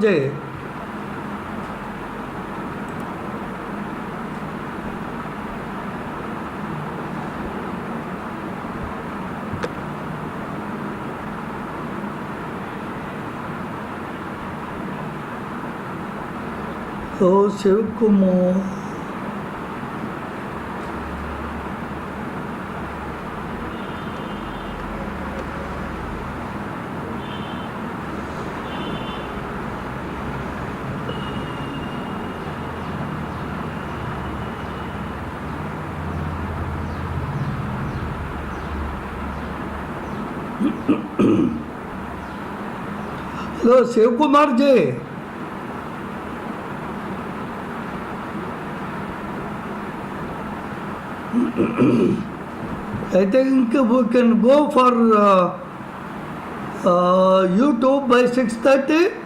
Jay. So Shiv Kumar. Hello, Shiv Kumar Jay. I think we can go for YouTube by 6:30.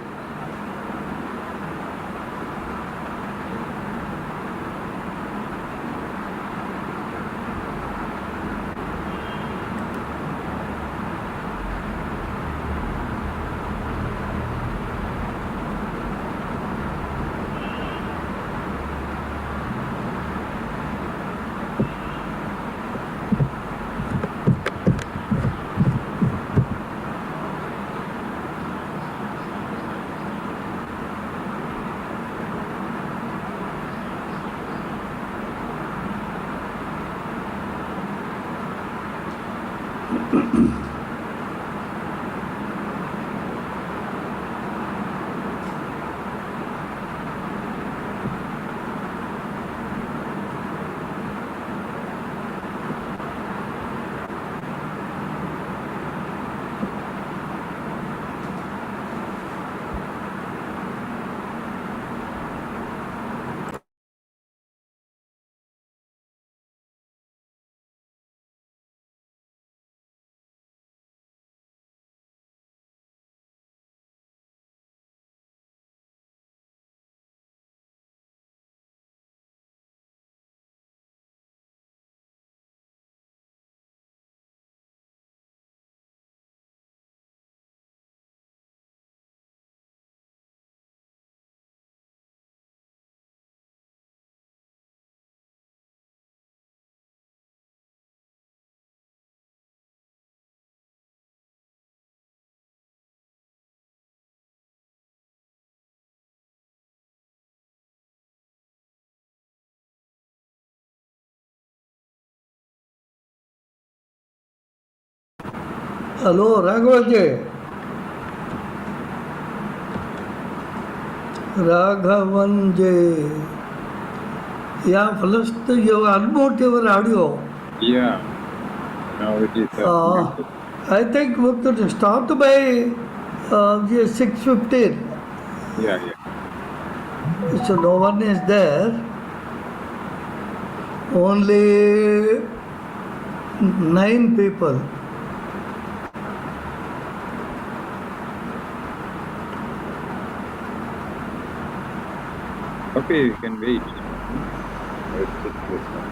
Hello, Raghav Jay. Raghavan Jay. Yeah, first you unmute your audio. Yeah, now it is I think we could start by 6:15. yeah, yeah. So no one is there. Only 9 people. Okay, you can wait. Let's just listen.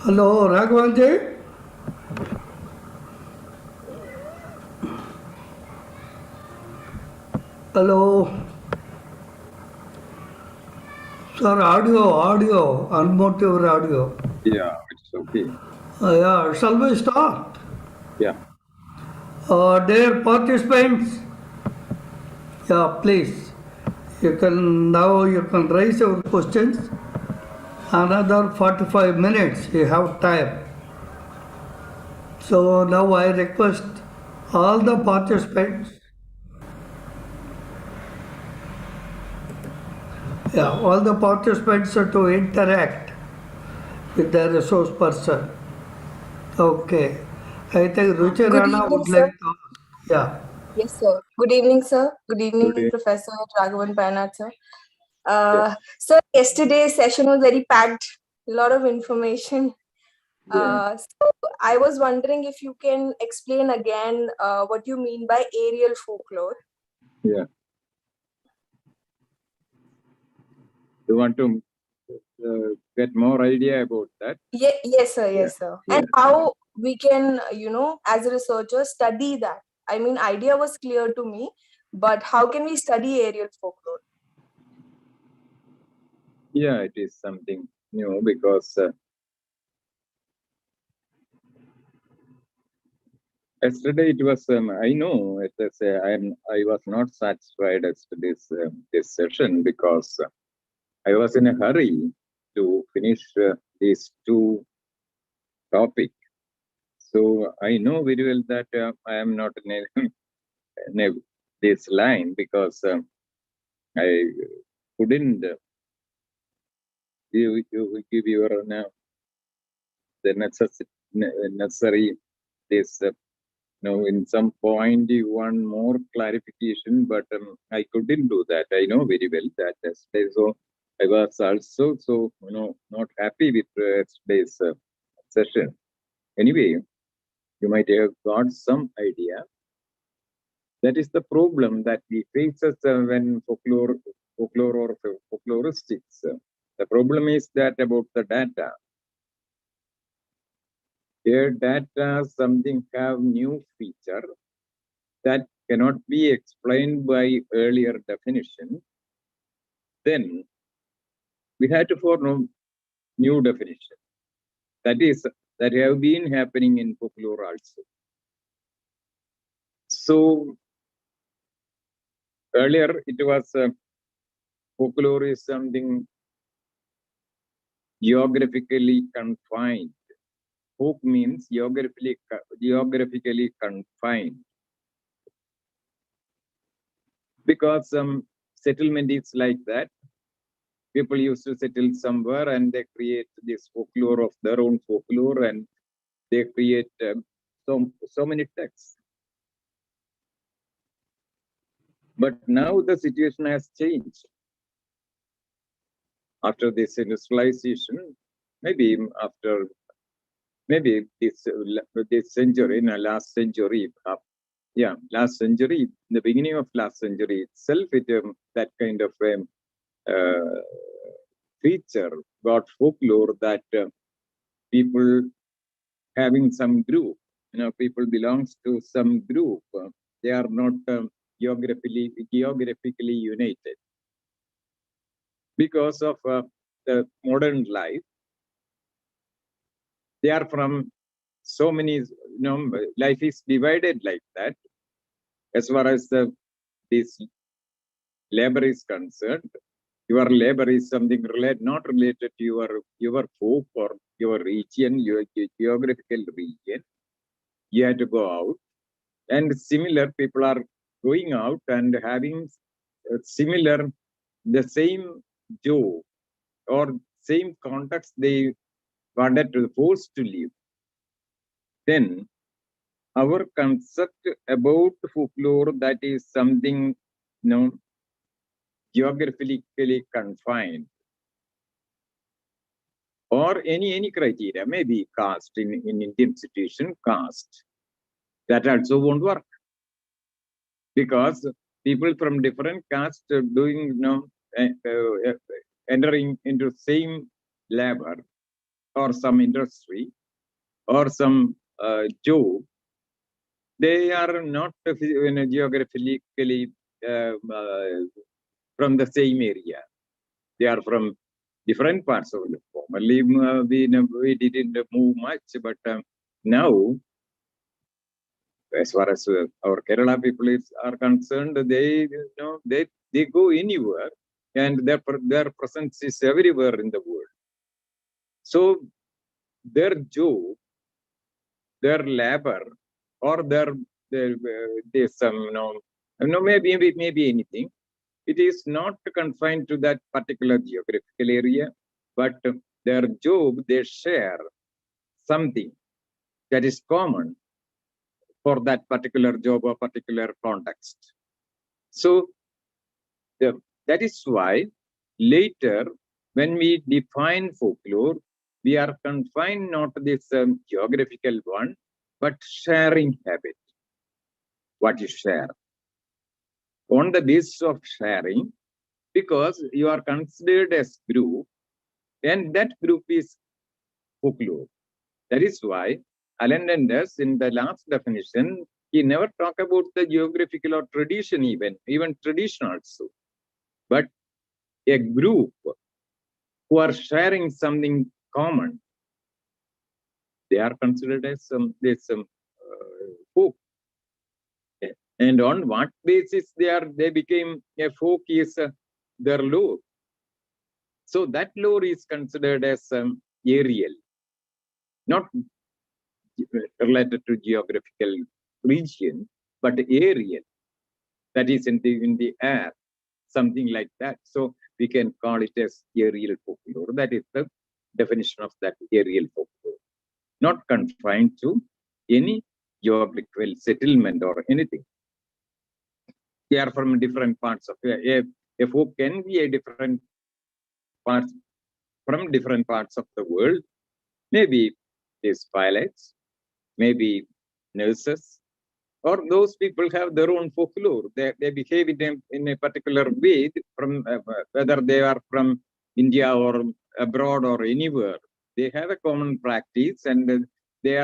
Hello, Raghavanji. Hello. Sir, audio. Unmute your audio. Yeah, it's okay. Yeah, shall we start? Yeah, Dear participants, yeah, please. You can raise your questions. Another 45 minutes you have time. So now I request all the participants, all the participants to interact with the resource person. Okay. I think Good Ruchirana evening, would like sir. to, yeah. Yes, sir. Good evening, sir. Good good evening, day. Professor Raghavan Banat, sir. Yeah, Sir, yesterday's session was very packed, a lot of information. yeah, So I was wondering if you can explain again what you mean by aerial folklore. yeah. You want to get more idea about that? Yes, sir. Yeah, Yes, sir. yeah, And how we can, as a researcher, study that. I mean, idea was clear to me, but how can we study aerial folklore? yeah. It is something new because yesterday it was. I know it is. I was not satisfied yesterday's this session because I was in a hurry to finish these two topics. So I know very well that I am not in, in this line because I couldn't give your the necessary this in some point you want more clarification, but I couldn't do that. I know very well that yesterday, so I was also not happy with yesterday's session. Anyway, you might have got some idea. That is the problem that we face when folklore or folkloristics. The problem is that about the data. Here data something have new feature that cannot be explained by earlier definition. Then we had to form a new definition. That is that have been happening in folklore also. So earlier it was folklore is something geographically confined. Folk means geographically confined because some settlement is like that. People used to settle somewhere and they create this folklore of their own folklore, and they create so many texts. But now the situation has changed after this industrialization. Maybe after this century, in the last century, last century, in the beginning of last century itself, that kind of uh, feature got folklore that people having some group, people belongs to some group. They are not geographically united because of the modern life. They are from so many. Life is divided like that. As far as this labor is concerned, your labor is something not related to your folk or your region, your geographical region. You have to go out, and similar people are going out and having similar the same job or same context they wanted to force to live. Then our concept about folklore, that is something geographically confined, or any criteria, maybe caste in Indian situation, caste, that also won't work because people from different castes doing entering into same labor or some industry or some job, they are not geographically from the same area. They are from different parts of the formerly we didn't move much, but now, as far as our Kerala people are concerned, they go anywhere, and their presence is everywhere in the world. So their job, their labor, or their some maybe anything. It is not confined to that particular geographical area, but their job, they share something that is common for that particular job or particular context. So that is why later, when we define folklore, we are confined not to this geographical one, but sharing habit. What you share. On the basis of sharing, because you are considered as group, and that group is folklore. That is why Alan Enders, in the last definition, he never talked about the geographical or tradition, even tradition also, but a group who are sharing something common. They are considered as folk. And on what basis they became a folk is their lore. So that lore is considered as aerial, not related to geographical region, but aerial. That is in the air, something like that. So we can call it as aerial folklore. That is the definition of that aerial folklore, not confined to any geographical settlement or anything. They are from different parts of a folk can be a different parts from different parts of the world. Maybe these pilots, maybe nurses, or those people have their own folklore. They behave in a particular way, from whether they are from India or abroad or anywhere. They have a common practice, and they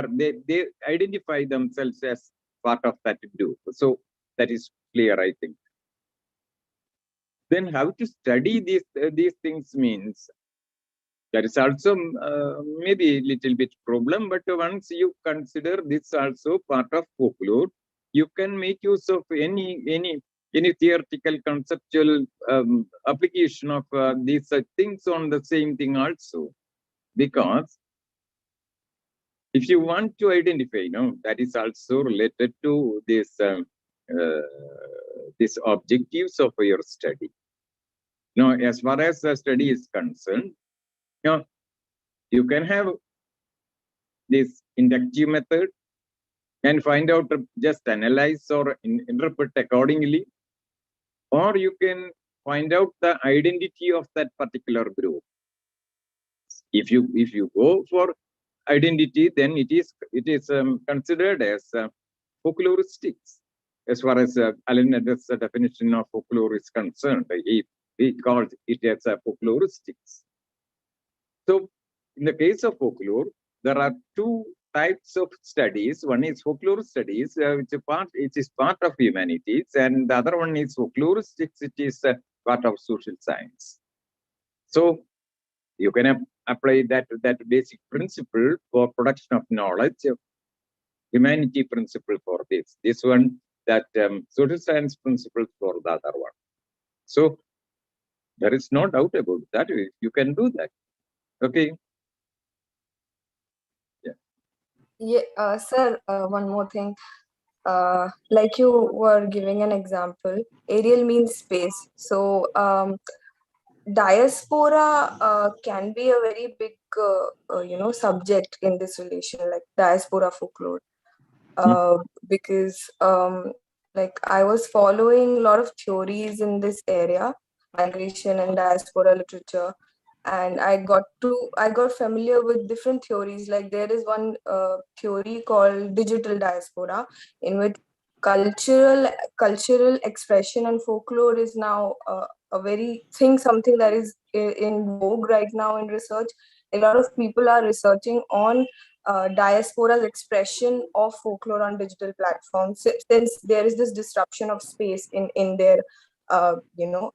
identify themselves as part of that group. So that is clear, I think. Then how to study these things means that is also maybe a little bit problem, but once you consider this also part of folklore, you can make use of any theoretical conceptual application of these things on the same thing also. Because if you want to identify, that is also related to this objectives of your study. Now, as far as the study is concerned, you can have this inductive method and find out, just analyze or interpret accordingly, or you can find out the identity of that particular group. If you go for identity, then it is considered as folkloristics, as far as Alan Edwards' definition of folklore is concerned. He called it as folkloristics. So in the case of folklore, there are two types of studies. One is folklore studies, which is part of humanities, and the other one is folkloristics, which is part of social science. So you can apply that basic principle for production of knowledge, humanity principle for this one, that social science principle for the other one. So there is no doubt about that. You can do that. Okay. Yeah, sir, one more thing. Like you were giving an example, aerial means space. So diaspora can be a very big subject in this relation, like diaspora folklore, because like I was following a lot of theories in this area, migration and diaspora literature, and I got familiar with different theories. Like there is one theory called digital diaspora, in which cultural expression and folklore is now a very something that is in vogue right now in research, a lot of people are researching on diaspora's expression of folklore on digital platforms, since there is this disruption of space in their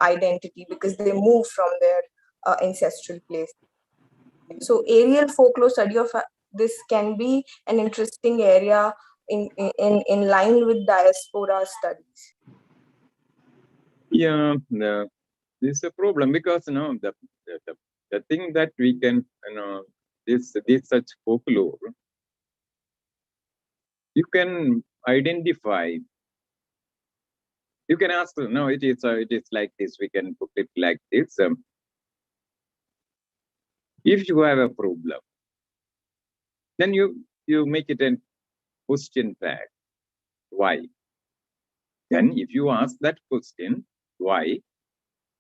identity, because they move from their ancestral place. So aerial folklore study of this can be an interesting area in line with diaspora studies. Yeah, no, this is a problem because the thing that we can this such folklore, you can identify. You can ask, no, it is like this. We can put it like this. If you have a problem, then you make it a question tag. Why? Then if you ask that question, why?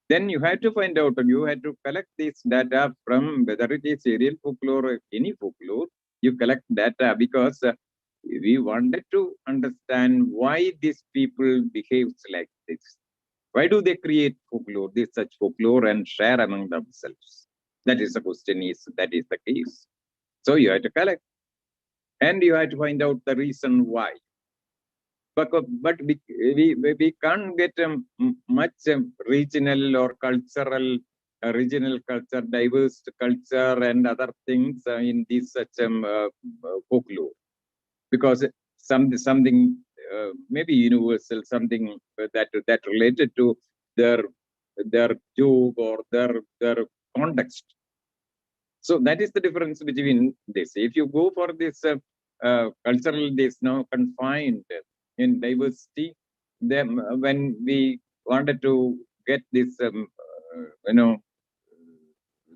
Then you have to find out, and you have to collect this data from whether it is aerial folklore or any folklore. You collect data because we wanted to understand why these people behaves like this. Why do they create folklore, this such folklore, and share among themselves? That is the question. That is the case. So you have to collect, and you have to find out the reason why. But we can't get much regional or cultural, regional culture, diverse culture, and other things in this such folklore, because something maybe universal, something that related to their job or their context. So that is the difference between this. If you go for this cultural, this now confined in diversity, then when we wanted to get this, the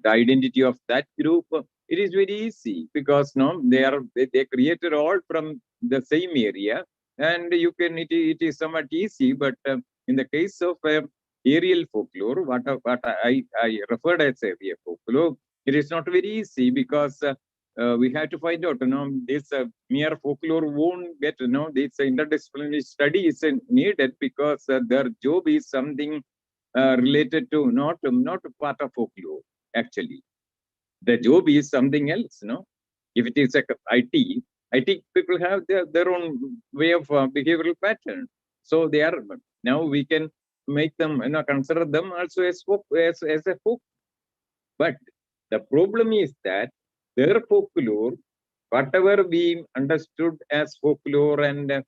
identity of that group, it is very easy because they created all from the same area, and it is somewhat easy. But in the case of aerial folklore, what I referred as aerial folklore, it is not very easy because we have to find out, this mere folklore won't get, this interdisciplinary study is needed because their job is something related to not a part of folklore. Actually, the job is something else. If it is IT people have their own way of behavioral pattern. So they are, now we can make them, consider them also as a folk. But the problem is that their folklore, whatever we understood as folklore and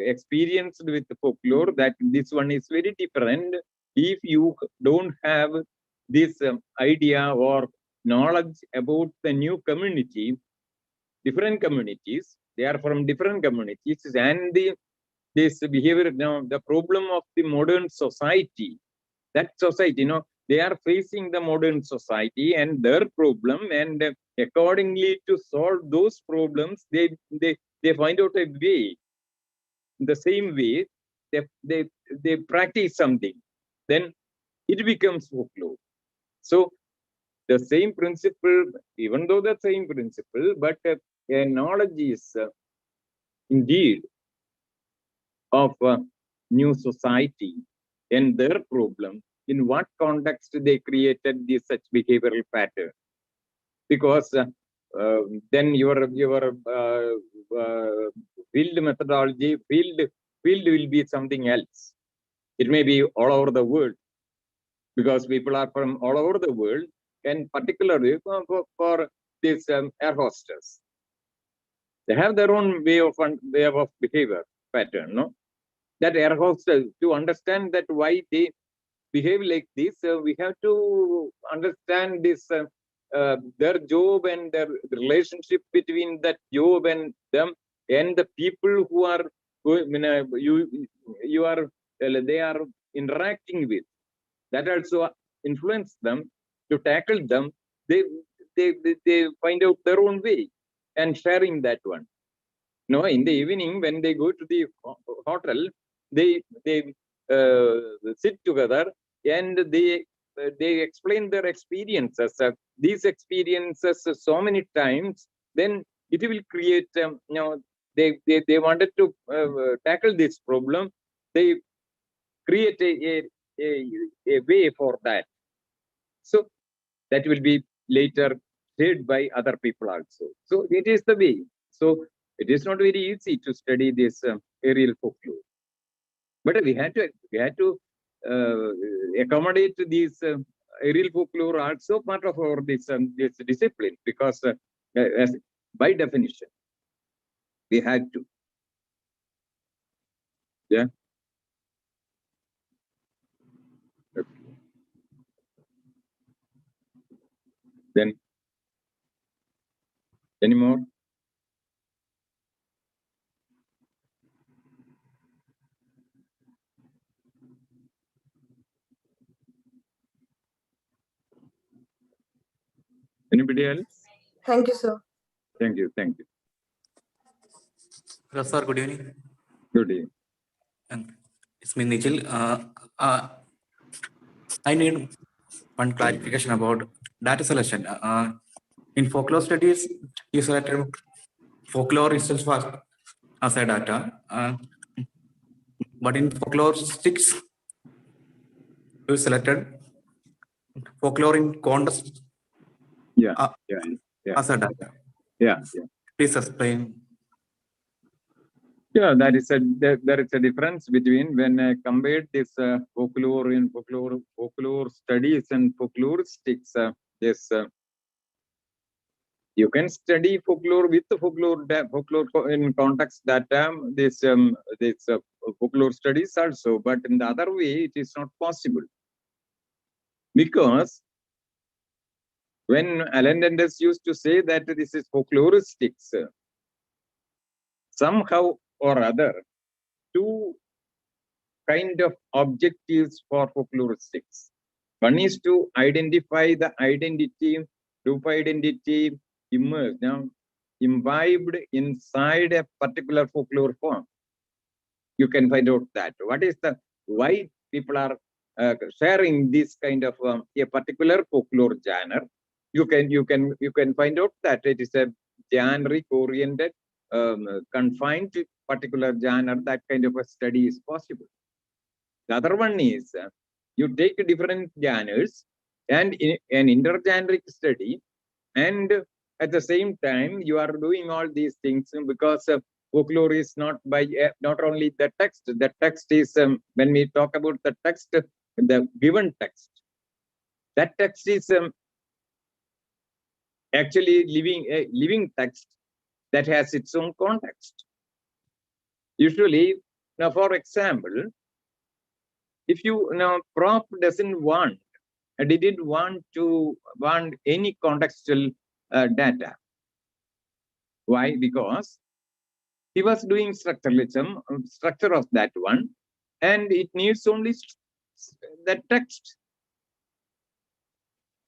experienced with folklore, that this one is very different. If you don't have this idea or knowledge about the new community, different communities, they are from different communities, and this behavior, the problem of the modern society, that society, they are facing the modern society and their problem, and accordingly to solve those problems, they find out a way. In the same way, they practice something, then it becomes folklore. So the same principle, even though the same principle, but a knowledge is indeed of a new society and their problem, in what context they created this such behavioral pattern. Because then your field methodology, field will be something else. It may be all over the world, because people are from all over the world, and particularly for this air hostess, they have their own way of behavior pattern. That air hostess, to understand that why they behave like this, we have to understand this their job and their relationship between that job and them, and the people who are they are interacting with. That also influence them to tackle them. They find out their own way and sharing that one. In the evening when they go to the hotel, they sit together and they explain their experiences. These experiences so many times, then it will create. They wanted to tackle this problem. They create a way for that. So that will be later heard by other people also. So it is the way. So it is not very easy to study this aerial folklore. But we had to accommodate these aerial folklore also part of our this discipline, because as by definition we had to. Yeah. Okay. Then any more? Anybody else? Thank you, sir. Thank you. Thank you. Hello, sir. Good evening. Good evening. And it's me, Nikhil. I need one clarification about data selection. In folklore studies, you selected folklore itself first as a data, but in folklore sticks, you selected folklore in context Yeah. uh, Yeah. Yeah. as a data. Yeah. Yeah. Please explain. Yeah, there is a difference between when I compared this folklore studies and folkloristics. This you can study folklore with folklore in context that this folklore studies also, but in the other way it is not possible, because when Alan Dennis used to say that this is folkloristics, somehow or other, two kind of objectives for folkloristics. One is to identify the identity, group identity, imbibed inside a particular folklore form. You can find out that. What is the why people are sharing this kind of a particular folklore genre? You can find out that it is a generic oriented, confined to particular genre. That kind of a study is possible. The other one is you take different genres and in an intergeneric study, and at the same time you are doing all these things because folklore is not only the text. The text is when we talk about the text, the given text. That text is actually living text that has its own context. Usually, now for example, if you prof didn't want any contextual data. Why? Because he was doing structuralism, structure of that one, and it needs only that text.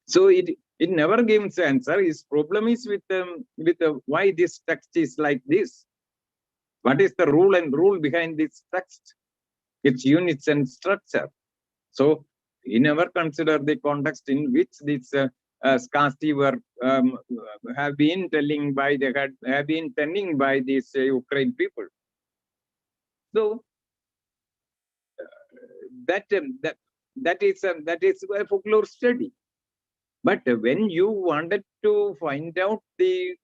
So it never gives answer. His problem is with why this text is like this. What is the rule behind this text? Its units and structure. So he never considered the context in which this scarcity have been tending by these Ukraine people. So that is a folklore study. But when you wanted to find out the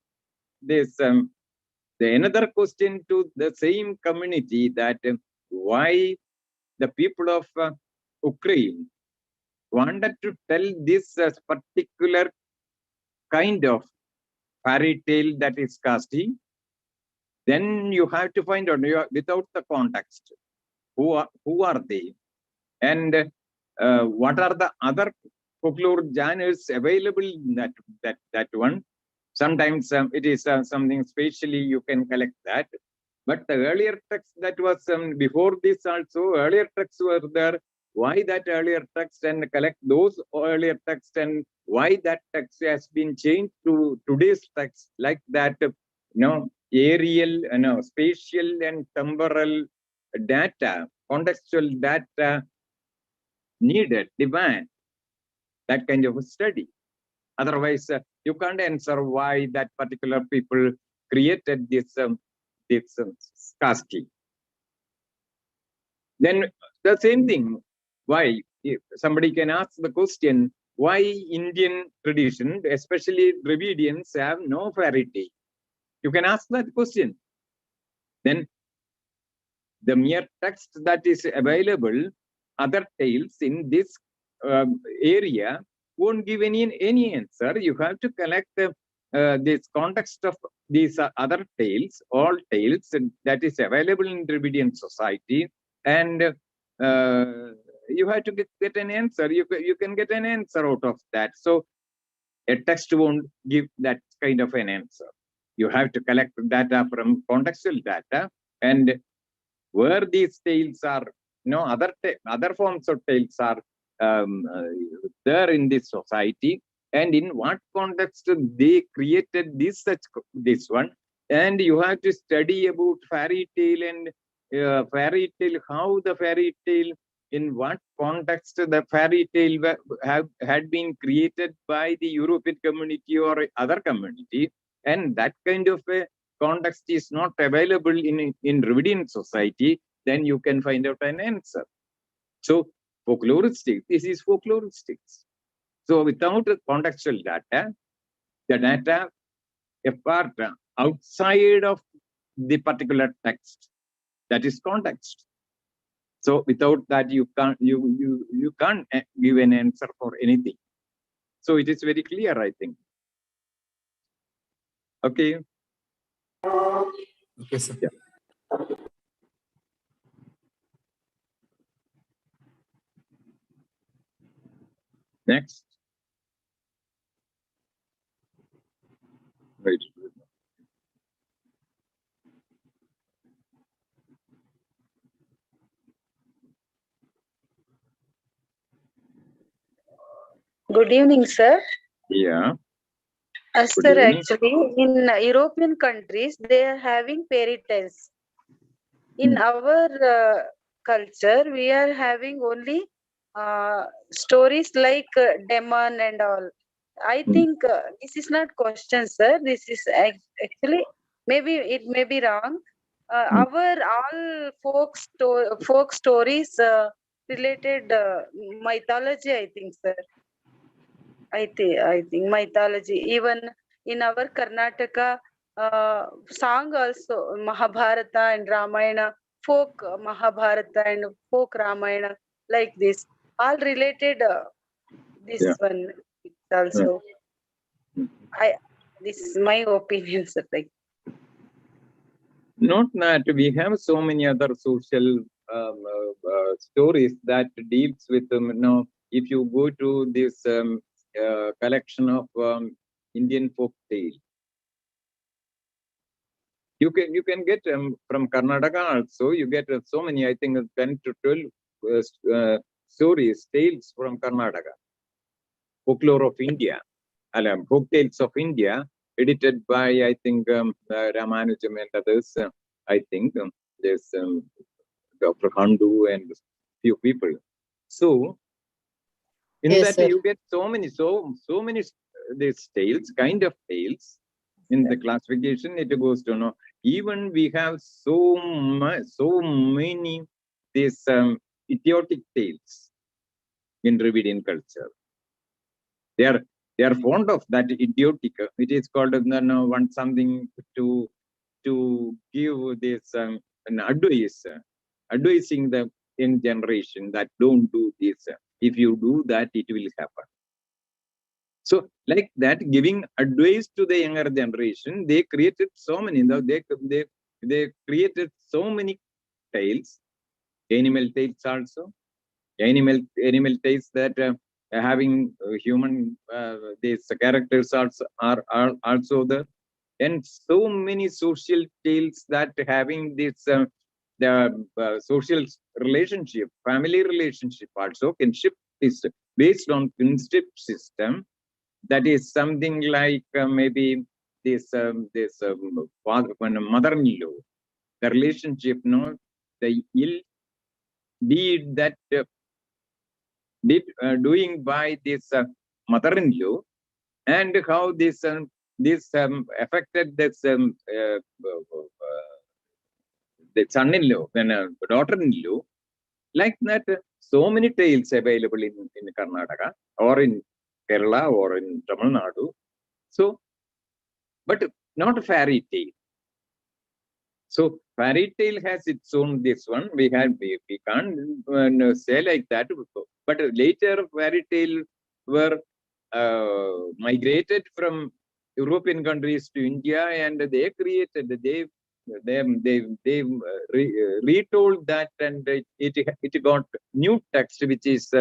another question to the same community, that why the people of Ukraine wanted to tell this particular kind of fairy tale, that is casting, then you have to find out without the context who are they, and what are the other folklore genres available in that one. Sometimes it is something spatially you can collect that, but the earlier text that was before this also, earlier texts were there. Why that earlier text, and collect those earlier text, and why that text has been changed to today's text, like that, aerial, spatial and temporal data, contextual data needed, demand that kind of a study. Otherwise, you can't answer why that particular people created this scarcity. Then the same thing, why? If somebody can ask the question, why Indian tradition, especially Dravidians, have no fairy tale? You can ask that question. Then the mere text that is available, other tales in this area won't give any answer. You have to collect this context of these other tales, all tales that is available in Dravidian society, and you have to get an answer. You can get an answer out of that. So a text won't give that kind of an answer. You have to collect data from contextual data, and where these tales are, other forms of tales are there in this society, and in what context they created this one. And you have to study about fairy tale and how the fairy tale, in what context the fairy tale had been created by the European community or other community, and that kind of a context is not available in Dravidian society, then you can find out an answer. So folkloristics, this is folkloristics. So without contextual data, the data apart outside of the particular text, that is context. So without that, you can't give an answer for anything. So it is very clear, I think. Okay. Okay, sir. Yeah. Next. Right. Good evening, sir. Yeah. Good Sir, evening. actually, in European countries, they are having fairy tales. In our culture, we are having only stories like demon and all. I think this is not question, sir. This is actually, maybe it may be wrong. Our all folk stories related mythology, I think, sir. I think mythology. Even in our Karnataka song also, Mahabharata and Ramayana, folk Mahabharata and folk Ramayana, like this, all related. This one also. This is my opinion, sir. Like, not that we have so many other social stories that deals with if you go to this collection of Indian folk tale, you can get from Karnataka also. You get so many, I think 10 to 12 stories, tales from Karnataka. Folklore of India, folk tales of India, edited by, I think, Ramanujam and others. I think there's Dr. Handu and few people. So in yes, that sir. you get so many these tales, kind of tales. In the classification, it goes to know. Even we have so many these idiotic tales in Dravidian culture. They are fond of that idiotic. It is called want something to give this an advice, advising the young generation that don't do this. If you do that, it will happen. So like that, giving advice to the younger generation, they created so many. They created so many tales, animal tales also, animal tales that having human these characters are also there, and so many social tales that having this the social relationship, family relationship also, kinship is based on kinship system. That is something like maybe this father and mother-in-law, the relationship, the ill deed that doing by this mother-in-law, and how this affected this the son-in-law and daughter-in-law. Like that, so many tales available in Karnataka or in Kerala or in Tamil Nadu. So, but not a fairy tale. So fairy tale has its own this one. We can't say like that. But later fairy tale were migrated from European countries to India, and they created they retold that, and it got new text which is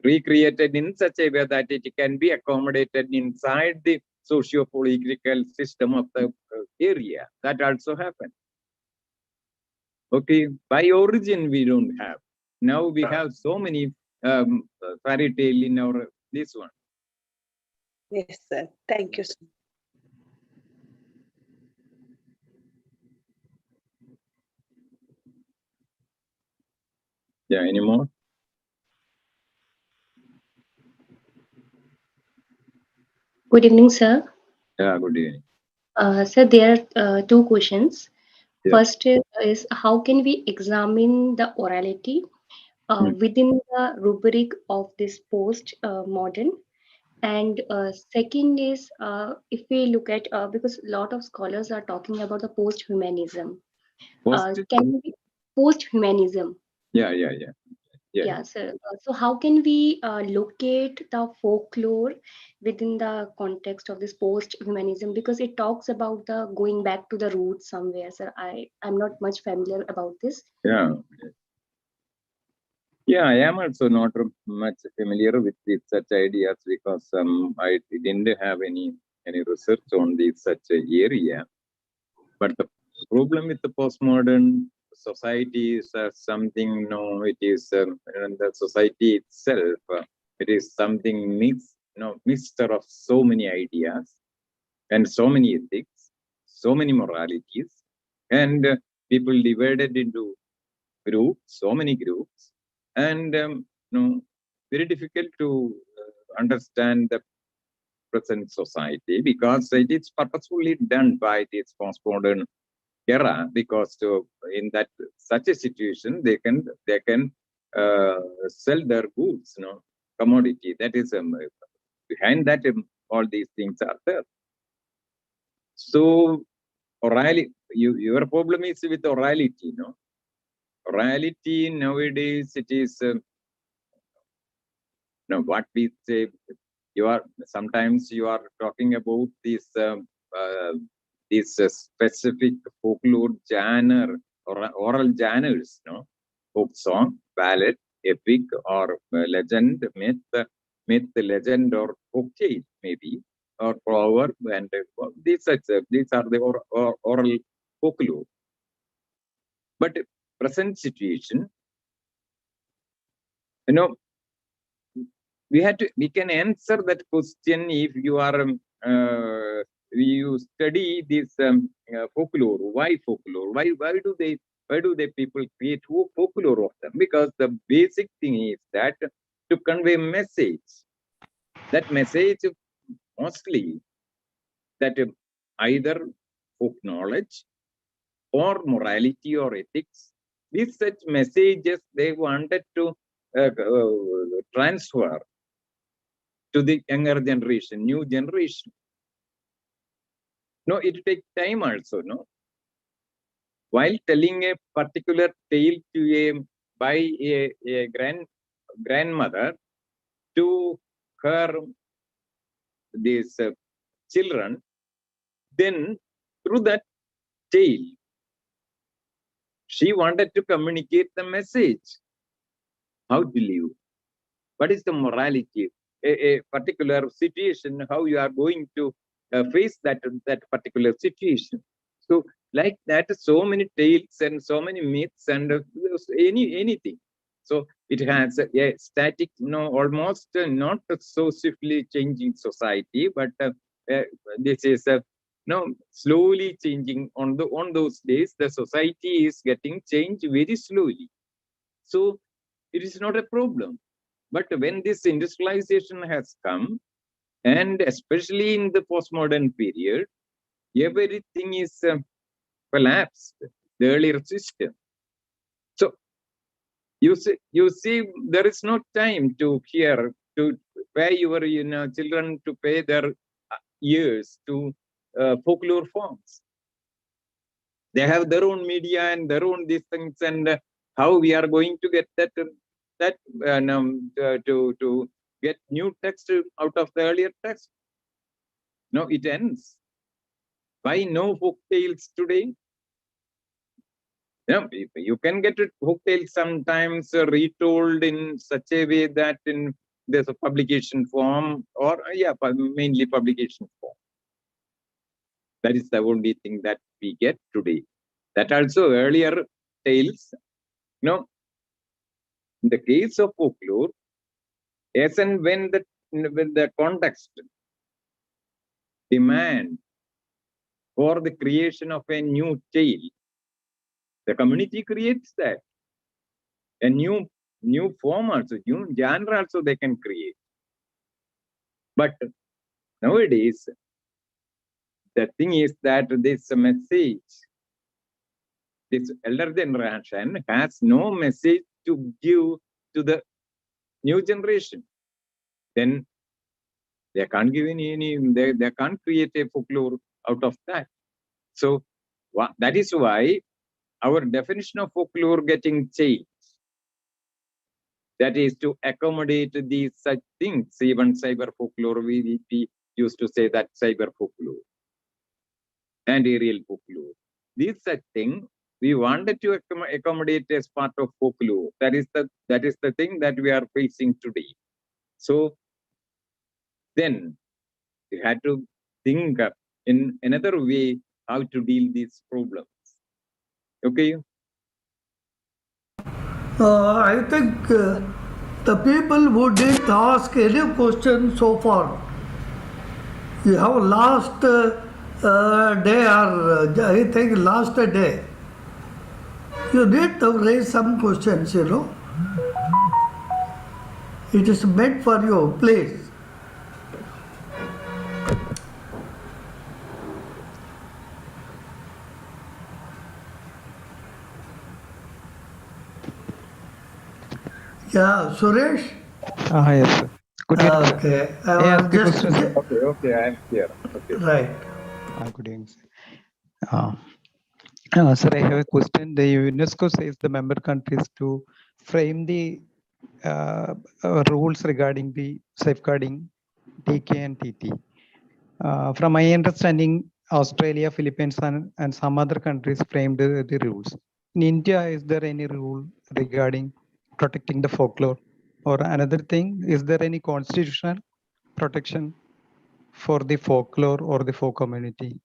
recreated in such a way that it can be accommodated inside the socio-political system of the area. That also happened. Okay, by origin we don't have. Now we have so many fairy tale in our this one. Yes, sir. Thank you, sir. Yeah, any more? Good evening, sir. Yeah, good evening. Sir, there are two questions. Yeah. First is how can we examine the orality within the rubric of this post-modern? And second is if we look at, because a lot of scholars are talking about the post-humanism. Can we post-humanism? Yeah. Yeah, sir. So how can we locate the folklore within the context of this post-humanism? Because it talks about the going back to the roots somewhere, sir. I'm not much familiar about this. Yeah. Yeah, I am also not much familiar with such ideas because I didn't have any research on this such area. But the problem with the postmodern society is something. No, it is the society itself. It is something mixture of so many ideas and so many ethics, so many moralities, and people divided into groups, so many groups, and very difficult to understand the present society because it is purposefully done by this postmodern era, because in that such a situation they can sell their goods, commodity. That is behind that all these things are there. So orality, your problem is with orality, no? Orality nowadays it is what we say. Sometimes you are talking about this specific folklore genre or oral genres, folk song, ballad, epic, or legend, myth, legend, or folk tale, maybe, or proverb, and these are the oral folklore. But present situation, we can answer that question if you are you study this folklore. Why folklore? Why do they people create folklore of them? Because the basic thing is that to convey a message. That message mostly that either folk knowledge or morality or ethics. These such messages they wanted to transfer to the younger generation, new generation. No, it takes time also, no? While telling a particular tale to by a grandmother to her these children, then through that tale, she wanted to communicate the message. How to live? What is the morality? A particular situation, how you are going to face that particular situation. So like that, so many tales and so many myths and anything. So it has a static, almost not so swiftly changing society, but this is slowly changing. On those days, the society is getting changed very slowly. So it is not a problem. But when this industrialization has come, and especially in the postmodern period, everything is collapsed, the earlier system. So You see, there is no time to hear, to pay your children to pay their ears to folklore forms. They have their own media and their own these things, and how we are going to get that to get new text out of the earlier text. No, it ends. Why no folk tales today? You can get it folk tales sometimes retold in such a way that there's a publication form, or mainly publication form. That is the only thing that we get today. That also earlier tales, in the case of folklore, as and when the context demand for the creation of a new tale, the community creates that. A new form also, new genre also they can create. But nowadays, the thing is that this message, this elder generation has no message to give to the new generation. Then they can't give they can't create a folklore out of that. So that is why our definition of folklore getting changed. That is to accommodate these such things. Even cyber folklore, we used to say that cyber folklore and aerial folklore. These such thing we wanted to accommodate as part of folklore. That is the thing that we are facing today. So then we had to think in another way how to deal these problems. Okay. I think the people who didn't ask any question so far, you have last day or I think last day, you need to raise some questions, It is meant for you, please. Yeah, Suresh? Yes, sir. Good evening, sir. Okay. May I ask a question, sir? Okay, I am here. Okay. Right. Good evening, sir. Sir, I have a question. The UNESCO says the member countries to frame the rules regarding the safeguarding TK and TT. From my understanding, Australia, Philippines, and some other countries framed the rules. In India, is there any rule regarding protecting the folklore? Or another thing, is there any constitutional protection for the folklore or the folk community?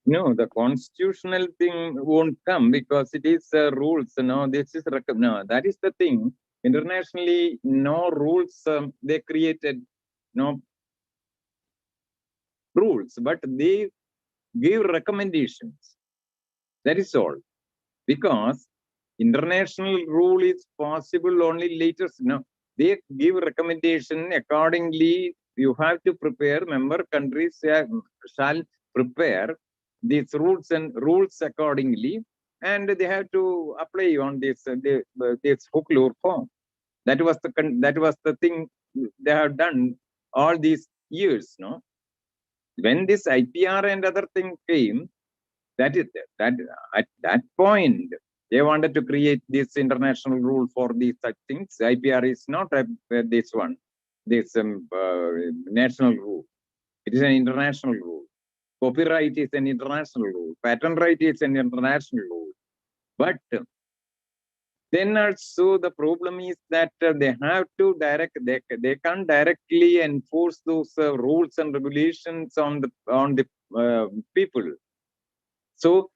No, the constitutional thing won't come because it is rules. This is that is the thing. Internationally, no rules. They created no rules, but they give recommendations. That is all. Because international rule is possible only later. They give recommendation accordingly. You have to prepare. Member countries shall prepare these rules accordingly, and they have to apply on this folklore form. That was the thing they have done all these years. When this IPR and other thing came, that at that point they wanted to create this international rule for these such things. IPR is not this national rule. It is an international rule. Copyright is an international rule. Patent right is an international rule. But then also the problem is that they have to they can't directly enforce those rules and regulations on the people. So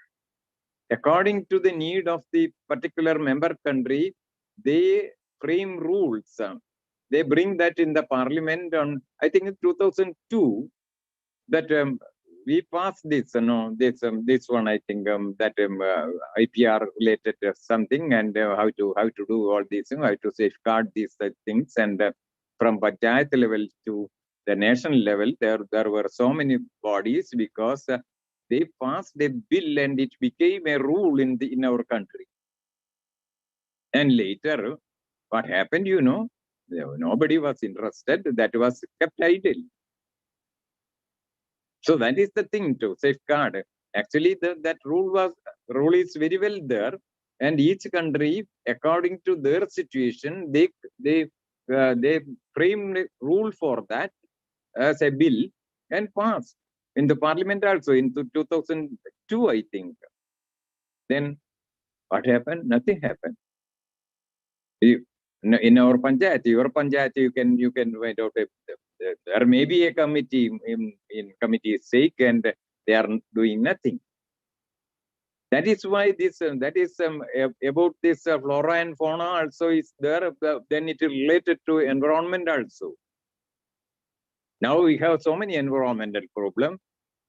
according to the need of the particular member country, they frame rules. They bring that in the parliament on, I think in 2002, that we passed this, this one, I think that IPR related something, and how to do all these things, how to safeguard these things, and from Panchayat level to the national level, there were so many bodies because they passed a bill and it became a rule in our country. And later, what happened, you know, nobody was interested. That was kept idle. So that is the thing to safeguard. Actually, that rule is very well there, and each country, according to their situation, they framed a rule for that as a bill and passed in the parliament also in 2002, I think. Then what happened? Nothing happened. In our panchayat, your panchayat, you can find out there may be a committee in committee's sake, and they are doing nothing. That is why this that is about this flora and fauna also is there. Then it is related to environment also. Now we have so many environmental problems,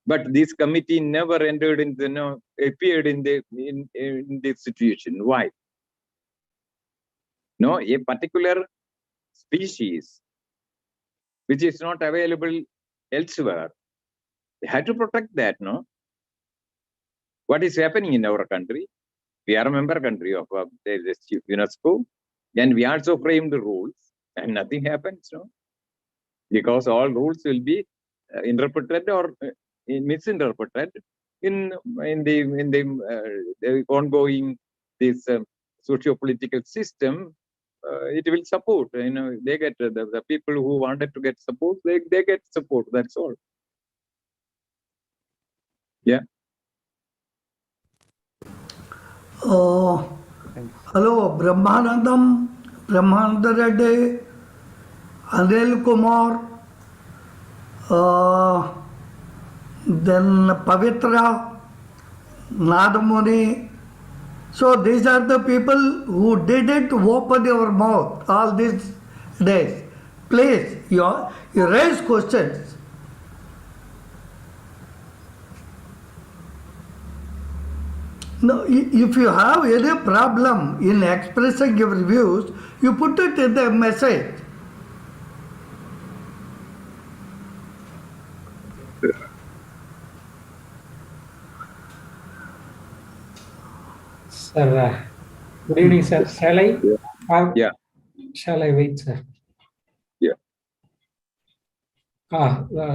but this committee never entered in the appeared in this situation. Why? No, a particular species which is not available elsewhere, they had to protect that. No, what is happening in our country? We are a member country of the UNESCO, and we also frame the rules, and nothing happens. No, because all rules will be interpreted or misinterpreted in the ongoing this socio-political system. It will support. You know, they get the people who wanted to get support. They get support. That's all. Yeah. Hello, Brahmanandam, Brahmananda Reddy, Anil Kumar, then Pavitra, Nadamuni. So these are the people who didn't open your mouth all these days. Please, you raise questions. No, if you have any problem in expressing your views, you put it in the message. Sir, good evening, sir. Shall I? Yeah. Shall I wait, sir? Yeah.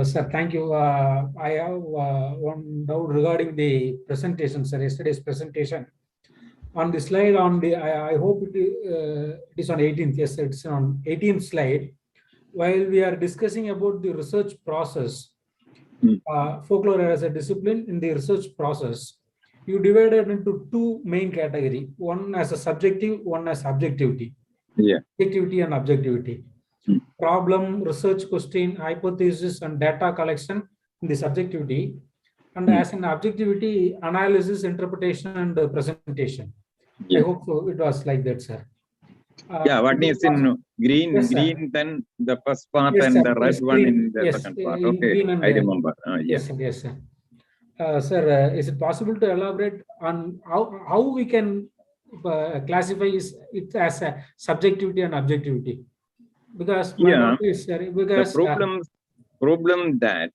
Sir, thank you. I have one doubt regarding the presentation, sir. Yesterday's presentation. On the slide, I hope it is on 18th. Yes, it's on 18th slide. While we are discussing about the research process, folklore as a discipline in the research process, you divided into two main categories, one as a subjective, one as objectivity. Yeah. Subjectivity and objectivity. Problem, research question, hypothesis, and data collection in the subjectivity. And as an objectivity, analysis, interpretation, and presentation. Yeah. I hope so. It was like that, sir. Yeah, what is in green? Yes, green, then the first part, yes, and sir. the red Yes, one green. in the Yes, second part. in Okay, green and I remember. yes, sir. Yes, sir. Sir, is it possible to elaborate on how we can classify it as a subjectivity and objectivity? Because my doubt is, sir, because the problem that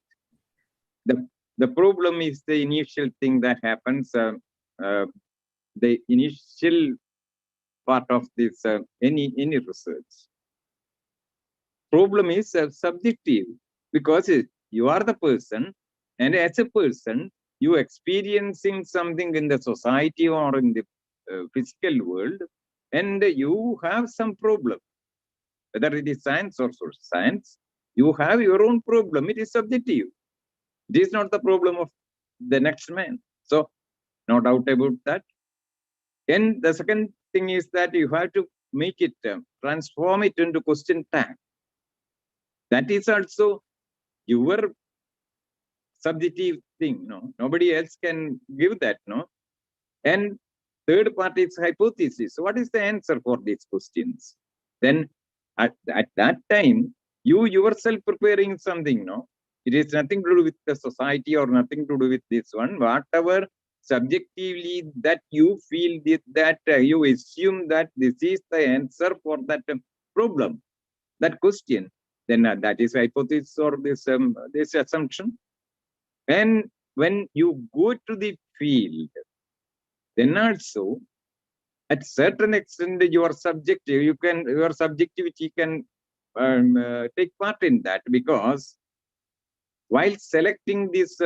the problem is the initial thing that happens. The initial part of this any research. Problem is subjective, because you are the person, and as a person, you experiencing something in the society or in the physical world, and you have some problem. Whether it is science or social science, you have your own problem. It is subjective. It is not the problem of the next man. So, no doubt about that. And the second thing is that you have to make it, transform it into question tag. That is also your subjective thing. No, nobody else can give that. No, and third part is hypothesis. What is the answer for these questions? Then at that time, you yourself preparing something. No, it is nothing to do with the society or nothing to do with this one. Whatever subjectively that you feel that you assume that this is the answer for that problem, that question, then that is hypothesis or this assumption. And when you go to the field, then also at certain extent, your subjectivity can take part in that, because while selecting this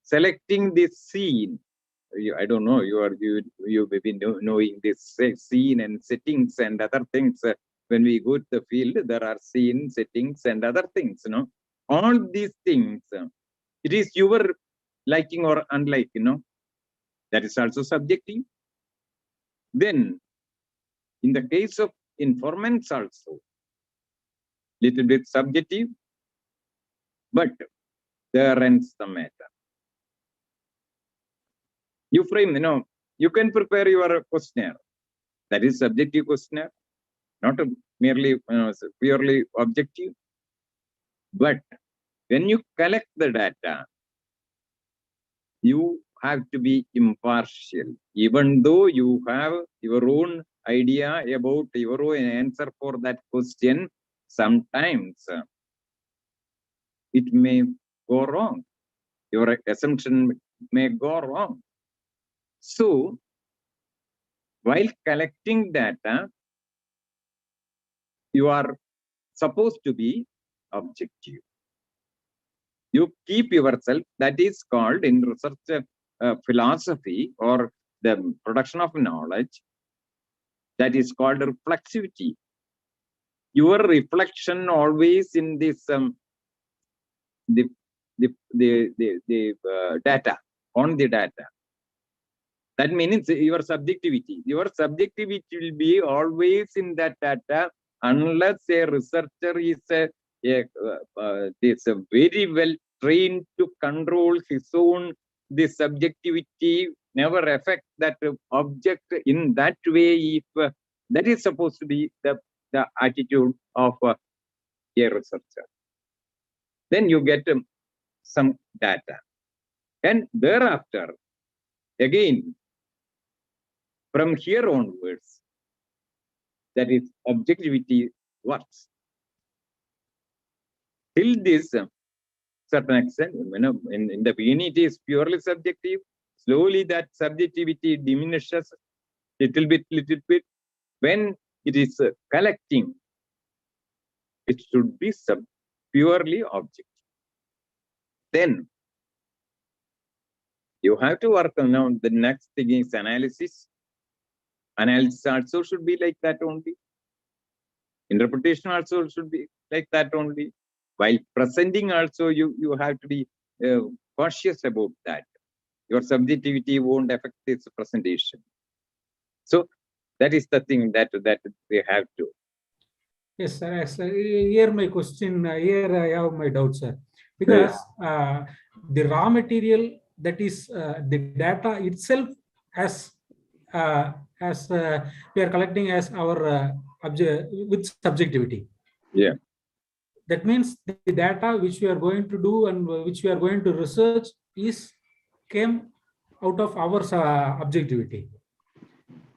selecting this scene, I don't know, you may be knowing this scene and settings and other things. When we go to the field, there are scene, settings, and other things. All these things, it is your liking or unliking. That is also subjective. Then, in the case of informants also, little bit subjective, but there ends the matter. You frame, you can prepare your questionnaire. That is subjective questionnaire, not merely purely objective. But when you collect the data, you have to be impartial, even though you have your own idea about your own answer for that question. Sometimes it may go wrong. Your assumption may go wrong. So, while collecting data, you are supposed to be objective. You keep yourself, that is called in research philosophy or the production of knowledge, that is called reflexivity. Your reflection always in this the data, on the data. That means your subjectivity. Your subjectivity will be always in that data, unless a researcher is very well trained to control his own subjectivity, never affect that object in that way. If that is supposed to be the attitude of a researcher, then you get some data, and thereafter, again, from here onwards, that is objectivity works. Till this certain extent, in the beginning it is purely subjective. Slowly that subjectivity diminishes little bit. When it is collecting, it should be purely objective. Then you have to work on now. The next thing is analysis. Analysis also should be like that only. Interpretation also should be like that only. While presenting also, you have to be cautious about that. Your subjectivity won't affect this presentation. So that is the thing that we have to. Yes, sir. Here my question, here I have my doubt, sir. Because the raw material, that is the data itself, as we are collecting as our with subjectivity. Yeah. That means the data which we are going to do and which we are going to research came out of our objectivity.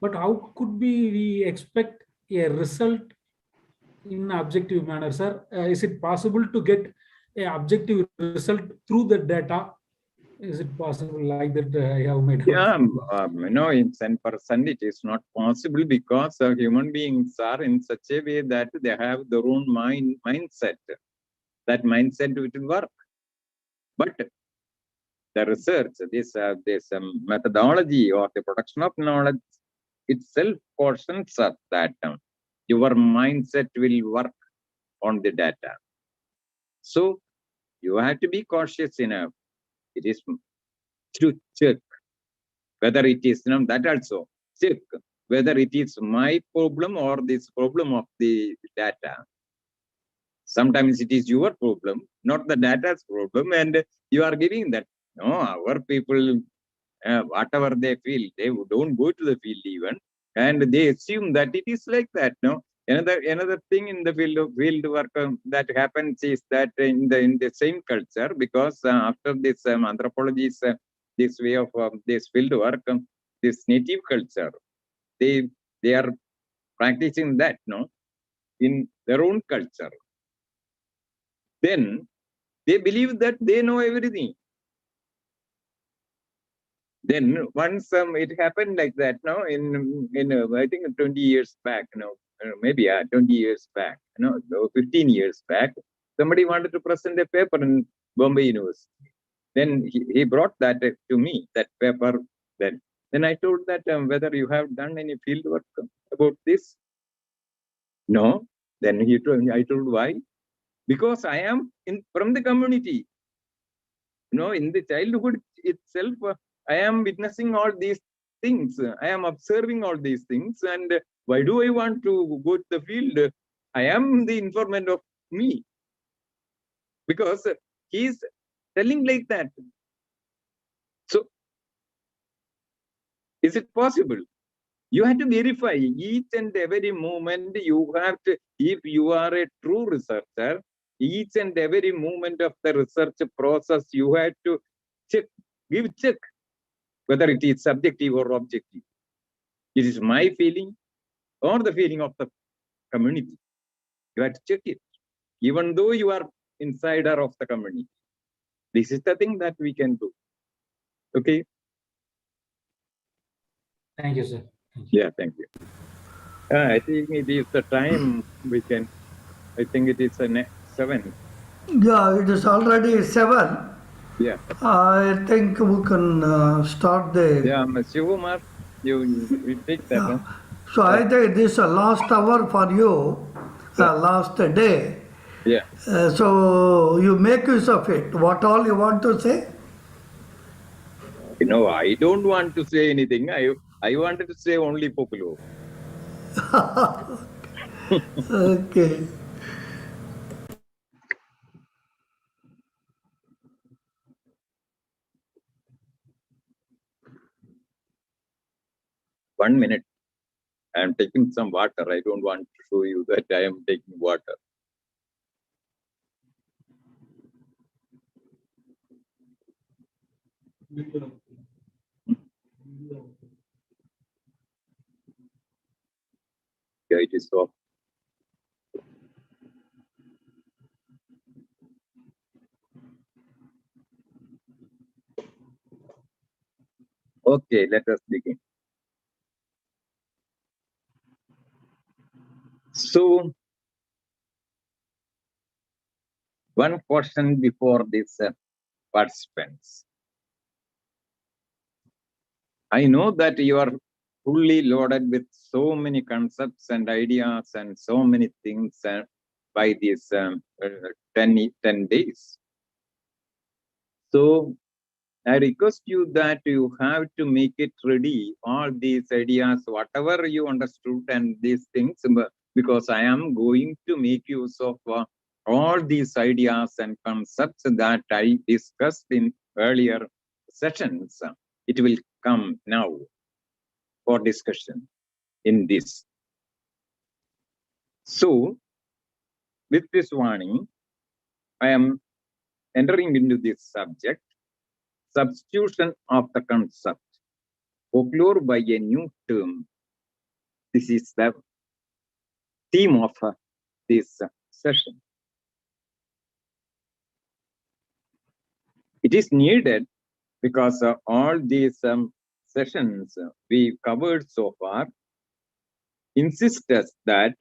But how could we expect a result in an objective manner, sir? Is it possible to get an objective result through the data? Is it possible like that? I have made. Yeah, in 10% it is not possible, because human beings are in such a way that they have their own mindset. That mindset will work. But the research, this methodology or the production of knowledge itself cautions us that your mindset will work on the data. So you have to be cautious enough. It is to check whether it is that also check whether it is my problem or this problem of the data. Sometimes it is your problem, not the data's problem, and you are giving that. No, our people, whatever they feel, they don't go to the field even, and they assume that it is like that. No, another thing in the field work that happens is that in the same culture, because after this anthropology is this way of this field work, this native culture, they are practicing that, no, in their own culture. Then they believe that they know everything. Then once it happened like that, no, in I think 20 years back, maybe 20 years back, 15 years back, somebody wanted to present a paper in Bombay University. Then he brought that to me, that paper. Then I told that whether you have done any field work about this. No. Then I told why? Because I am from the community. In the childhood itself, I am witnessing all these things. I am observing all these things. And why do I want to go to the field? I am the informant of me. Because he is telling like that. So, is it possible? You have to verify each and every moment. You have to, if you are a true researcher, each and every moment of the research process, you have to check, check whether it is subjective or objective. It is my feeling or the feeling of the community. You have to check it, even though you are insider of the community. This is the thing that we can do. Okay. Thank you, sir. Thank you. Yeah, thank you. I think it is the time we can. I think it is 7. Yeah, it is already 7. Yeah. I think we can start the. Yeah, Shivkumar, you take that one. So I think this is the last hour for you, last day. Yeah. So you make use of it. What all you want to say? I don't want to say anything. I wanted to say only folklore. Okay. One minute. I am taking some water. I don't want to show you that I am taking water. Yeah, it is off. Okay, let us begin. So, one question before these participants. I know that you are fully loaded with so many concepts and ideas and so many things by these 10 days. So, I request you that you have to make it ready, all these ideas, whatever you understood and these things, because I am going to make use of all these ideas and concepts that I discussed in earlier sessions. It will come now for discussion in this. So, with this warning, I am entering into this subject, substitution of the concept, folklore by a new term. This is the theme of this session. It is needed because all these sessions we covered so far insist us that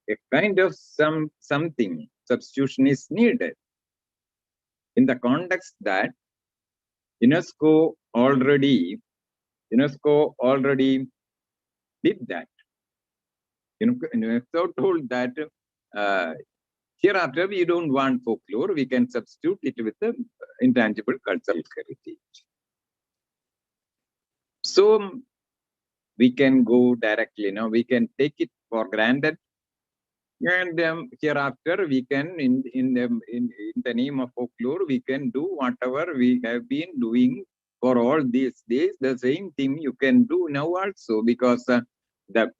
a kind of something substitution is needed in the context that UNESCO already did that. UNESCO told that hereafter we don't want folklore, we can substitute it with the intangible cultural heritage. So we can go directly, we can take it for granted, and hereafter we can, in the name of folklore, we can do whatever we have been doing for all these days. The same thing you can do now also, because the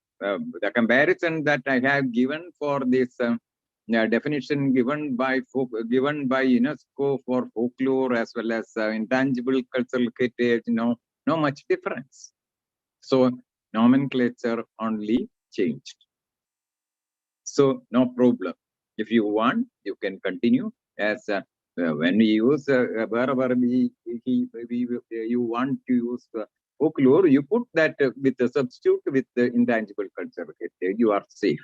comparison that I have given for this definition given by UNESCO for folklore as well as intangible cultural heritage, no much difference. So nomenclature only changed. So no problem. If you want, you can continue as when we use wherever you want to use folklore, you put that with a substitute with the intangible culture. Okay, you are safe.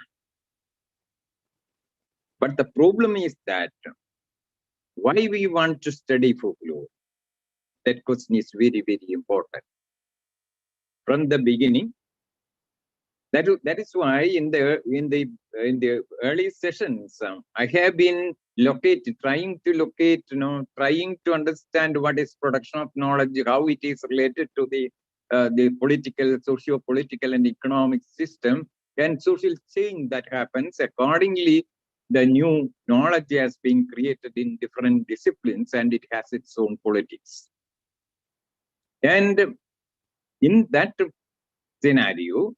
But the problem is that why we want to study folklore? That question is very, very important. From the beginning, that is why in the early sessions, I have been trying to locate, trying to understand what is production of knowledge, how it is related to the political, socio-political, and economic system, and social change that happens. Accordingly, the new knowledge has been created in different disciplines, and it has its own politics. And in that scenario,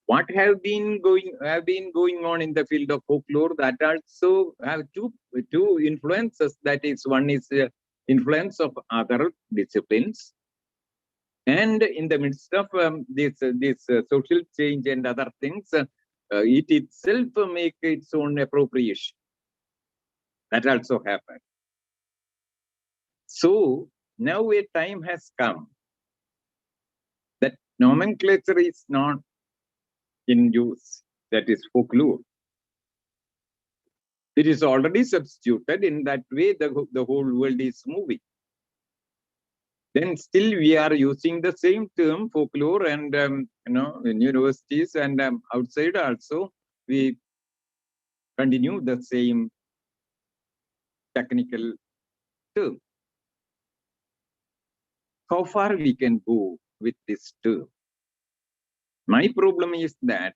what have been going on in the field of folklore, that also have two influences. That is, one is influence of other disciplines, and in the midst of this social change and other things, it itself make its own appropriation. That also happened. So now a time has come that nomenclature is not in use, that is folklore. It is already substituted. In that way, the whole world is moving. Then still we are using the same term, folklore, and in universities and outside also, we continue the same technical term. How far we can go with this term? My problem is that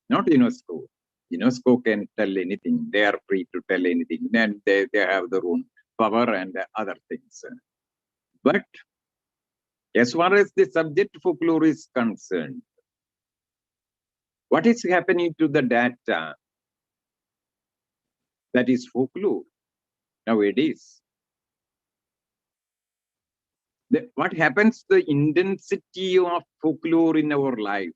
not UNESCO. UNESCO can tell anything. They are free to tell anything. And they have their own power and other things. But as far as the subject folklore is concerned, what is happening to the data that is folklore nowadays? What happens to the intensity of folklore in our life,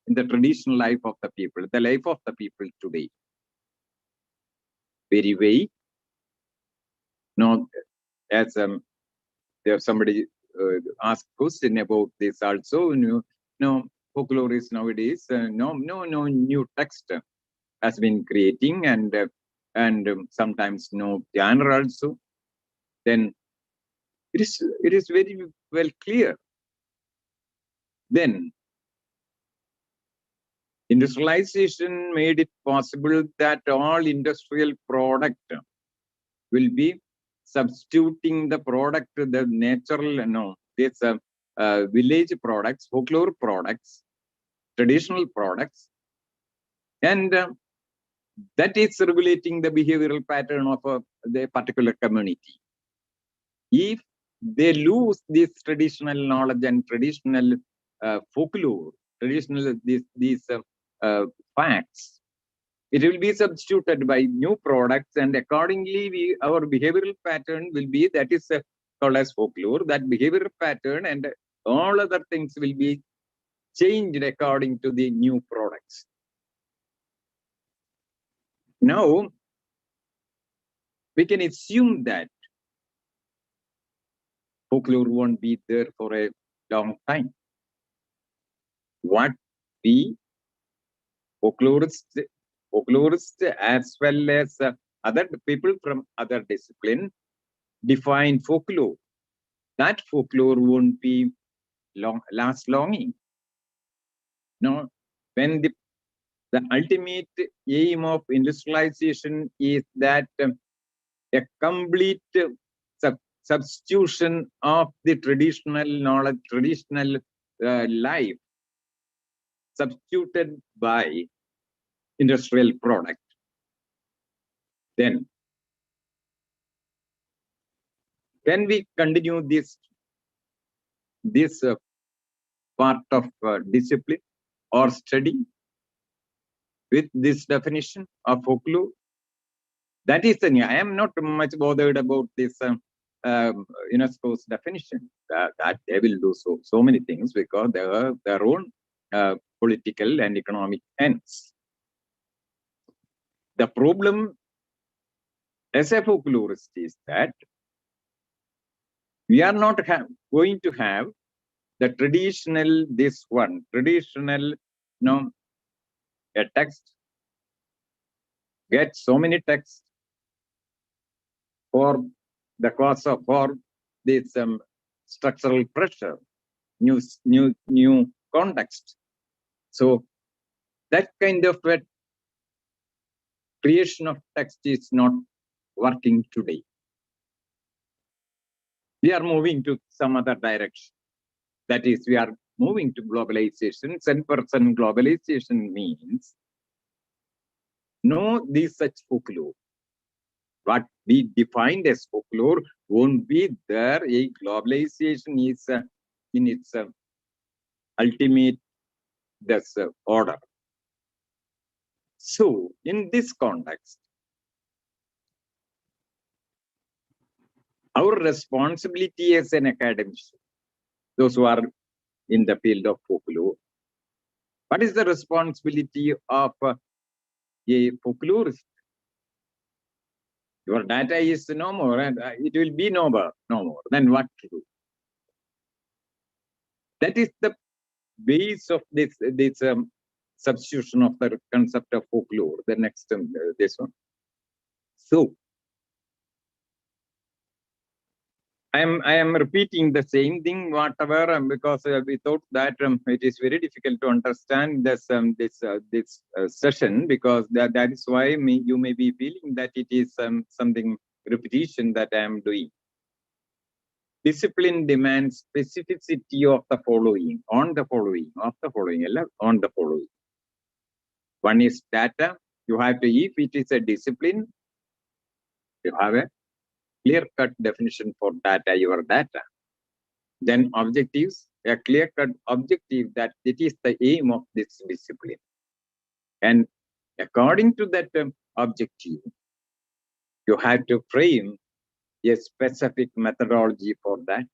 in the traditional life of the people, the life of the people today? Very vague. No, as there somebody asked question about this also. No, folklore is nowadays no new text has been creating, and sometimes no genre also. Then it is very well clear. Then industrialization made it possible that all industrial product will be substituting the product, the natural, this village products, folklore products, traditional products, and that is regulating the behavioral pattern of the particular community. If they lose this traditional knowledge and traditional folklore, traditional these facts, it will be substituted by new products, and accordingly our behavioral pattern will be, that is called as folklore. That behavioral pattern and all other things will be changed according to the new products. Now we can assume that folklore won't be there for a long time. What we folklorists as well as other people from other discipline define folklore, that folklore won't be last longing. No, when the ultimate aim of industrialization is that a complete substitution of the traditional knowledge, traditional life, substituted by industrial product. Then can we continue this part of discipline or study with this definition of folklore? That is the new. I am not much bothered about this UNESCO's definition. That they will do so many things because they have their own political and economic ends. The problem as a folklorist is that we are not going to have the traditional, a text, get so many texts for the cause of, for this structural pressure, new context. So that kind of a creation of text is not working today. We are moving to some other direction. That is, we are moving to globalization. 10% globalization means no these such folklore. What we defined as folklore won't be there. A globalization is in its ultimate order. So, in this context, our responsibility as an academician, those who are in the field of folklore, what is the responsibility of a folklorist? Your data is no more, and it will be no more. Then what to do? That is the base of this substitution of the concept of folklore. The next this one. So I am repeating the same thing, whatever, because we thought that it is very difficult to understand this session, because that is why you may be feeling that it is something repetition that I am doing. Discipline demands specificity of the following, on the following. One is data. You have to, if it is a discipline, you have a clear-cut definition for data, your data. Then objectives, a clear-cut objective that it is the aim of this discipline. And according to that objective, you have to frame a specific methodology for that.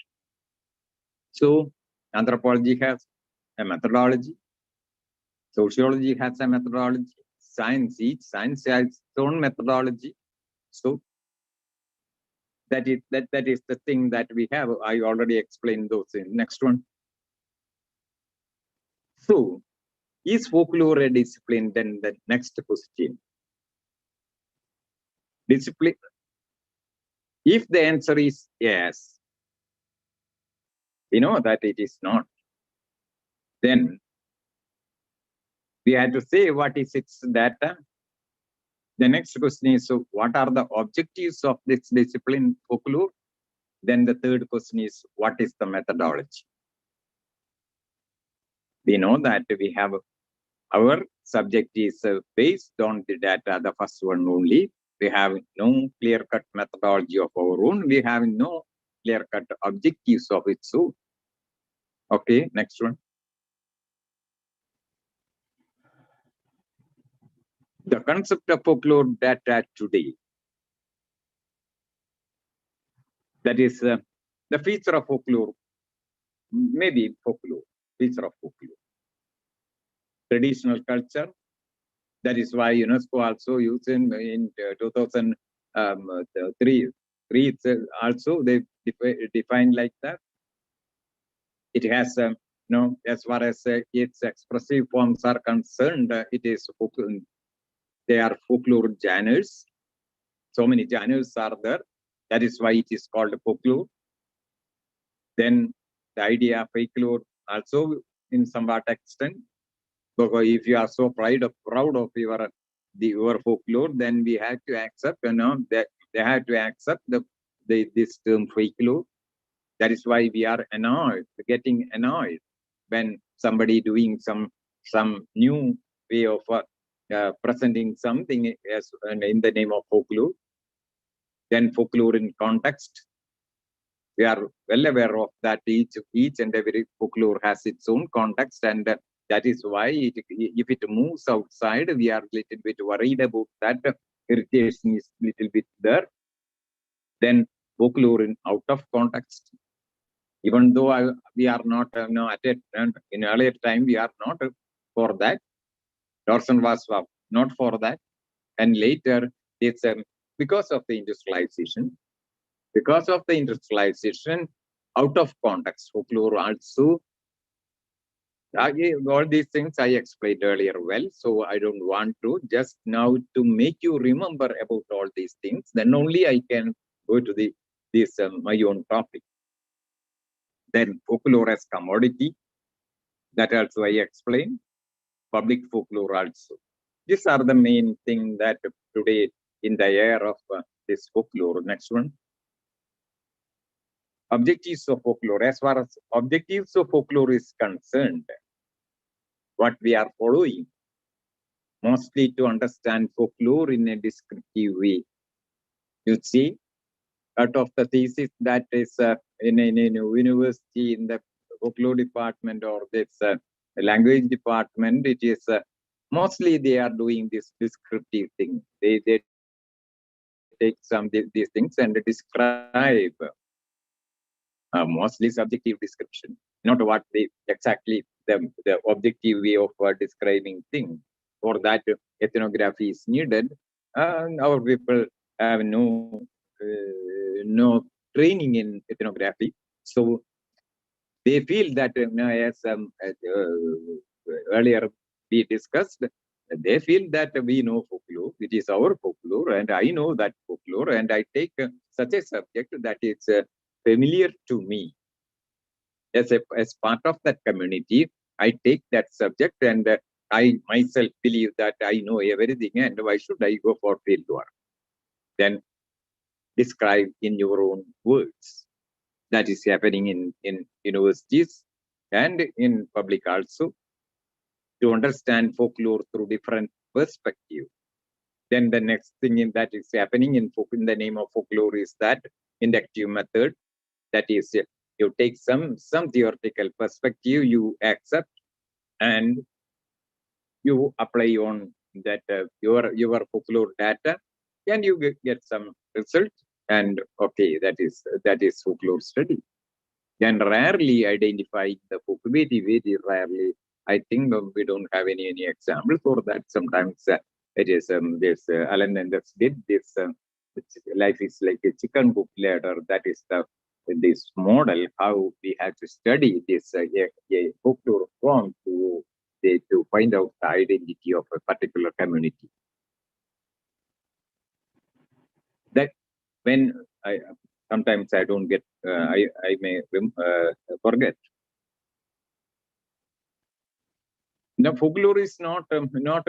So anthropology has a methodology, sociology has a methodology, each science has its own methodology. So that is the thing that we have. I already explained those in next one. So is folklore a discipline? Then the next question. Discipline. If the answer is yes, we know that it is not. Then we have to say what is its data. The next question is, so what are the objectives of this discipline, folklore? Then the third question is, what is the methodology? We know that we have our subject is based on the data, the first one only. We have no clear-cut methodology of our own. We have no clear-cut objectives of its own. Okay, next one. The concept of folklore data today. That is the feature of folklore, maybe folklore, feature of folklore. Traditional culture. That is why UNESCO also used in 2003 also they defined like that. It has as far as its expressive forms are concerned, it is folklore. They are folklore genres. So many genres are there. That is why it is called folklore. Then the idea of folklore also in somewhat extent. Because if you are so proud of your folklore, then we have to accept, that they have to accept this term folklore. That is why we are getting annoyed when somebody doing some new way of presenting something as in the name of folklore. Then folklore in context. We are well aware of that each and every folklore has its own context, and that is why if it moves outside, we are a little bit worried about that. Irritation is a little bit there. Then folklore in out of context. Even though we are not in earlier time, we are not for that. Dawson was not for that. And later, it's because of the industrialization. Because of the industrialization, out of context, folklore also. All these things I explained earlier well, so I don't want to just now to make you remember about all these things. Then only I can go to this my own topic. Then folklore as commodity, that also I explained. Public folklore also. These are the main thing that today in the era of this folklore. Next one. Objectives of folklore. As far as objectives of folklore is concerned, what we are following, mostly to understand folklore in a descriptive way. You see, out of the thesis that is in a university in the folklore department or this language department, it is mostly they are doing this descriptive thing. They take some these things and describe mostly subjective description, not what they exactly the objective way of describing things. For that, ethnography is needed. Our people have no training in ethnography, so they feel that as earlier we discussed, they feel that we know folklore, it is our folklore, and I know that folklore, and I take such a subject that is familiar to me. As part of that community, I take that subject, and I myself believe that I know everything, and why should I go for field work? Then describe in your own words. That is happening in universities and in public also, to understand folklore through different perspectives. Then the next thing that is happening in the name of folklore is that inductive method. That is, you take some theoretical perspective, you accept, and you apply on that your folklore data, and you get some result. And okay, that is folklore study. Then rarely identify the folklore, very rarely. I think we don't have any example for that. Sometimes it is this Alan Enders did this. Life is like a chicken book ladder. That is this model how we have to study this a folklore form to find out the identity of a particular community. That when sometimes I don't get, I may forget. Now, folklore is not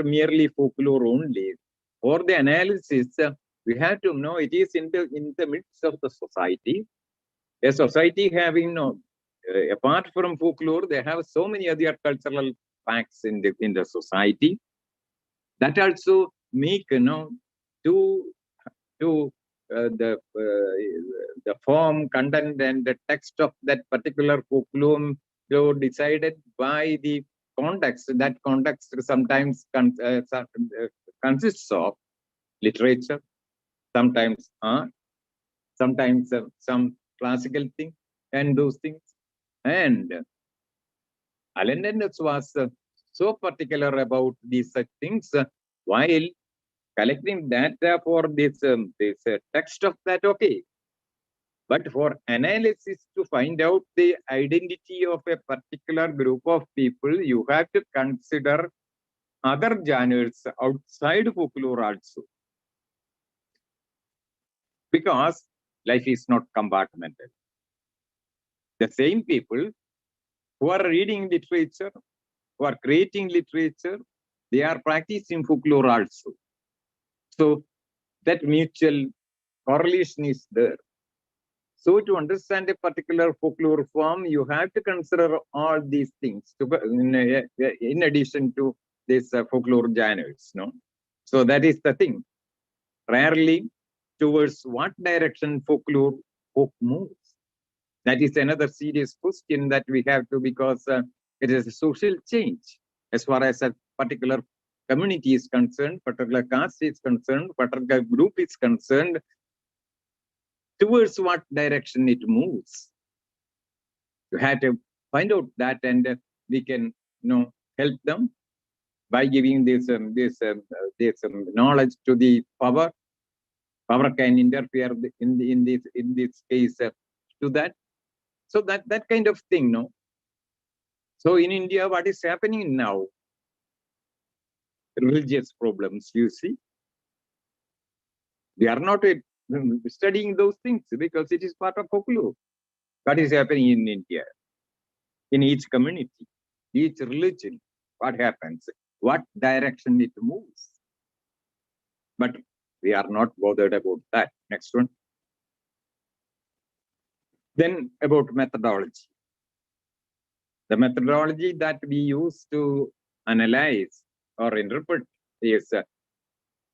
merely folklore only. For the analysis, we have to know it is in the midst of the society. A society having apart from folklore, they have so many other cultural facts in the society that also make to the form, content, and the text of that particular folklore decided by the context. That context sometimes consists of literature, sometimes art, sometimes some classical thing, and those things. And Alan Enders was so particular about these such things while collecting data for this text of that, okay. But for analysis to find out the identity of a particular group of people, you have to consider other genres outside folklore also. Because life is not compartmental. The same people who are reading literature, who are creating literature, they are practicing folklore also. So that mutual correlation is there. So to understand a particular folklore form, you have to consider all these things in addition to this folklore genres. No, so that is the thing. Rarely towards what direction folk moves. That is another serious question that we have to, because it is a social change as far as a particular community is concerned, particular caste is concerned, particular group is concerned. Towards what direction it moves, you have to find out that, and we can help them by giving this knowledge to the Power can interfere in this case to that. So that kind of thing, no. So in India, what is happening now? Religious problems, you see. We are not studying those things because it is part of folklore. What is happening in India? In each community, each religion, what happens? What direction it moves? But we are not bothered about that. Next one. Then about methodology. The methodology that we use to analyze or interpret is a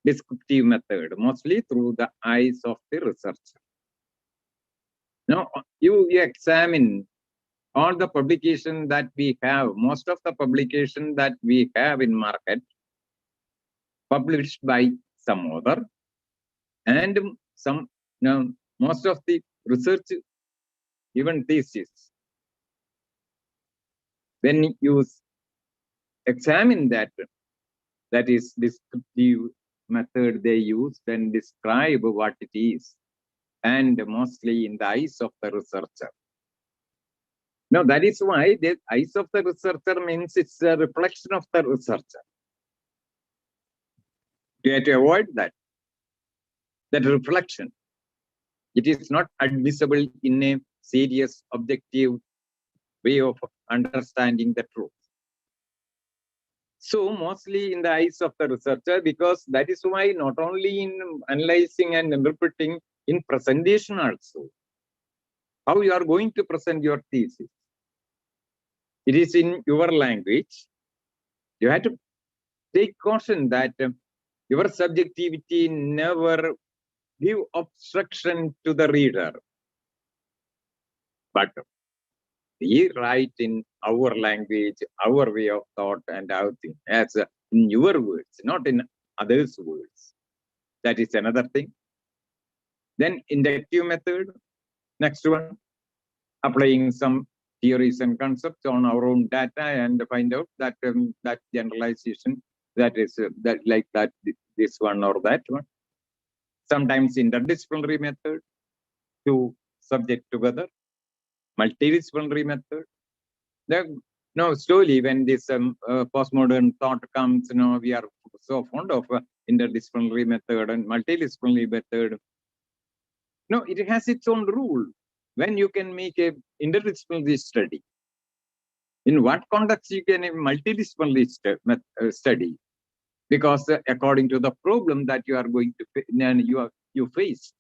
descriptive method, mostly through the eyes of the researcher. Now, you examine all the publication that we have, most of the publication that we have in market, published by some author, and some, most of the research, even thesis. When you examine that, that is descriptive method they use, then describe what it is, and mostly in the eyes of the researcher. Now, that is why the eyes of the researcher means it's a reflection of the researcher. You have to avoid that reflection. It is not admissible in a serious, objective way of understanding the truth. So mostly in the eyes of the researcher, because that is why not only in analyzing and interpreting, in presentation also, how you are going to present your thesis. It is in your language. You have to take caution that your subjectivity never give obstruction to the reader. But we write in our language, our way of thought, and our thing, as in your words, not in others' words. That is another thing. Then inductive method, next one, applying some theories and concepts on our own data and find out that that generalization, that is that like that, this one or that one. Sometimes interdisciplinary method, two subject together. Multidisciplinary method. Now, slowly, when this postmodern thought comes, we are so fond of interdisciplinary method and multidisciplinary method. No, it has its own rule. When you can make a interdisciplinary study, in what context you can a multidisciplinary study? Because according to the problem that you are going to you faced,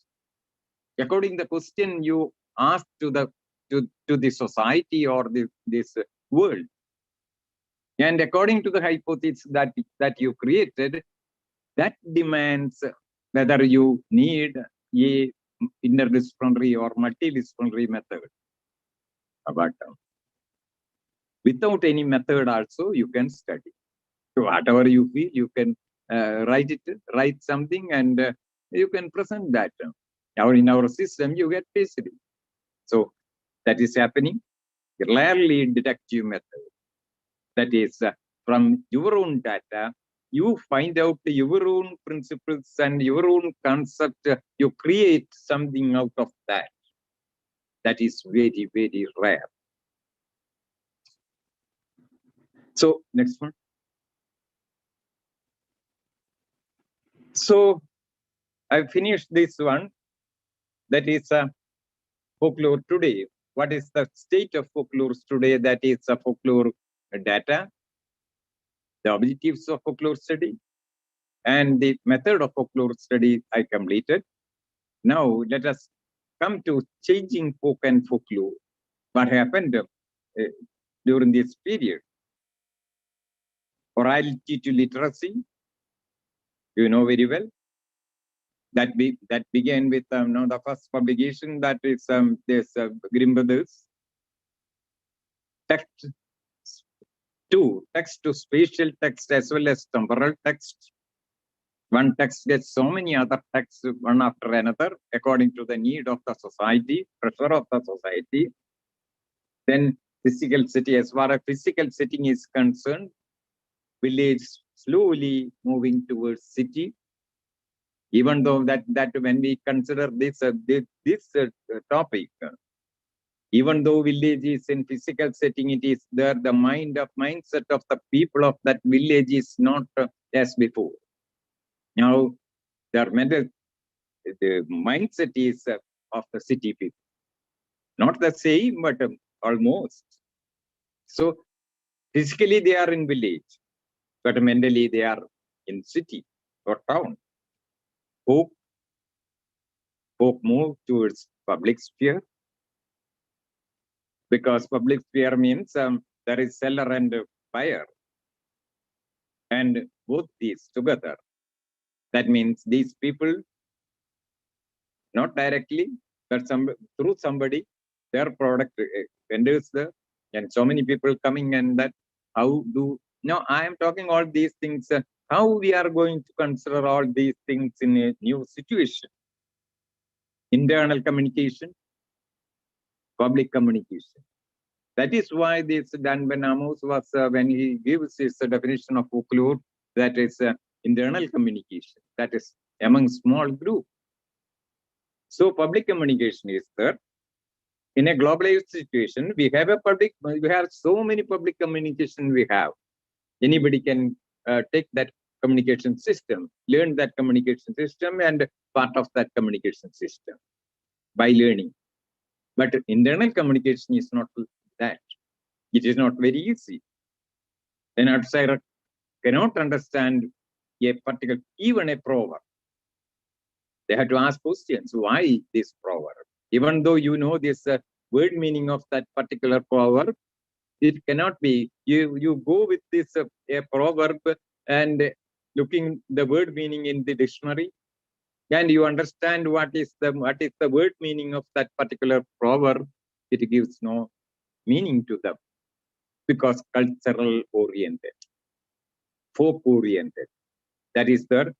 according to the question you ask to the society or this world, and according to the hypothesis that you created, that demands whether you need a interdisciplinary or multidisciplinary method. But without any method also you can study. So whatever you feel, you can write something, and you can present that. Now in our system, you get PhD. So that is happening. Rarely deductive method. That is from your own data, you find out your own principles and your own concept. You create something out of that. That is very, very rare. So next one. So I finished this one. That is folklore today. What is the state of folklore today? That is folklore data, the objectives of folklore study, and the method of folklore study I completed. Now let us come to changing folk and folklore. What happened during this period? Orality to literacy, you know very well. That began with the first publication, that is this Grimm Brothers. Text to spatial text as well as temporal text. One text gets so many other texts one after another according to the need of the society, pressure of the society. Then physical city, as far as physical setting is concerned, village slowly moving towards city. Even though that when we consider this topic, even though village is in physical setting, it is there, the mindset of the people of that village is not as before. Now, their the mindset is of the city people. Not the same, but almost. So, physically they are in village, but mentally they are in city or town. Folk move towards public sphere, because public sphere means there is cellar and fire, and both these together. That means these people, not directly, but through somebody, their product enters there, and so many people coming, and that how do now I am talking all these things. How we are going to consider all these things in a new situation? Internal communication, public communication. That is why this Dan Ben Amos was, when he gives his definition of folklore, that is internal communication, that is among small group. So public communication is there. In a globalized situation, we have so many public communication we have. Anybody can take that communication system, learn that communication system, and part of that communication system by learning. But internal communication is not that. It is not very easy. An outsider cannot understand a particular, even a proverb. They have to ask questions. Why this proverb? Even though you know this word meaning of that particular proverb, it cannot be. You go with this a proverb and looking the word meaning in the dictionary, and you understand what is the word meaning of that particular proverb. It gives no meaning to them, because cultural oriented, folk oriented. That is there.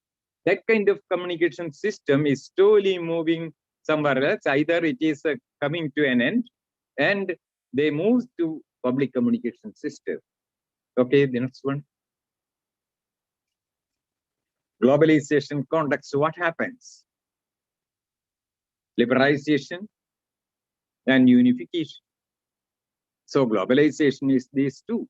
That kind of communication system is slowly moving somewhere else. Either it is coming to an end, and they move to public communication system. Okay, the next one. Globalization context, what happens? Liberalization and unification. So globalization is these two.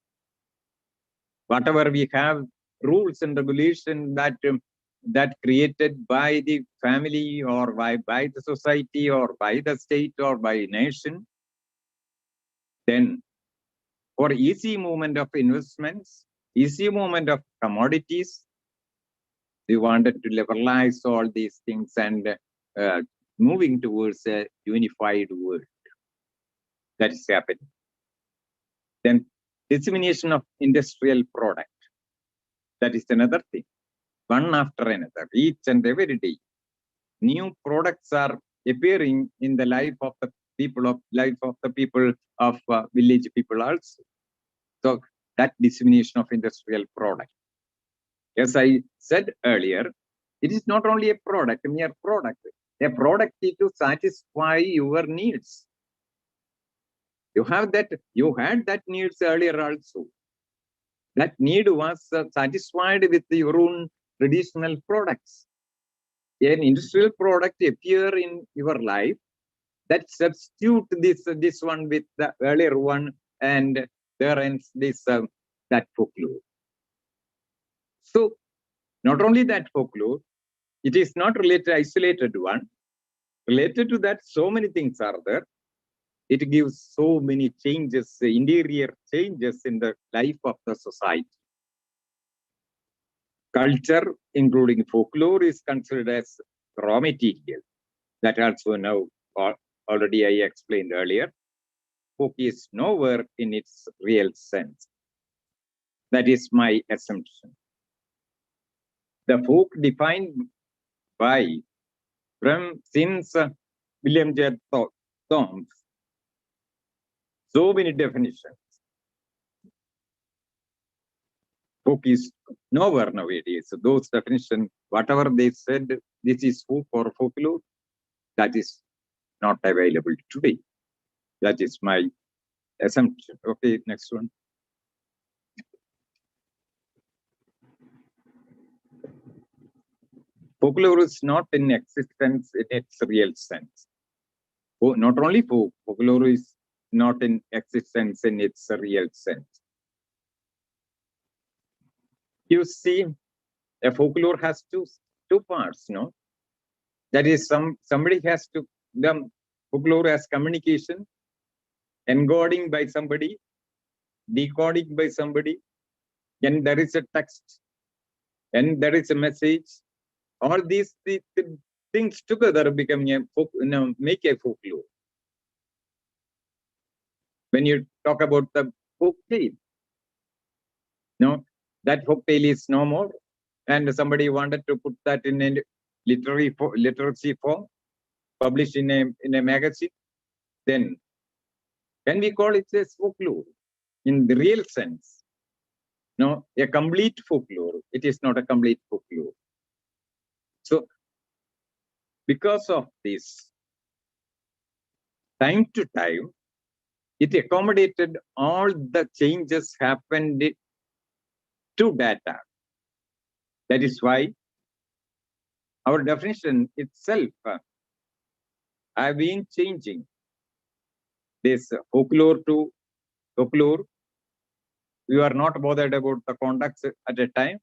Whatever we have, rules and regulation that created by the family or by the society or by the state or by nation, then for easy movement of investments, easy movement of commodities, we wanted to liberalize all these things and moving towards a unified world. That is happening. Then dissemination of industrial product. That is another thing. One after another, each and every day, new products are appearing in the life of the people of village people also. So that dissemination of industrial product. As I said earlier, it is not only a product, a mere product. A product is to satisfy your needs. You had that needs earlier also. That need was satisfied with your own traditional products. An industrial product appear in your life that substitute this one with the earlier one, and there ends this that folklore. So not only that folklore, it is not related isolated one. Related to that, so many things are there. It gives so many changes, interior changes in the life of the society. Culture, including folklore, is considered as raw material. That also now already I explained earlier. Folk is nowhere in its real sense. That is my assumption. The folk defined by, since William J. Thoms, so many definitions. Folk is nowhere nowadays. So those definitions, whatever they said, this is folk or folklore, that is not available today. That is my assumption. Okay, next one. Folklore is not in existence in its real sense. Not only folklore is not in existence in its real sense. You see, a folklore has two parts, no? That is, somebody has to, the folklore has communication, encoding by somebody, decoding by somebody, and there is a text, and there is a message. All these things together become make a folklore. When you talk about the folk tale, no, that folk tale is no more, and somebody wanted to put that in a literacy form, published in a magazine, then can we call it as folklore in the real sense? No, a complete folklore. It is not a complete folklore. So, because of this, time to time, it accommodated all the changes happened to data. That is why our definition itself have been changing. This folklore to folklore, you are not bothered about the context at a time.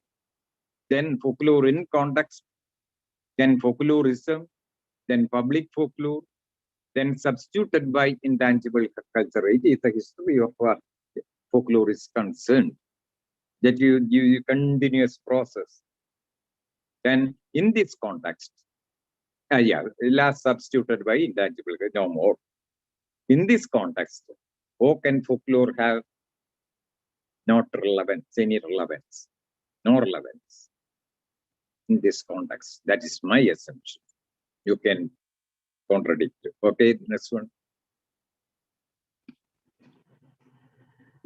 Then folklore in context, then folklorism, then public folklore, then substituted by intangible culture. It is the history of folklore is concerned. That you continuous process. Then in this context, last substituted by intangible, no more. In this context, folk and folklore have not relevance, any relevance, no relevance in this context. That is my assumption. You can contradict it. Okay, next one.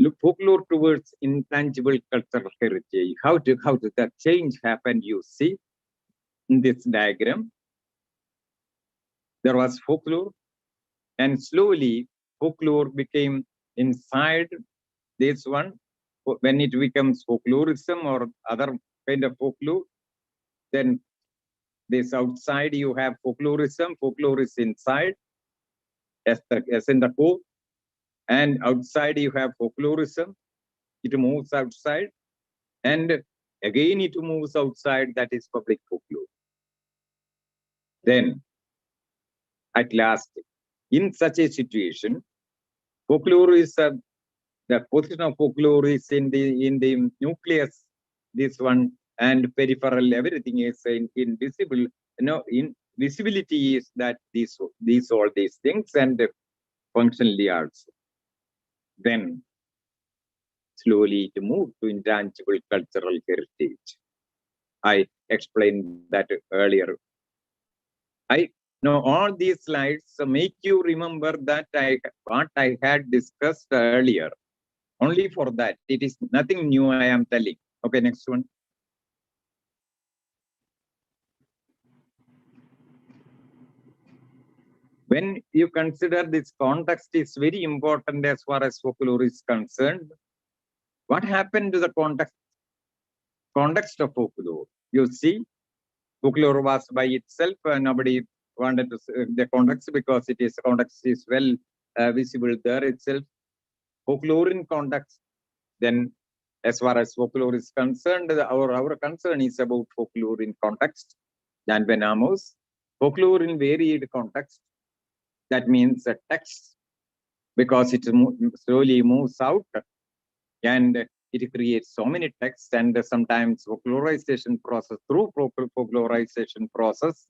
Look, folklore towards intangible cultural heritage. How did that change happen? You see in this diagram, there was folklore, and slowly folklore became inside this one. When it becomes folklorism or other kind of folklore, then this outside you have folklorism. Folklore is inside, as in the core, and outside you have folklorism. It moves outside, and again it moves outside. That is public folklore. Then, at last, in such a situation, folklore is the position of folklore is in the nucleus. This one and peripheral, everything is invisible. In visibility is that all these things, and functionally also. Then slowly to move to intangible cultural heritage. I explained that earlier. All these slides make you remember that what I had discussed earlier. Only for that. It is nothing new I am telling. Okay, next one. When you consider this context is very important as far as folklore is concerned. What happened to the context of folklore? You see, folklore was by itself. Nobody wanted to the context because context is well visible there itself. Folklore in context. Then, as far as folklore is concerned, our concern is about folklore in context. Dan Benamos, folklore in varied context. That means a text, because it slowly moves out and it creates so many texts, and sometimes folklorization process, through folklorization process,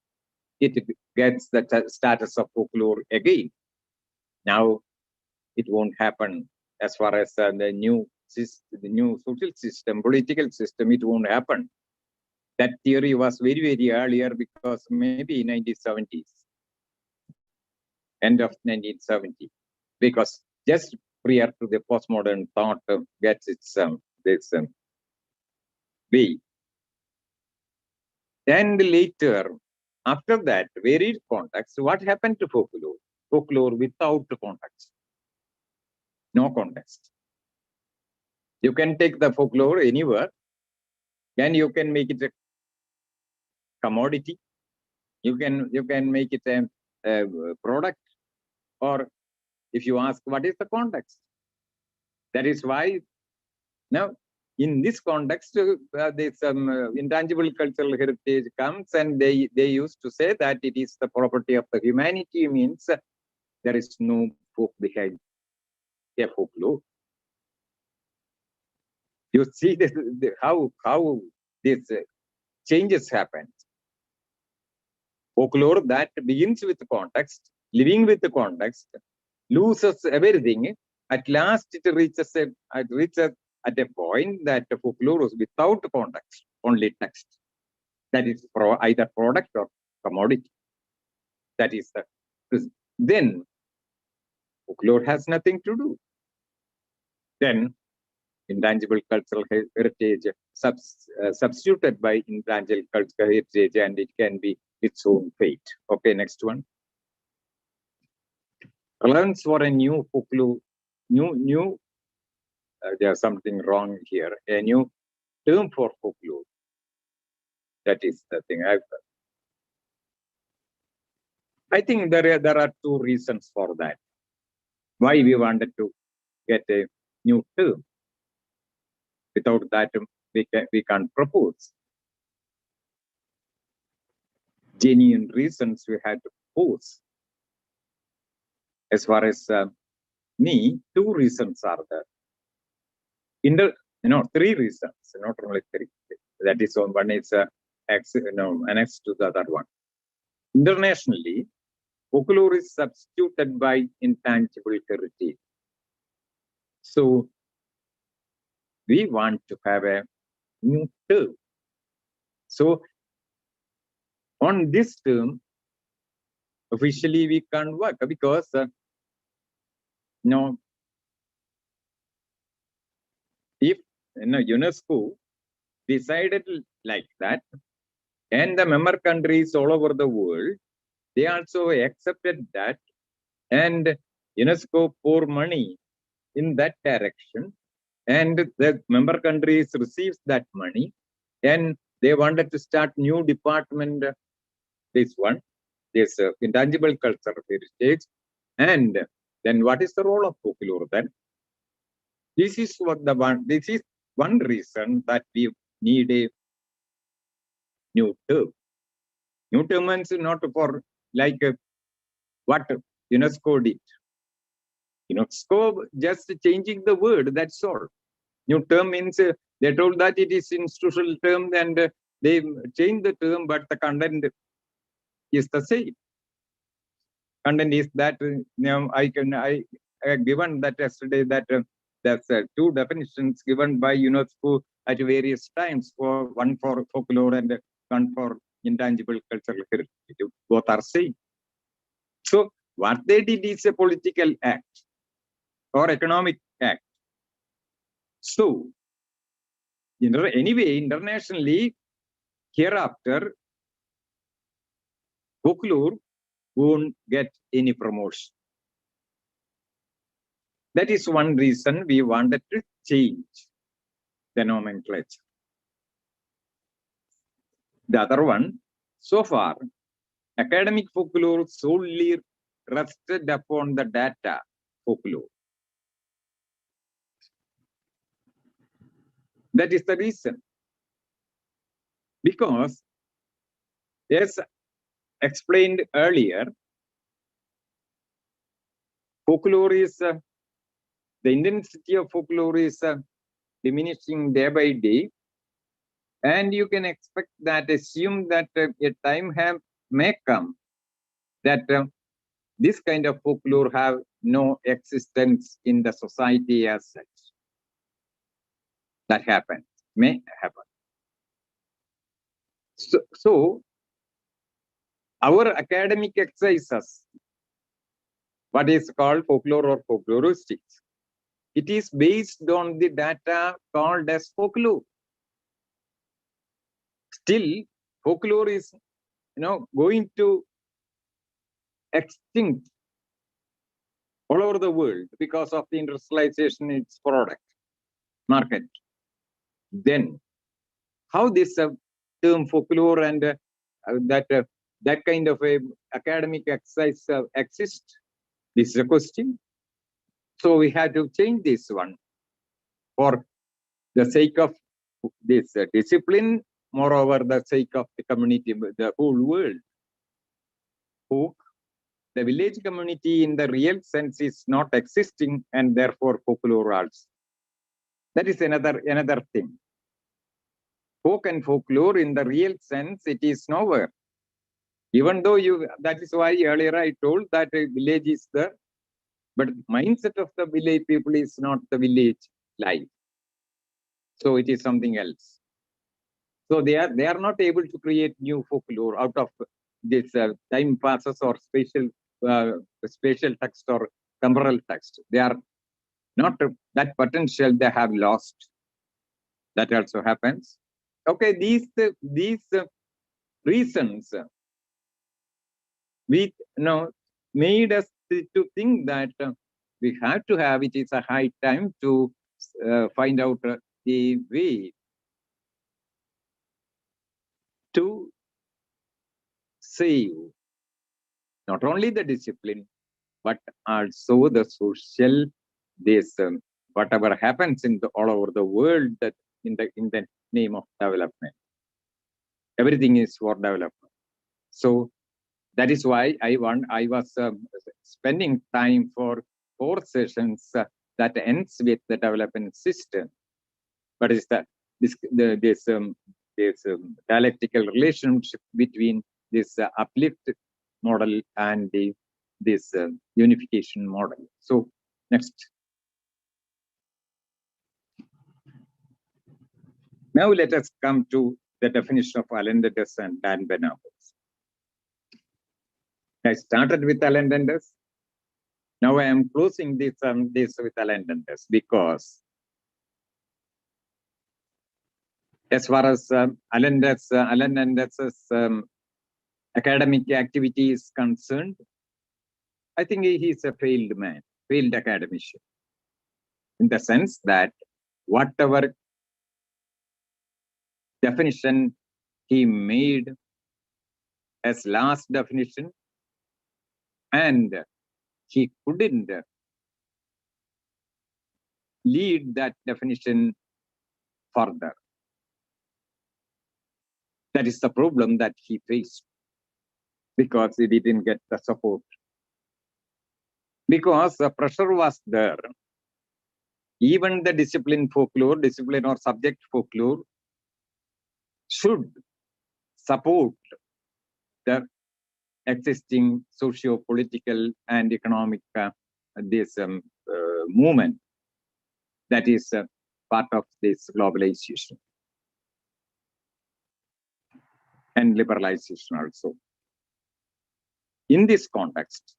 it gets the status of folklore again. Now, it won't happen as far as the new social system, political system, it won't happen. That theory was very, very earlier, because maybe 1970s. End of 1970, because just prior to the postmodern thought gets its this way. And later, after that, varied context, what happened to folklore? Folklore without context, no context. You can take the folklore anywhere, and you can make it commodity. You can make it a product, or if you ask what is the context. That is why now in this context, this intangible cultural heritage comes, and they used to say that it is the property of the humanity, means there is no folk behind a folklore. You see this, how these changes happen. Folklore that begins with the context, living with the context, loses everything. At last, it reaches at a point that the folklore is without context, only text. That is either product or commodity. That is then folklore has nothing to do. Then intangible cultural heritage substituted by intangible cultural heritage, and it can be its own fate. Okay, next one. Relevance for a new folklore, there's something wrong here. A new term for folklore. That is the thing. I think there are two reasons for that. Why we wanted to get a new term. Without that, we can't propose. Genuine reasons we had to pose. As far as me, two reasons are there. Three reasons, not only three. That is one is annexed to the other one. Internationally, folklore is substituted by intangible heritage. So we want to have a new term. So on this term, officially we can't work because if UNESCO decided like that, and the member countries all over the world, they also accepted that, and UNESCO pour money in that direction, and the member countries receives that money, and they wanted to start new department, this intangible cultural heritage. And then what is the role of folklore then? This is one reason that we need a new term. New term means not for like what UNESCO did. UNESCO just changing the word, that's all. New term means they told that it is institutional term, and they changed the term, but the content is the same. Content is that I given that yesterday that there's two definitions given by UNESCO at various times, one for folklore and one for intangible cultural heritage. Both are same. So what they did is a political act or economic act. So anyway, internationally, hereafter, folklore won't get any promotion. That is one reason we wanted to change the nomenclature. The other one, so far, academic folklore solely rested upon the data folklore. That is the reason. Because, as explained earlier, folklore is, the intensity of folklore is diminishing day by day. And you can expect that, assume that a time may come that this kind of folklore have no existence in the society as such. That happens, may happen. So our academic exercises, what is called folklore or folkloristics, it is based on the data called as folklore. Still, folklore is going to extinct all over the world because of the industrialization in its product market. Then how this term folklore and that kind of a academic exercise exists? This is a question. So we have to change this one for the sake of this discipline, moreover, the sake of the community, the whole world. Folk, the village community in the real sense is not existing, and therefore folklore also. That is another thing. Folk and folklore in the real sense, it is nowhere. Even though that is why earlier I told that a village is there, but mindset of the village people is not the village life. So it is something else. So they are not able to create new folklore out of this time passes or spatial text or temporal text. They are not that potential they have lost. That also happens. Okay, these reasons we made us to think that we have to have, it is a high time to find out the way to save not only the discipline, but also the social, whatever happens in all over the world, that in the name of development. Everything is for development. So that is why I was spending time for 4 sessions that ends with the development system. But is that this dialectical relationship between this uplift model and this unification model. So next. Now let us come to the definition of Alendandus and Dan Benabos. I started with Alendandus. Now I am closing this with Alendandus because as far as Alendandus's academic activity is concerned, I think he is a failed man, failed academician, in the sense that whatever definition he made as last definition, and he couldn't lead that definition further. That is the problem that he faced, because he didn't get the support. Because the pressure was there. Even the discipline or subject folklore should support the existing socio-political and economic movement that is part of this globalization and liberalization also. In this context,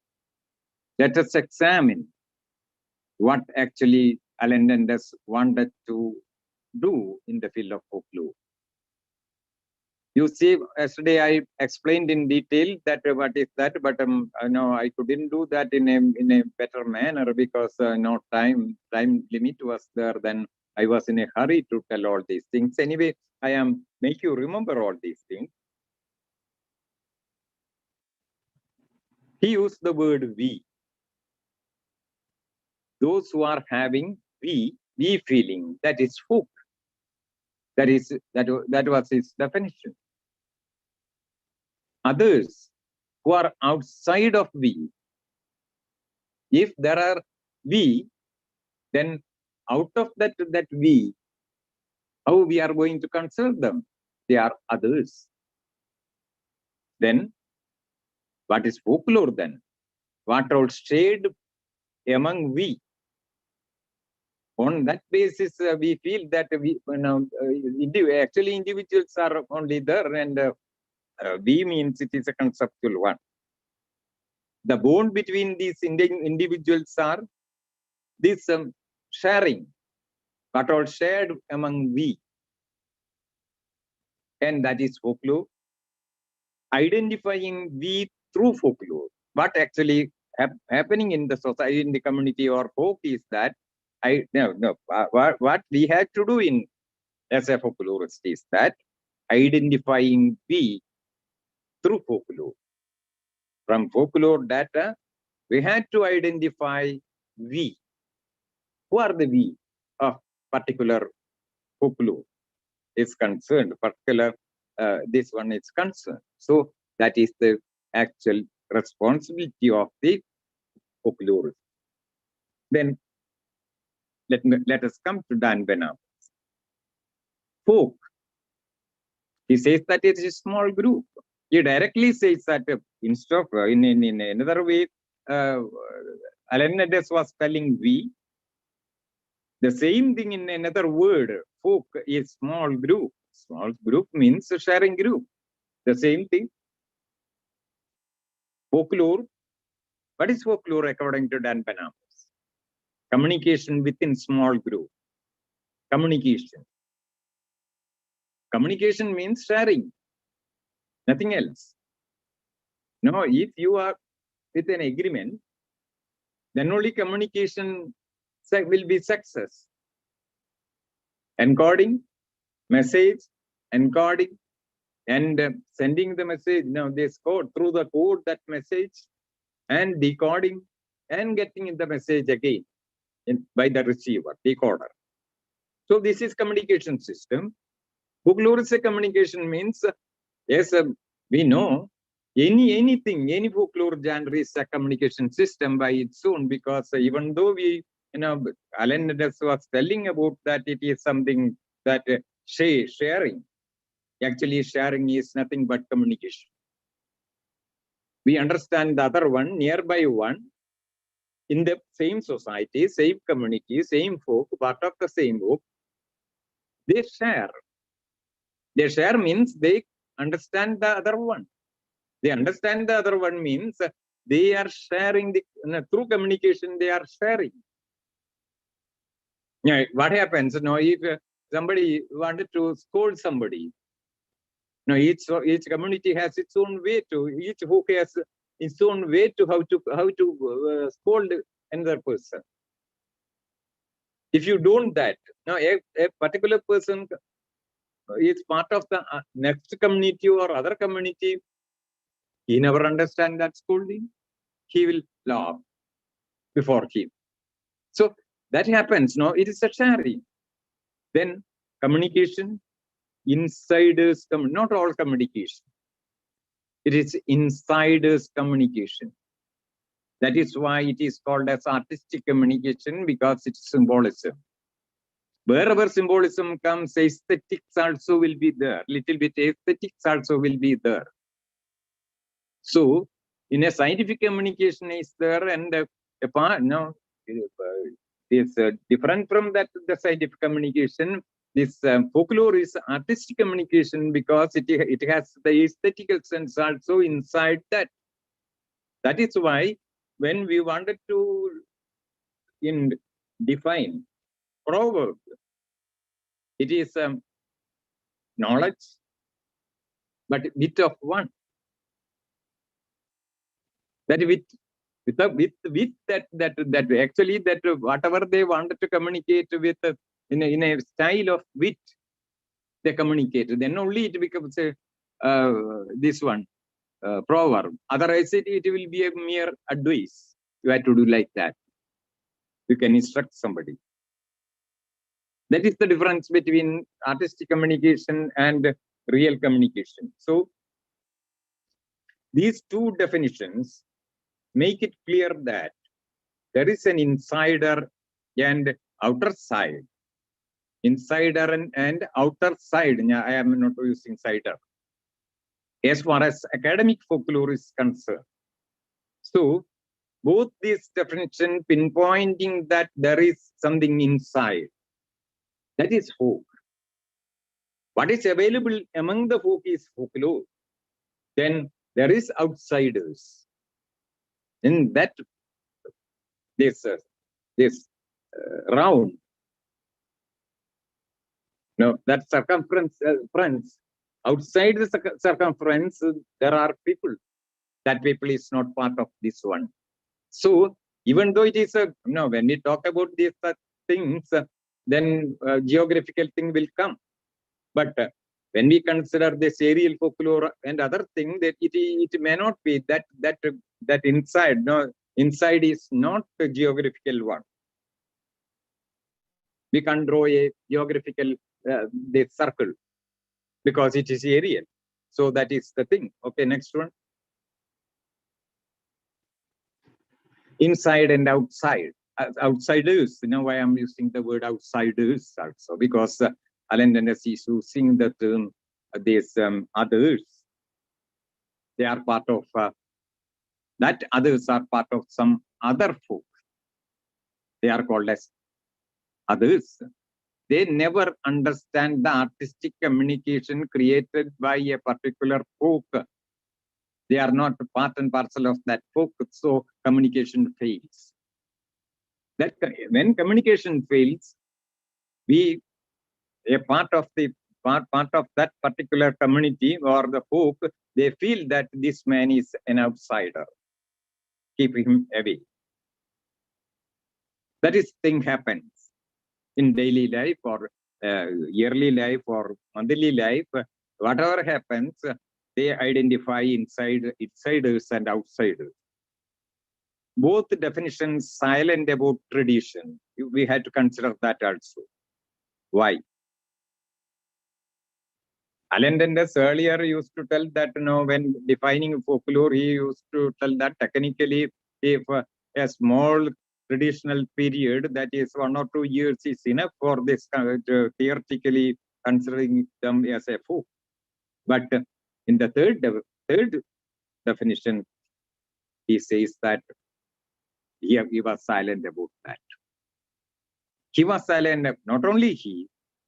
let us examine what actually Alendandus wanted to do in the field of folklore. You see, yesterday I explained in detail that what is that, but no, I couldn't do that in a better manner because no time limit was there. Then I was in a hurry to tell all these things. Anyway, I am make you remember all these things. He used the word we. Those who are having we feeling, that is folk. That was his definition. Others who are outside of we, if there are we, then out of that we, how we are going to consider them? They are others. Then what is folklore then? What all shared among we? On that basis, we feel that actually individuals are only there, and we means it is a conceptual one. The bond between these individuals are this sharing, what all shared among we, and that is folklore. Identifying we through folklore. What actually happening in the society, in the community or folk is that what we have to do as a folklorist is that identifying we through folklore. From folklore data, we had to identify we. Who are the we of particular folklore is concerned, particular this one is concerned. So that is the actual responsibility of the folklore. Then let us come to Dan Benham. Folk. He says that it is a small group. He directly says that instead of in another way, Alan was telling we. The same thing in another word, folk is small group. Small group means a sharing group. The same thing. Folklore. What is folklore according to Dan Benham? Communication within small group. Communication. Communication means sharing. Nothing else. No, if you are with an agreement, then only communication will be success. Encoding, message, encoding, and sending the message. Now this code through the code, that message, and decoding and getting the message again by the receiver, decoder. So this is communication system. Folklore is a communication means, yes, we know anything, any folklore genre is a communication system by its own, because even though we, Alan was telling about that it is something that sharing. Actually, sharing is nothing but communication. We understand the other one, nearby one, in the same society, same community, same folk, part of the same folk. They share. They share means they understand the other one. They understand the other one means they are sharing through communication. They are sharing. Yeah, what happens? If somebody wanted to scold somebody, each community has its own way to, each folk has its own way to how to scold another person. If you don't that, a particular person is part of the next community or other community, he never understand that scolding. He will laugh before him. So that happens. It is a sharing. Then communication, insiders, not all communication. It is insiders communication. That is why it is called as artistic communication, because it's symbolism. Wherever symbolism comes, aesthetics also will be there. Little bit aesthetics also will be there. So, in a scientific communication is there, and it's different from that the scientific communication. This folklore is artistic communication because it has the aesthetical sense also inside that. That is why when we wanted to define proverb, it is knowledge, but bit of one. That with that actually that whatever they wanted to communicate with in a style of wit, they communicate. Then only it becomes this one proverb. Otherwise, it will be a mere advice. You have to do like that. You can instruct somebody. That is the difference between artistic communication and real communication. So these two definitions make it clear that there is an insider and outer side. Insider and outer side. I am not using cider. As far as academic folklore is concerned. So both these definitions pinpointing that there is something inside. That is folk. What is available among the folk is folklore. Then there is outsiders. In that this round, that circumference, outside the circumference, there are people. That people is not part of this one. So even though it is when we talk about these things, then geographical thing will come. But When we consider this aerial folklore and other thing, that it may not be that inside. No, inside is not a geographical one. We can draw a geographical this circle because it is aerial. So that is the thing. Okay, next one. Inside and outside. Outsiders. Now I am using the word outsiders also because Alan Dennis is using the term these others. They are part of that. Others are part of some other folk. They are called as others. They never understand the artistic communication created by a particular folk. They are not part and parcel of that folk, so communication fails. That when communication fails, we a part of that particular community or the folk, they feel that this man is an outsider. Keep him away. That is thing happens in daily life or yearly life or monthly life. Whatever happens, they identify insiders and outsiders. Both definitions silent about tradition. We had to consider that also. Why? Alan Dennis earlier used to tell that, when defining folklore, he used to tell that technically, if a small traditional period, that is 1 or 2 years, is enough for this theoretically considering them as a folk. But in the third definition, he says that he was silent about that. He was silent, not only he,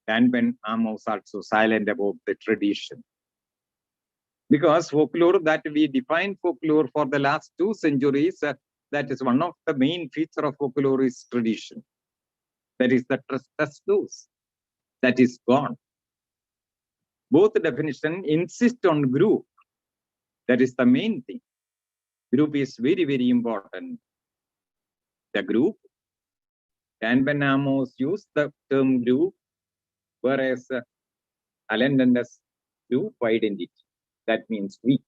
and when Amos also silent about the tradition. Because folklore that we define folklore for the last 2 centuries, that is one of the main feature of folklore is tradition. That is the trust. That is gone. Both definition insist on group. That is the main thing. Group is very, very important. The group, and when Amos used the term group, whereas Alan Dennis group identity, that means we.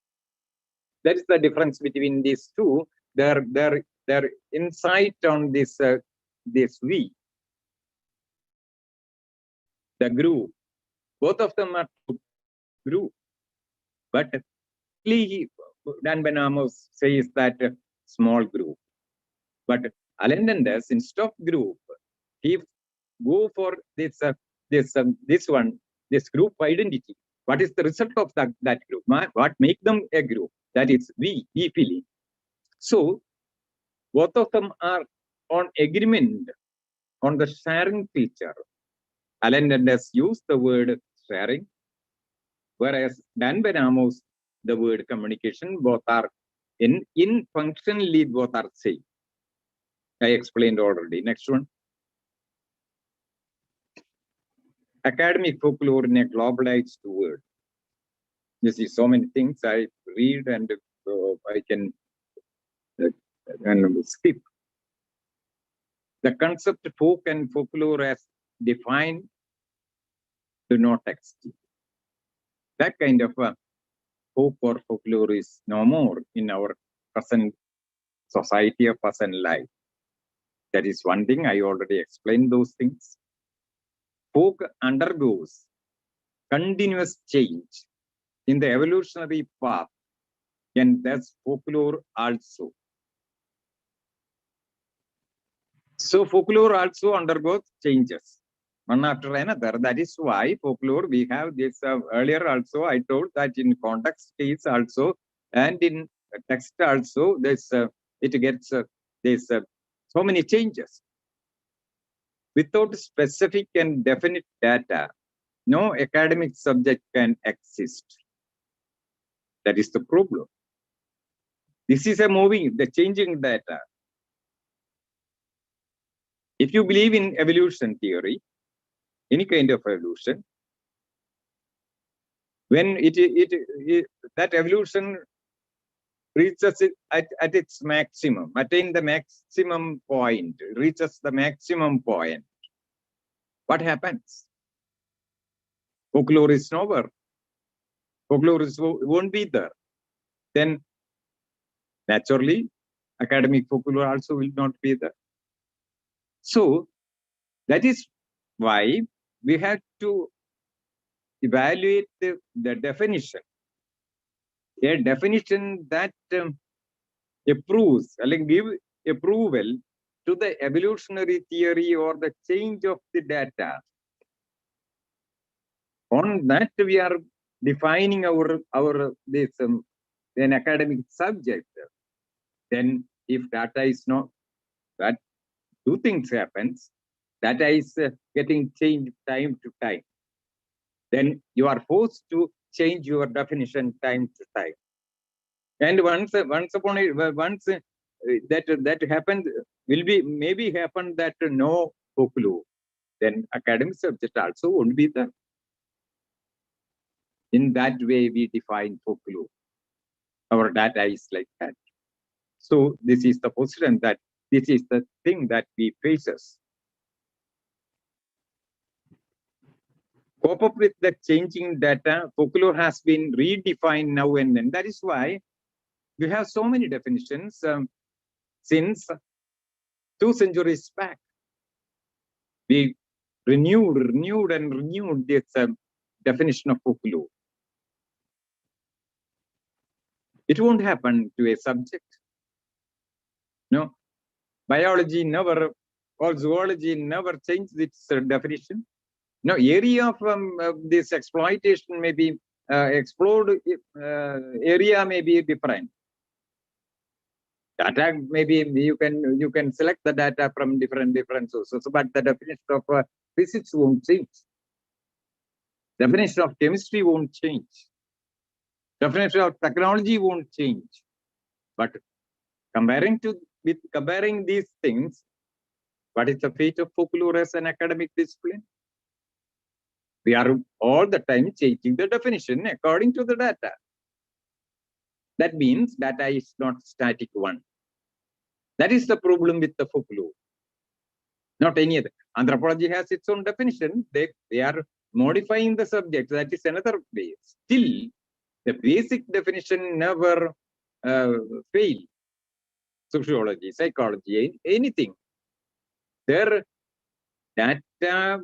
That is the difference between these two. Their insight on this we, the group. Both of them are group, but Dan Ben Amos says that small group. But Alan Dennis, instead of group, he go for this group identity. What is the result of that group? What make them a group? That is we feeling. So both of them are on agreement on the sharing feature. Alan Dennis used the word sharing, whereas Dan Ben Amos the word communication. Both are in functionally both are same. I explained already. Next one. Academic folklore in a globalized world. You see so many things I read and I can skip. The concept folk and folklore as defined do not exist. That kind of folk or folklore is no more in our present society or present life. That is one thing. I already explained those things. Folk undergoes continuous change in the evolutionary path, and that's folklore also. So folklore also undergoes changes, one after another. That is why folklore, we have this earlier also, I told that in context case also, and in text also, it gets there's so many changes. Without specific and definite data, no academic subject can exist. That is the problem. This is the changing data. If you believe in evolution theory, any kind of evolution, when that evolution reaches it at its maximum, attain the maximum point, reaches the maximum point, what happens? Folklore is over. Folklore won't be there. Then naturally, academic folklore also will not be there. So that is why we have to evaluate the definition. A definition that approves, give approval to the evolutionary theory or the change of the data. On that, we are defining our this an academic subject. Then, if data is not that, two things happens. Data is getting changed time to time. Then you are forced to change your definition time to time. And once that happened, will be maybe happen that no folklore, then academic subject also won't be there. In that way, we define folklore. Our data is like that. So this is the position that this is the thing that we faces. Cope up with the changing data, folklore has been redefined now and then. That is why we have so many definitions since 2 centuries back. We renewed this definition of folklore. It won't happen to a subject. No, biology never, or zoology never changed its definition. No, area of this exploitation may be explored, area may be different. Data maybe you can select the data from different sources, but the definition of physics won't change. Definition of chemistry won't change. Definition of technology won't change. But comparing these things, what is the fate of folklore as an academic discipline? We are all the time changing the definition according to the data. That means data is not static one. That is the problem with the folklore. Not any other. Anthropology has its own definition. They are modifying the subject. That is another way. Still, the basic definition never fail. Sociology, psychology, anything. Their data,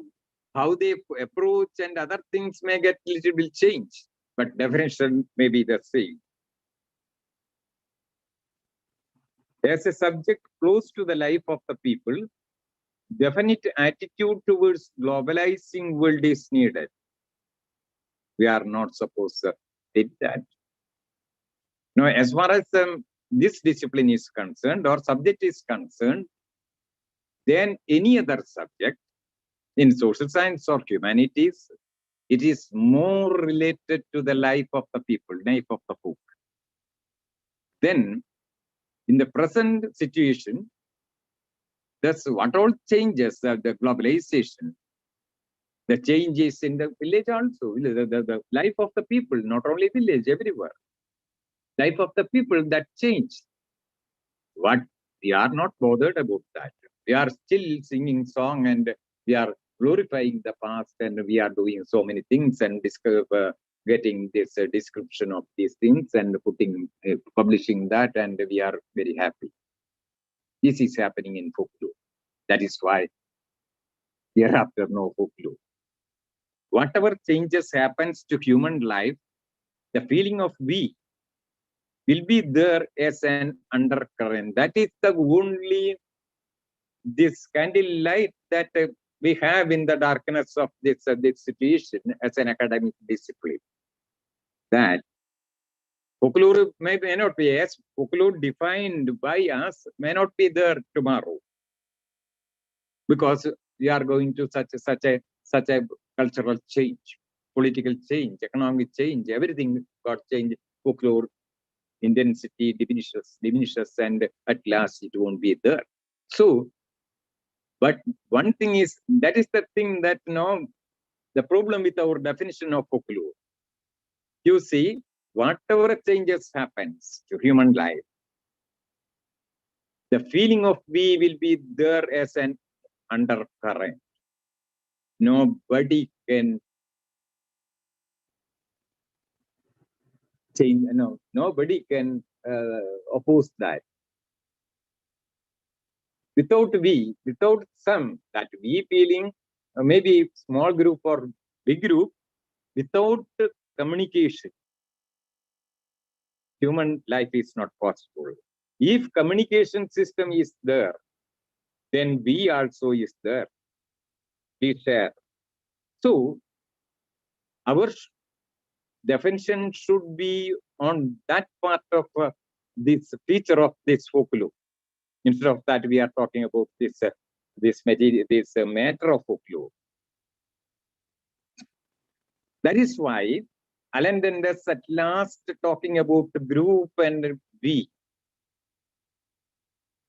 how they approach and other things may get a little bit changed, but definition may be the same. As a subject close to the life of the people, definite attitude towards globalizing world is needed. We are not supposed to do that. Now, as far as this discipline is concerned or subject is concerned, than any other subject in social science or humanities, it is more related to the life of the people, life of the folk. Then, in the present situation, that's what all changes, the globalization, the changes in the village also, the life of the people, not only village, everywhere. Life of the people that change. What we are not bothered about that. We are still singing song and we are glorifying the past and we are doing so many things and getting this description of these things and publishing that, and we are very happy. This is happening in folklore. That is why hereafter no folklore. Whatever changes happens to human life, the feeling of we will be there as an undercurrent. That is the only this candle light that we have in the darkness of this situation as an academic discipline. That folklore may not be, as folklore defined by us may not be there tomorrow, because we are going to such a cultural change, political change, economic change, everything got changed. Folklore intensity diminishes, and at last it won't be there. So, but one thing is, that is the thing that the problem with our definition of folklore. You see, whatever changes happens to human life, the feeling of we will be there as an undercurrent. Nobody can change. No, nobody can oppose that. Without some, that we feeling, maybe small group or big group, without communication, human life is not possible. If communication system is there, then we also is there. We share. So our definition should be on that part of this feature of this folklore. Instead of that, we are talking about this material, this matter of folklore. That is why Alan Dundas at last talking about group and we.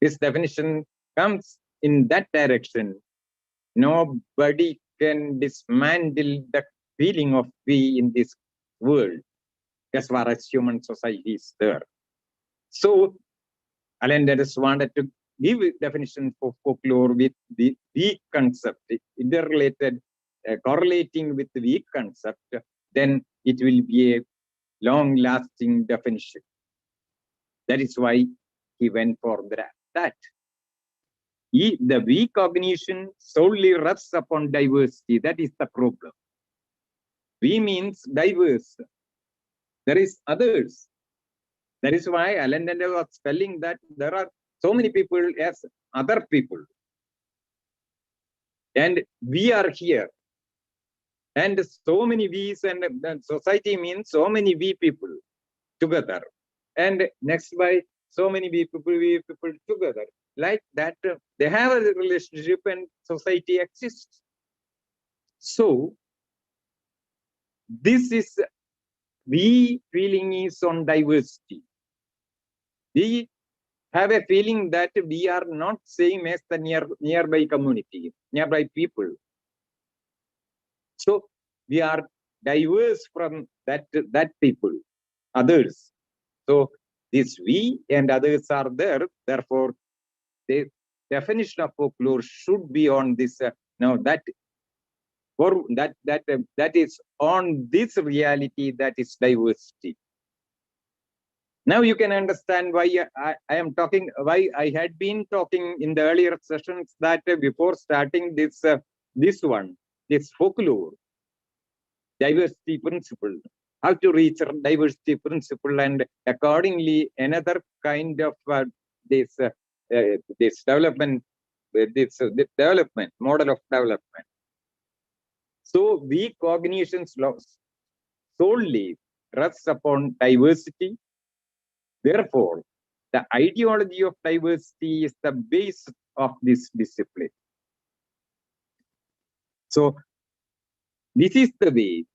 This definition comes in that direction. Nobody can dismantle the feeling of we in this world as far as human society is there. So Alan Dundas wanted to give a definition for folklore with the weak concept, interrelated, correlating with the weak concept, then it will be a long-lasting definition. That is why he went for that. The weak cognition solely rests upon diversity. That is the problem. We means diverse. There is others. That is why Alan Dundas was spelling that there are so many people as other people. And we are here. And so many we's, and society means so many we people together. And next by so many we people together. Like that, they have a relationship and society exists. So this is, we feeling is on diversity. We have a feeling that we are not same as the nearby community, nearby people. So we are diverse from that people, others. So this we and others are there. Therefore, the definition of folklore should be on this. That is on this reality, that is diversity. Now you can understand why I am talking, why I had been talking in the earlier sessions that before starting this folklore, diversity principle, how to reach diversity principle, and accordingly another kind of this development, this development, model of development. So weak cognitions solely rests upon diversity. Therefore, the ideology of diversity is the base of this discipline. So this is the way.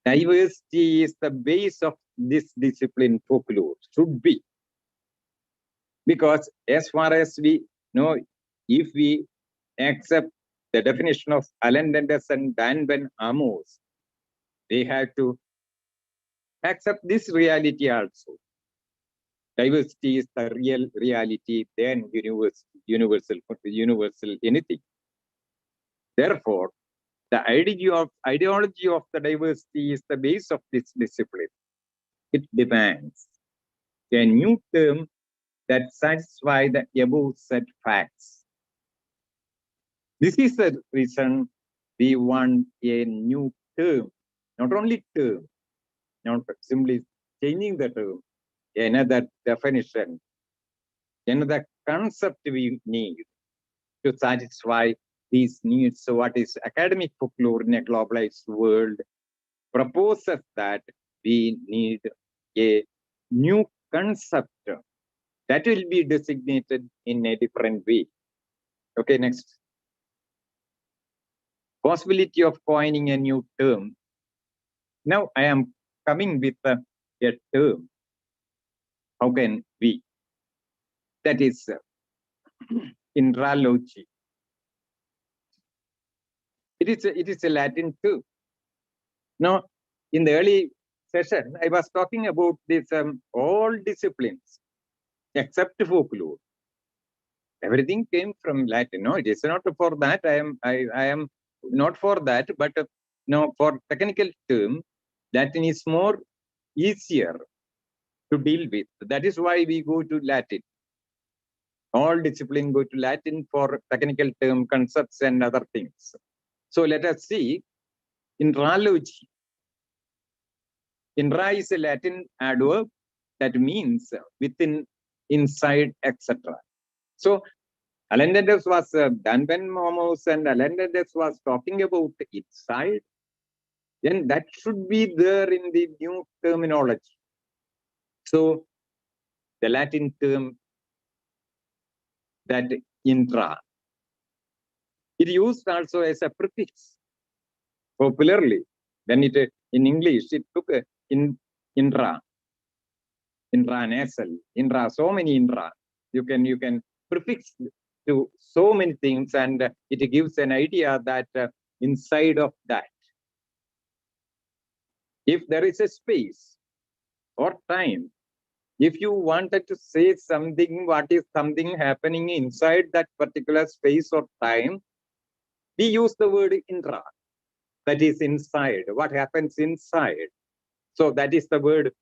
Diversity is the base of this discipline, folklore, should be. Because as far as we know, if we accept the definition of Alan Dundas and Dan Ben Amos, they have to accept this reality also. Diversity is the real reality, then universal anything. Therefore, the ideology of the diversity is the base of this discipline. It demands a new term that satisfies the above said facts. This is the reason we want a new term, not only term, not simply changing the term, another definition, another concept we need to satisfy these needs. So what is academic folklore in a globalized world proposes that we need a new concept that will be designated in a different way. Okay, next. Possibility of coining a new term. Now I am coming with a term. How can we? That is intralogy. It is a Latin term. Now, in the early session, I was talking about this all disciplines except folklore. Everything came from Latin. No, it is not for that. I am not for that, but no, for technical term, Latin is more easier to deal with. That is why we go to Latin. All discipline go to Latin for technical term concepts and other things. So let us see intralogy. Intra is a Latin adverb that means within, inside, etc. So Alendandus was Dan Ben Momos and Alendandus was talking about inside. Then that should be there in the new terminology. So the Latin term that intra, it used also as a prefix. Popularly, when it in English, it took intra, intranasal, intra, so many intra. You can prefix to so many things, and it gives an idea that inside of that, if there is a space or time, if you wanted to say something, what is something happening inside that particular space or time, we use the word intra. That is inside. What happens inside? So that is the word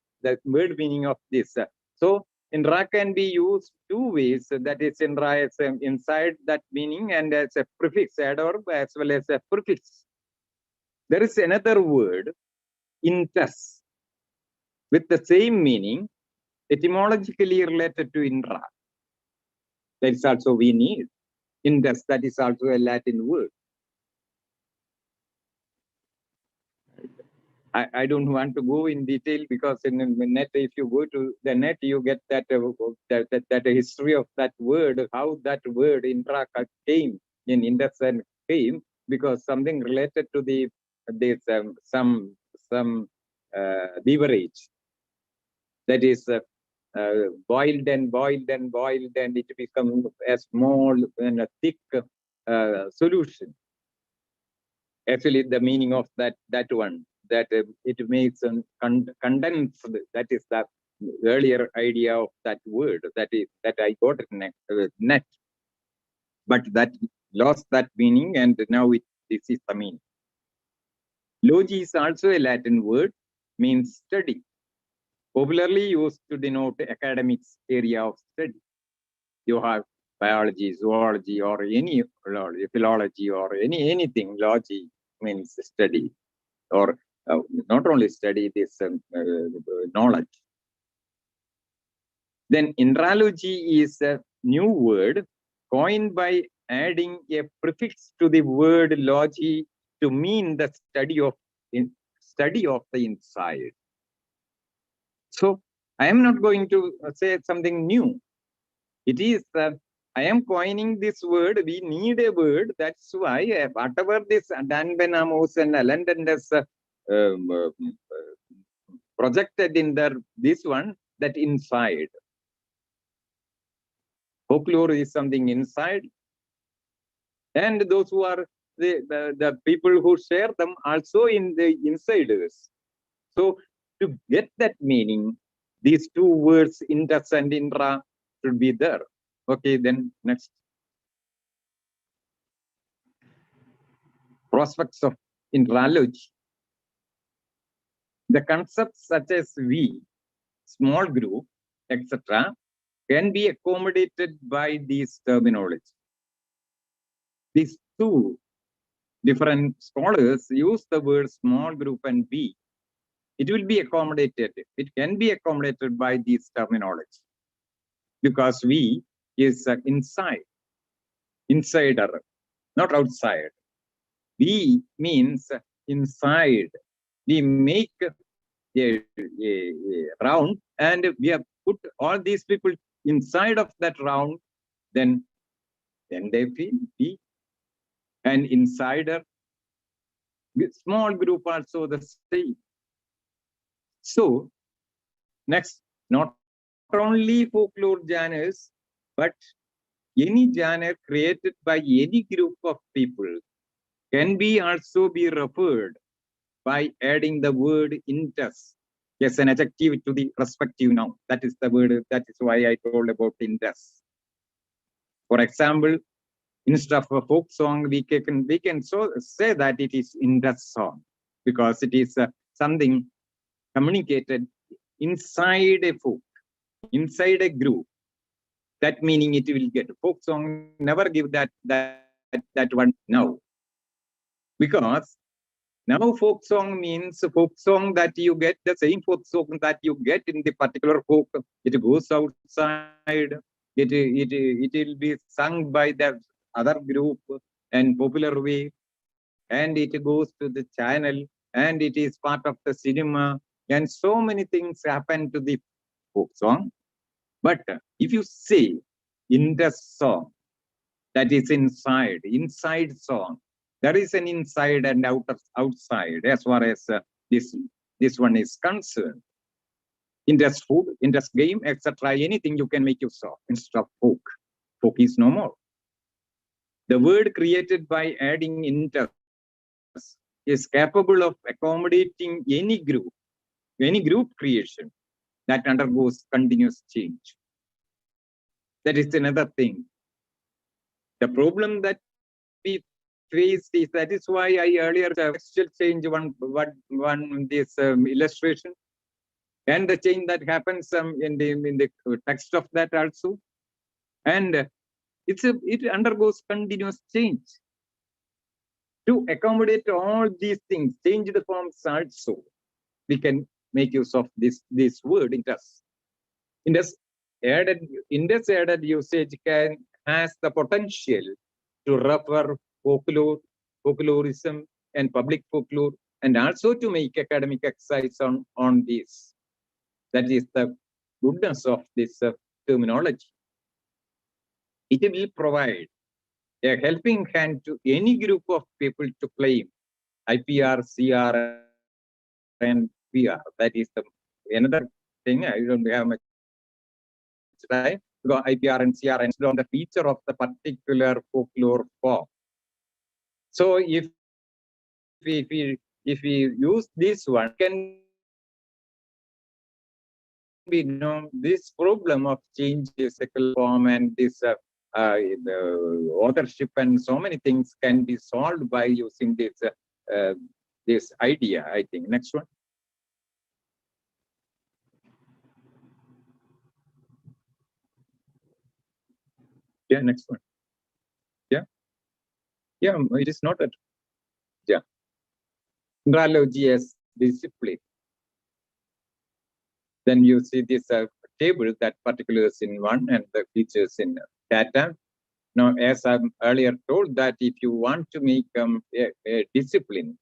meaning of this. So intra can be used two ways. That is intra as inside that meaning and as a prefix adverb as well as a prefix. There is another word, intus, with the same meaning, etymologically related to intra. That is also we need. Intus, that is also a Latin word. I don't want to go in detail because in the net, if you go to the net, you get that history of that word, how that word intra came in Indus and came because something related to the some beverage that is boiled and boiled and boiled, and it becomes a small and a thick solution. Actually, the meaning of that one, that it makes condensed. That is the earlier idea of that word that I got in net, but that lost that meaning, and now this is the meaning. Logi is also a Latin word, means study, popularly used to denote academics area of study. You have biology, zoology, or any philology, or anything. Logi means study, or not only study, this knowledge. Then intralogy is a new word coined by adding a prefix to the word logy to mean the study of the inside. So I am not going to say something new. It is I am coining this word. We need a word. That's why whatever this Dan Ben Amos and Alendandus projected in this one, that inside. Folklore is something inside. And those who are the people who share them also in the insiders. So to get that meaning, these two words, intus and intra, should be there. Okay, then next. Prospects of intralogy. The concepts such as we, small group, etc., can be accommodated by these terminology. These two different scholars use the word small group and we. It will be accommodated. It can be accommodated by these terminology because we is inside, insider, not outside. We means inside. We make a round and we have put all these people inside of that round, then they feel we. And insider, small group also the same. So next, not only folklore genres, but any genre created by any group of people can be also be referred by adding the word intus as an adjective to the respective noun. That is the word, that is why I told about intus. For example, instead of a folk song, we can say that it is intus song because it is something communicated inside a folk, inside a group. That meaning it will get. Folk song never give that one now. Because now folk song means folk song that you get, the same folk song that you get in the particular folk. It goes outside. It will be sung by the other group and popular way. And it goes to the channel. And it is part of the cinema. And so many things happen to the folk song. But if you say in the song, that is inside song, there is an inside and outside as far as this one is concerned. Interest food, interest game, etc. Anything you can make use of instead of folk. Folk is no more. The word created by adding interest is capable of accommodating any group creation that undergoes continuous change. That is another thing. The problem that we face is, that is why I earlier still change one this illustration, and the change that happens in the text of that also, and it undergoes continuous change. To accommodate all these things, change the forms also, we can make use of this word interest. Interest added usage has the potential to refer folklorism and public folklore, and also to make academic exercise on this. That is the goodness of this terminology. It will provide a helping hand to any group of people to claim IPR, CR, and PR. That is another thing. I don't have much time. Because IPR and CR and on the feature of the particular folklore form. So if we use this one, can be this problem of change secular form and this the authorship and so many things can be solved by using this idea, I think. Next one. Yeah, next one. Yeah, it is noted. Yeah, analogy as discipline. Then you see this table that particulars in one and the features in data. Now, as I earlier told, that if you want to make a discipline,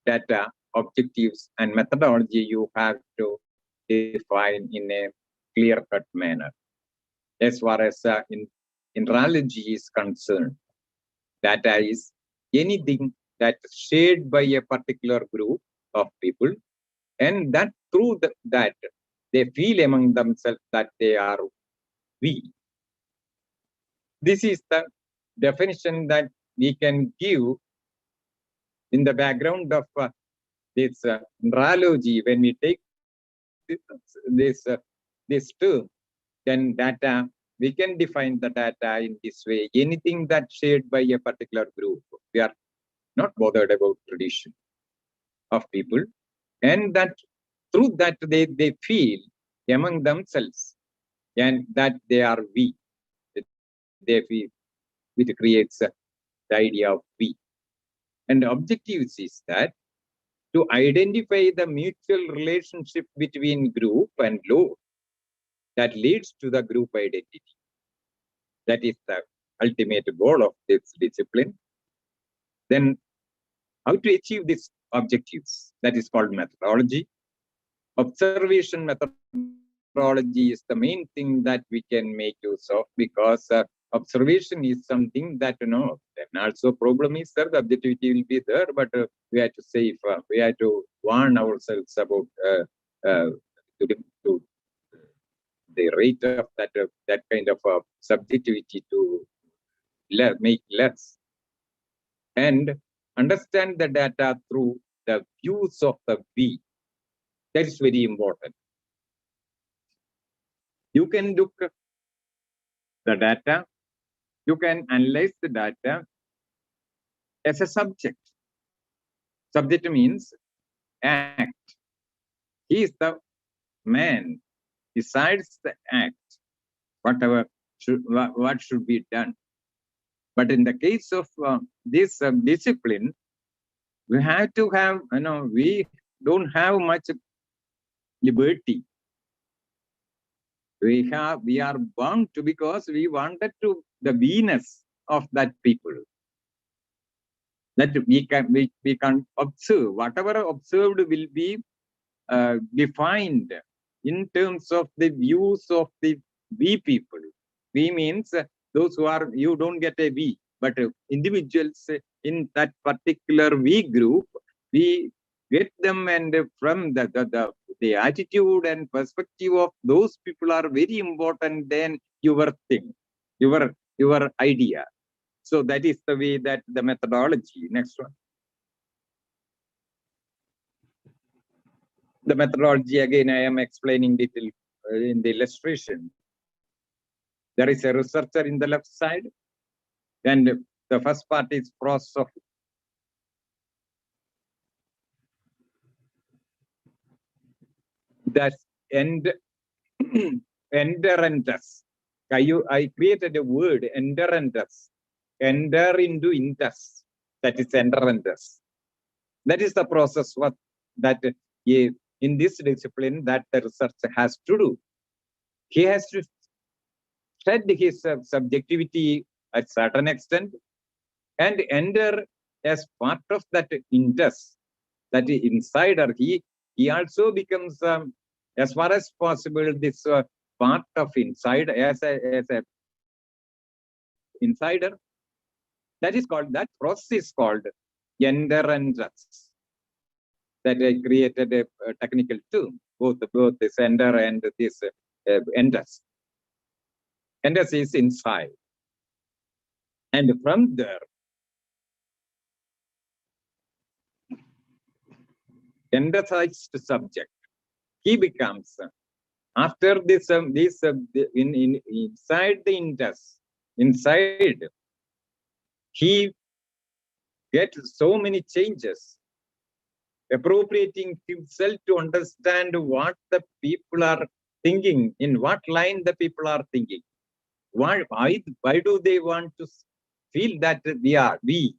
data, objectives, and methodology, you have to define in a clear-cut manner. As far as analogy is concerned, data is anything that is shared by a particular group of people, and that through that they feel among themselves that they are we. This is the definition that we can give in the background of this analogy. When we take this term, then data, we can define the data in this way. Anything that's shared by a particular group, we are not bothered about tradition of people, and that through that they feel among themselves, and that they are we. They feel, it creates the idea of we. And the objective is that to identify the mutual relationship between group and load that leads to the group identity. That is the ultimate goal of this discipline. Then how to achieve these objectives? That is called methodology. Observation methodology is the main thing that we can make use of, because observation is something that, then also problem is there, the objectivity will be there, but we have to say, we have to warn ourselves about to the rate of that kind of subjectivity to make less, and understand the data through the views of the we. That is very important. You can look the data, you can analyze the data as a subject. Subject means act. He is the man, decides the act, whatever what should be done. But in the case of this discipline, we have to have, we don't have much liberty. We are bound to, because we wanted to the Venus of that people. That we can observe, whatever observed will be defined in terms of the views of the we people. We means those who are, you don't get a we, but individuals in that particular we group, we get them, and from the attitude and perspective of those people are very important than your thing, your idea. So that is the way that the methodology. Next one. The methodology, again, I am explaining it in the illustration. There is a researcher in the left side, and the first part is process of that endurance. I created a word, endurance. Enter into indus. That is endurance. That is the process what that in this discipline that the researcher has to do. He has to shed his subjectivity at certain extent and enter as part of that indus, that insider. He also becomes, as far as possible, this part of inside as a insider. That is called, that process is called endurance. That I created a technical term, both this ender and this endus. Endus is inside. And from there, endusized subject, he becomes, after this, inside the indus, inside, he gets so many changes, appropriating himself to understand what the people are thinking, in what line the people are thinking. Why do they want to feel that we?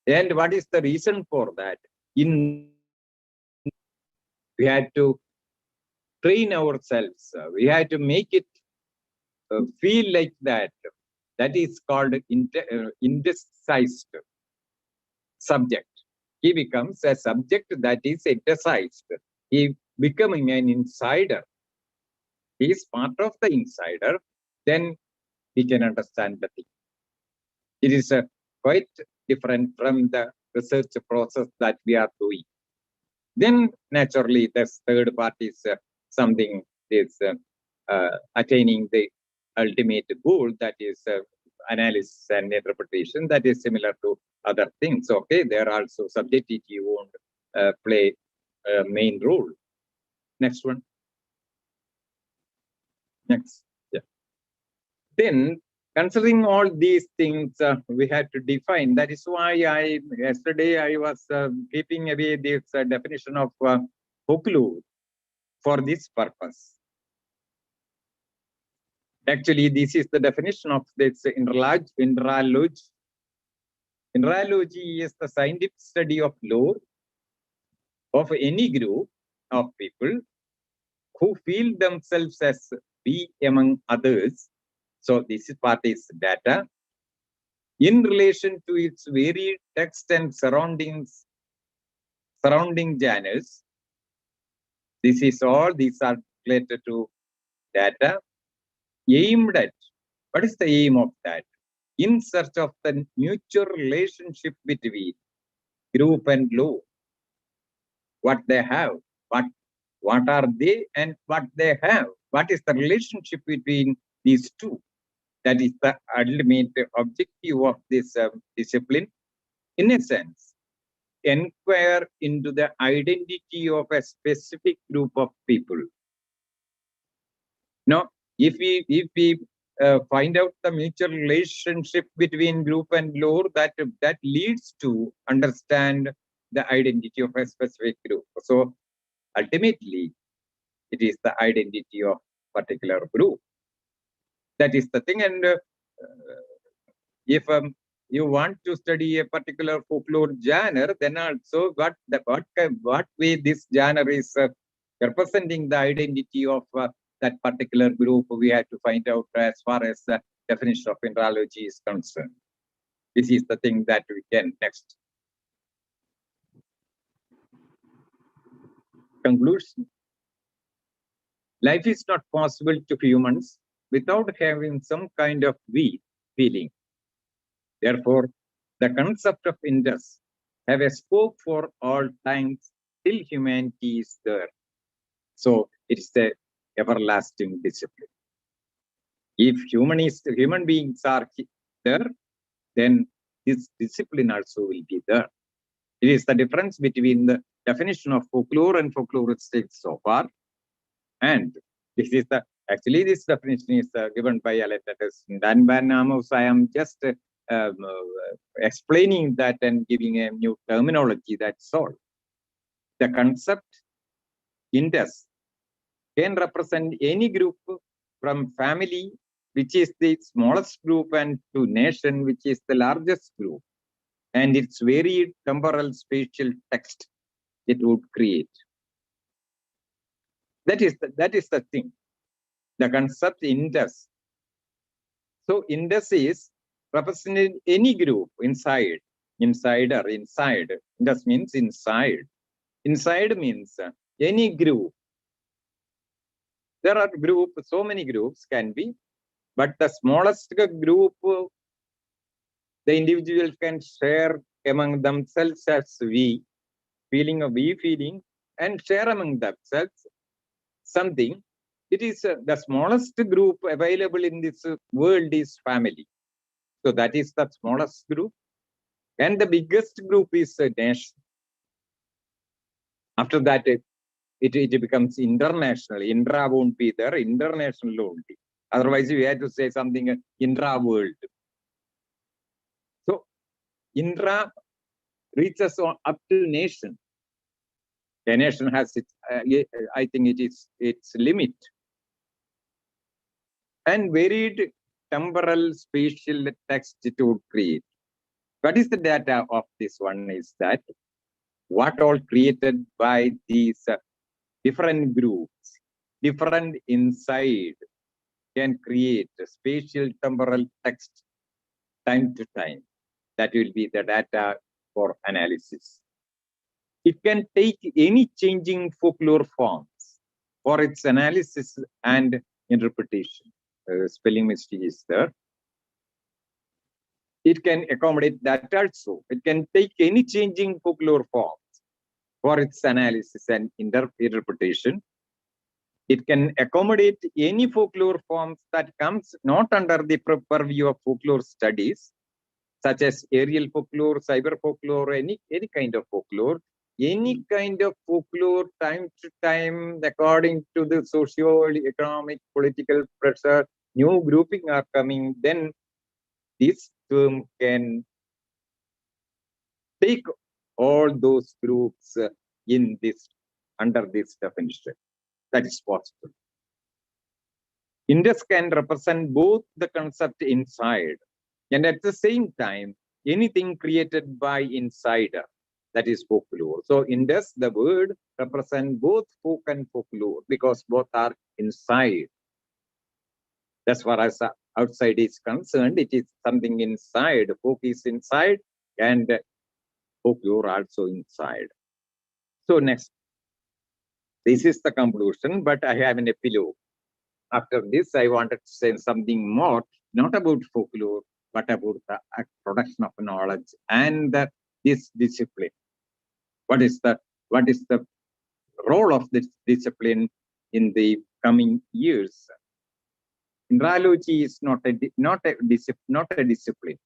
And what is the reason for that? We had to train ourselves. We had to make it feel like that. That is called indecised subject. He becomes a subject that is indecised. He becoming an insider. He is part of the insider. Then he can understand the thing. It is quite different from the research process that we are doing. Then naturally, the third part is something is attaining the ultimate goal, that is analysis and interpretation. That is similar to other things. Okay, there are also subjectivity won't play a main role. Next one. Next. Yeah. Then, considering all these things, we had to define. That is why yesterday I was keeping away this definition of folklore for this purpose. Actually, this is the definition of this interalogy. Interalogy is the scientific study of lore of any group of people who feel themselves as we among others. So this part is data in relation to its varied text and surrounding channels. These are related to data aimed at, what is the aim of that? In search of the mutual relationship between group and lore. What they have, what are they and what they have? What is the relationship between these two? That is the ultimate objective of this discipline. In a sense, inquire into the identity of a specific group of people. Now, if we find out the mutual relationship between group and lore, that leads to understand the identity of a specific group. So ultimately, It is the identity of particular group. That is the thing. And if you want to study a particular folklore genre, then also what way this genre is representing the identity of that particular group, we have to find out as far as the definition of mineralogy is concerned. This is the thing that we can next. Conclusion. Life is not possible to humans without having some kind of feeling. Therefore, the concept of Indus have a scope for all times till humanity is there. So it's the everlasting discipline. If human beings are there, then this discipline also will be there. It is the difference between the definition of folklore and folkloristics so far. And this is actually this definition is given by Alethetis Dan Van Amos. I am just explaining that and giving a new terminology, that's all. The concept Indus can represent any group from family, which is the smallest group, and to nation, which is the largest group, and its varied temporal spatial text it would create. That is the thing. The concept Indus. So Indus is representing any group inside. Indus means inside. Inside means any group. There are groups, so many groups can be, but the smallest group, the individual can share among themselves as we feeling, and share among themselves something. It is the smallest group available in this world is family. So that is the smallest group. And the biggest group is a nation. After that, it becomes international. Indra won't be there, international only. Otherwise, we had to say something intra world. So Indra reaches up to nation. A nation has its, I think it is its limit. And varied temporal spatial text it would create. What is the data of this one is that what all created by these different groups, different inside, can create a spatial temporal text time to time. That will be the data for analysis. It can take any changing folklore forms for its analysis and interpretation. Spelling mistake is there. It can accommodate that also. It can take any changing folklore forms for its analysis and interpretation. It can accommodate any folklore forms that comes not under the purview of folklore studies, such as aerial folklore, cyber folklore, any kind of folklore. Any kind of folklore time to time, according to the socio-economic, political pressure, new grouping are coming, then this term can take all those groups in this, under this definition. That is possible. Indus can represent both the concept inside and at the same time, anything created by insider. That is folklore. So Indus, the word represents both folk and folklore because both are inside. As far as outside is concerned, it is something inside. Folk is inside and folklore also inside. So next, this is the conclusion, but I have an epilogue. After this, I wanted to say something more, not about folklore, but about the production of knowledge and this discipline. What is the role of this discipline in the coming years? Mineralogy is not a discipline.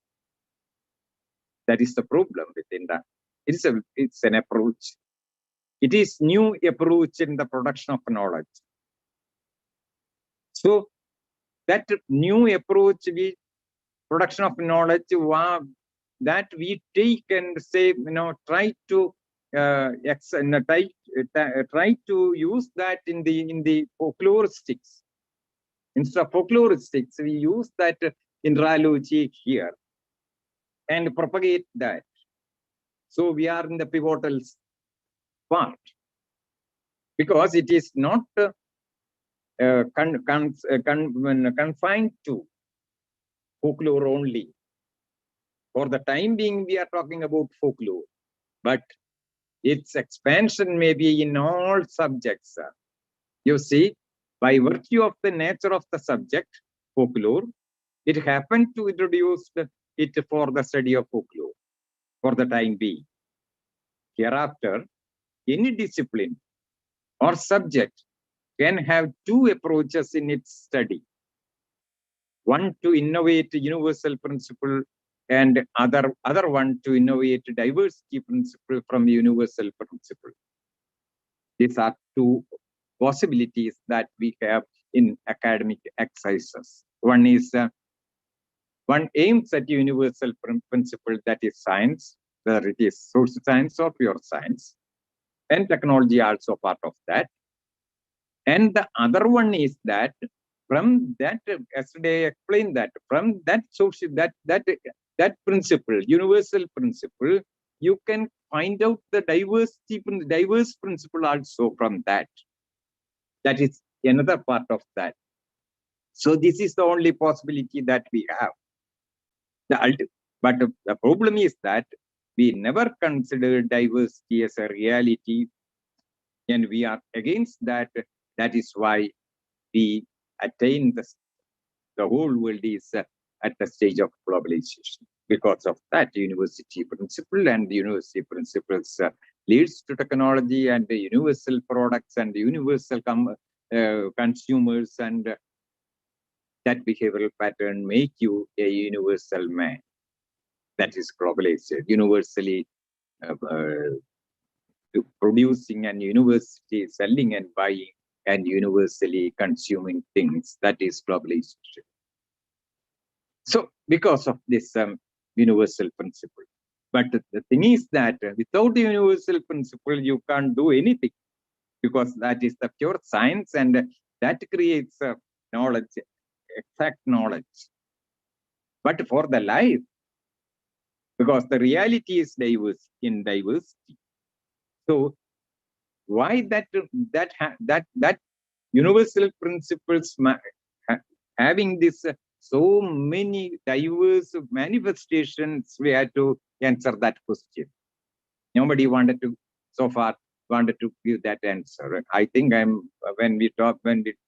That is the problem with Indra. It's an approach. It is new approach in the production of knowledge. So that new approach, production of knowledge, that we take and say, try to try to use that in the folkloristics. Instead of folkloristics, we use that intralogy here and propagate that. So we are in the pivotal part because it is not confined to folklore only. For the time being, we are talking about folklore, but its expansion may be in all subjects. You see, by virtue of the nature of the subject, folklore, it happened to introduce it for the study of folklore for the time being. Hereafter, any discipline or subject can have two approaches in its study. One to innovate universal principle and other one to innovate diversity principle from universal principle. These are two possibilities that we have in academic exercises. One is one aims at universal principle, that is science, whether it is social science or pure science, and technology also part of that. And the other one is that from that, yesterday I explained that from that social that principle, universal principle, you can find out the diverse principle also from that. That is another part of that. So this is the only possibility that we have. But the problem is that we never consider diversity as a reality, and we are against that. That is why we attain the whole world is at the stage of globalization. Because of that university principle, and the university principles leads to technology and the universal products and the universal consumers, and that behavioral pattern make you a universal man. That is globalization, universally producing and universally selling and buying and universally consuming things. That is globalization. So because of this universal principle. But the thing is that without the universal principle, you can't do anything, because that is the pure science, and that creates knowledge, exact knowledge. But for the life, because the reality is diverse in diversity. So why that universal principles having this so many diverse manifestations, we had to answer that question. Nobody wanted to so far give that answer. I think when we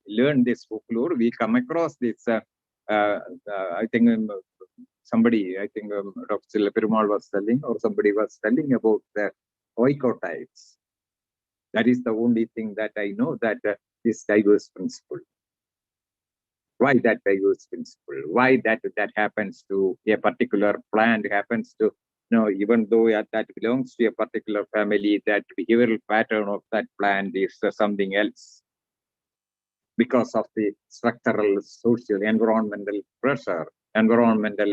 learn this folklore, we come across this. I think somebody, Dr. Perumal was telling, or somebody was telling about the oikotypes. That is the only thing that I know, that this diverse principle. Why that diverse principle? Why that happens to a particular plant, happens to, even though that belongs to a particular family, that behavioral pattern of that plant is something else. Because of the structural, social, environmental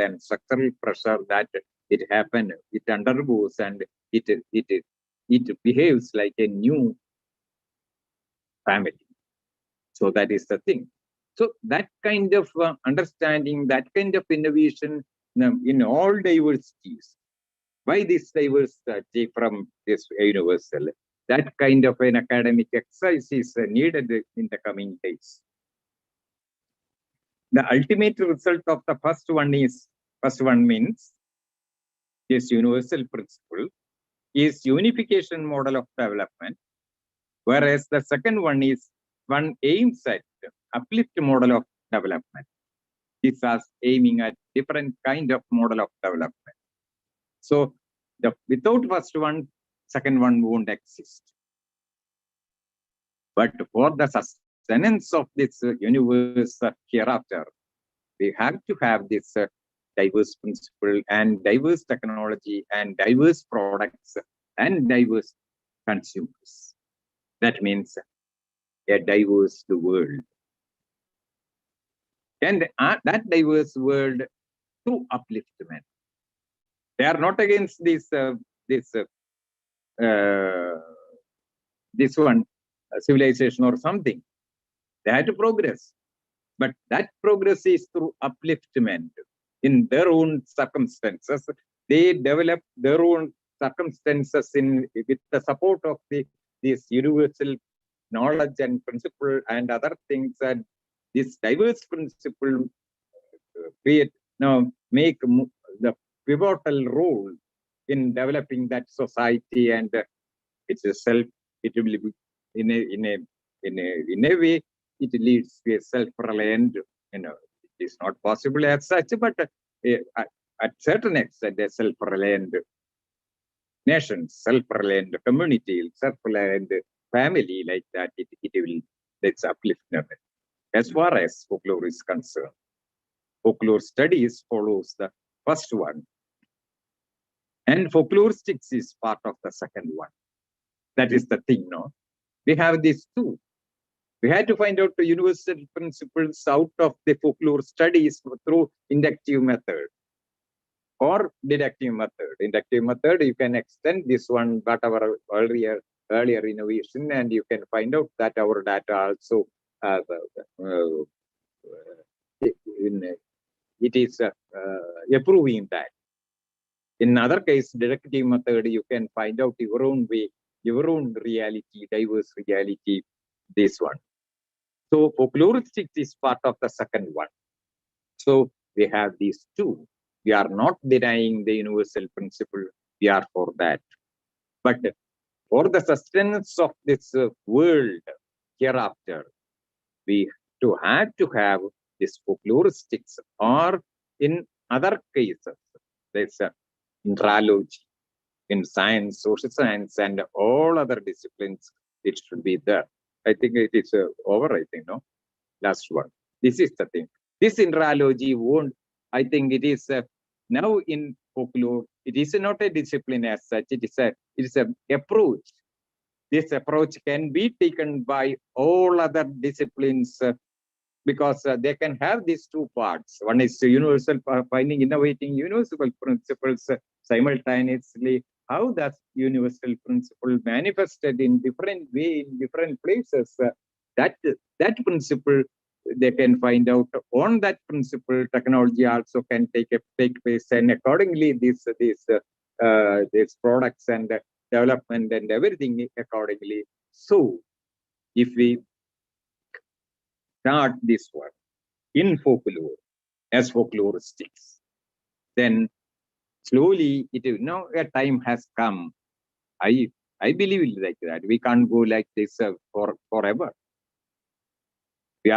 and structural pressure that it happened, it undergoes, and it behaves like a new family. So that is the thing. So that kind of understanding, that kind of innovation in all diversities. Why this diversity from this universal? That kind of an academic exercise is needed in the coming days. The ultimate result of the first one means this universal principle is unification model of development, whereas the second one aims at uplift model of development. This is aiming at different kind of model of development. So without first one, second one won't exist. But for the sustenance of this universe hereafter, we have to have this diverse principle and diverse technology and diverse products and diverse consumers. That means a diverse world. And that diverse world through upliftment. They are not against this this one civilization or something. They had to progress. But that progress is through upliftment in their own circumstances. They develop their own circumstances with the support of this universal knowledge and principle and other things, and this diverse principle make the pivotal role in developing that society, and it's a self. It will be in a way. It leads to a self-reliant. It is not possible as such, but at certain extent, a self-reliant nation, self-reliant community, self-reliant family like that. It will. That's upliftment. As far as folklore is concerned, folklore studies follows the first one, and folkloristics is part of the second one. That is the thing, no? We have these two. We had to find out the universal principles out of the folklore studies through inductive method or deductive method. Inductive method, you can extend this one, but our earlier innovation, and you can find out that our data also it is approving that. In other case, deductive method, you can find out your own way, your own reality, diverse reality, this one. So folkloristics is part of the second one. So we have these two. We are not denying the universal principle. We are for that. But for the sustenance of this world hereafter, we have to have this folkloristics, or in other cases, there's anthropology, in science, social science, and all other disciplines, it should be there. I think it is over, I think, no? Last one. This is the thing. This anthropology won't, I think it is now in folklore, it is not a discipline as such, it is an approach. This approach can be taken by all other disciplines because they can have these two parts. One is universal, finding, innovating universal principles simultaneously. How that universal principle manifested in different way in different places, that principle they can find out. On that principle, technology also can take place, and accordingly these products and development and everything accordingly. So if we start this one in folklore as folkloristics, then slowly it is a time has come. I believe it like that. We can't go like this forever. We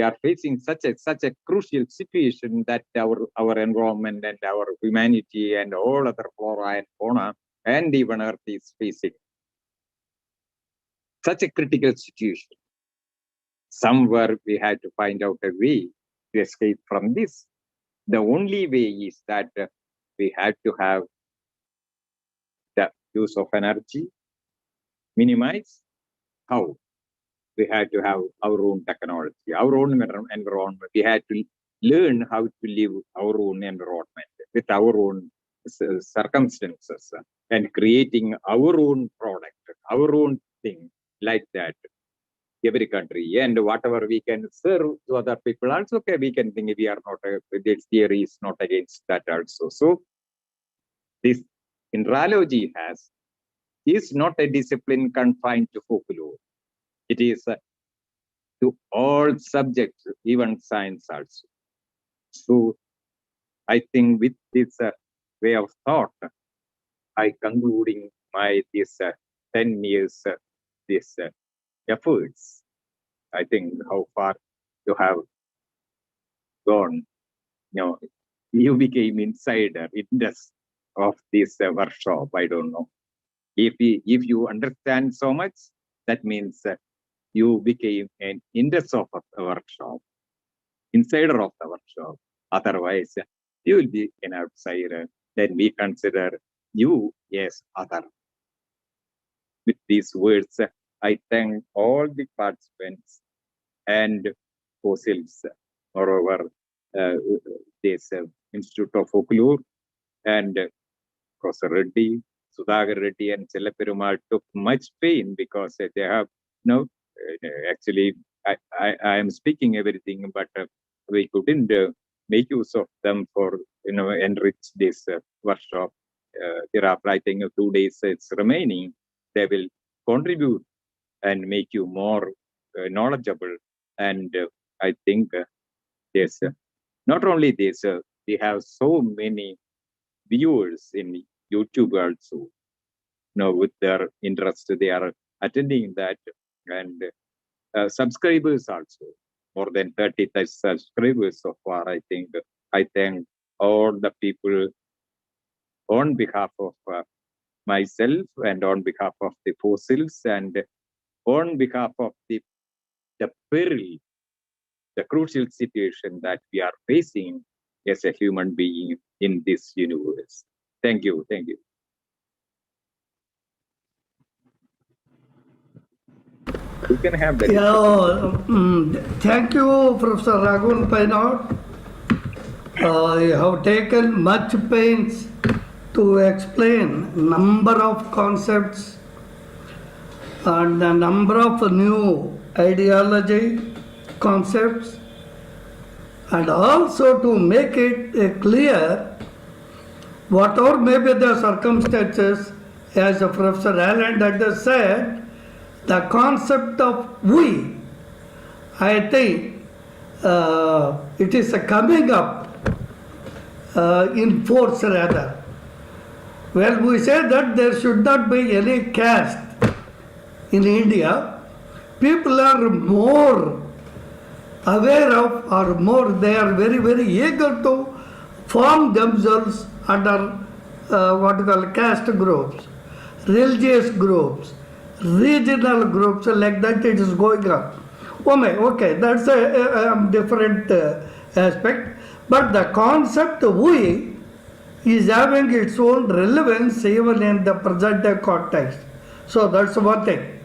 are facing such a crucial situation that our environment and our humanity and all other flora and fauna and even Earth is facing such a critical situation. Somewhere we had to find out a way to escape from this. The only way is that we had to have the use of energy minimized. How? We had to have our own technology, our own environment. We had to learn how to live our own environment with our own circumstances and creating our own product, our own thing like that. Every country, and whatever we can serve to other people also, okay, we can think we are not, this theory is not against that also. So this anthropology is not a discipline confined to folklore. It is to all subjects, even science also. So I think with this way of thought, I concluding my this 10 years this efforts. I think how far you have gone. You became insider of this workshop. I don't know. If you understand so much, that means you became an index of the workshop, insider of the workshop. Otherwise, you will be an outsider. Then we consider you as other. With these words, I thank all the participants and fossils, moreover, this Institute of Folklore and Professor Reddy, Sudhakar Reddy and Chellaperumal took much pain because they have actually I am speaking everything, but we couldn't make use of them for enrich this workshop. Thereafter, I think 2 days it's remaining. They will contribute and make you more knowledgeable. And I think yes, not only this, we have so many viewers in YouTube also. With their interest, they are attending that, and subscribers also, more than 30 subscribers so far. I think I thank all the people on behalf of myself and on behalf of the fossils and on behalf of the peril, the crucial situation that we are facing as a human being in this universe. Thank you. Thank you. You can have that. Thank you, Professor Raghavan Painod. You have taken much pains to explain number of concepts and a number of new ideology concepts, and also to make it clear whatever may be the circumstances, as Professor Allen had said, the concept of we, I think it is coming up in force rather. Well, we say that there should not be any caste in India. People are more aware of, or more, they are very, very eager to form themselves under what you call caste groups, religious groups, regional groups, like that it is going on. Okay, that's a different aspect. But the concept we is having its own relevance even in the present context. So that's one thing.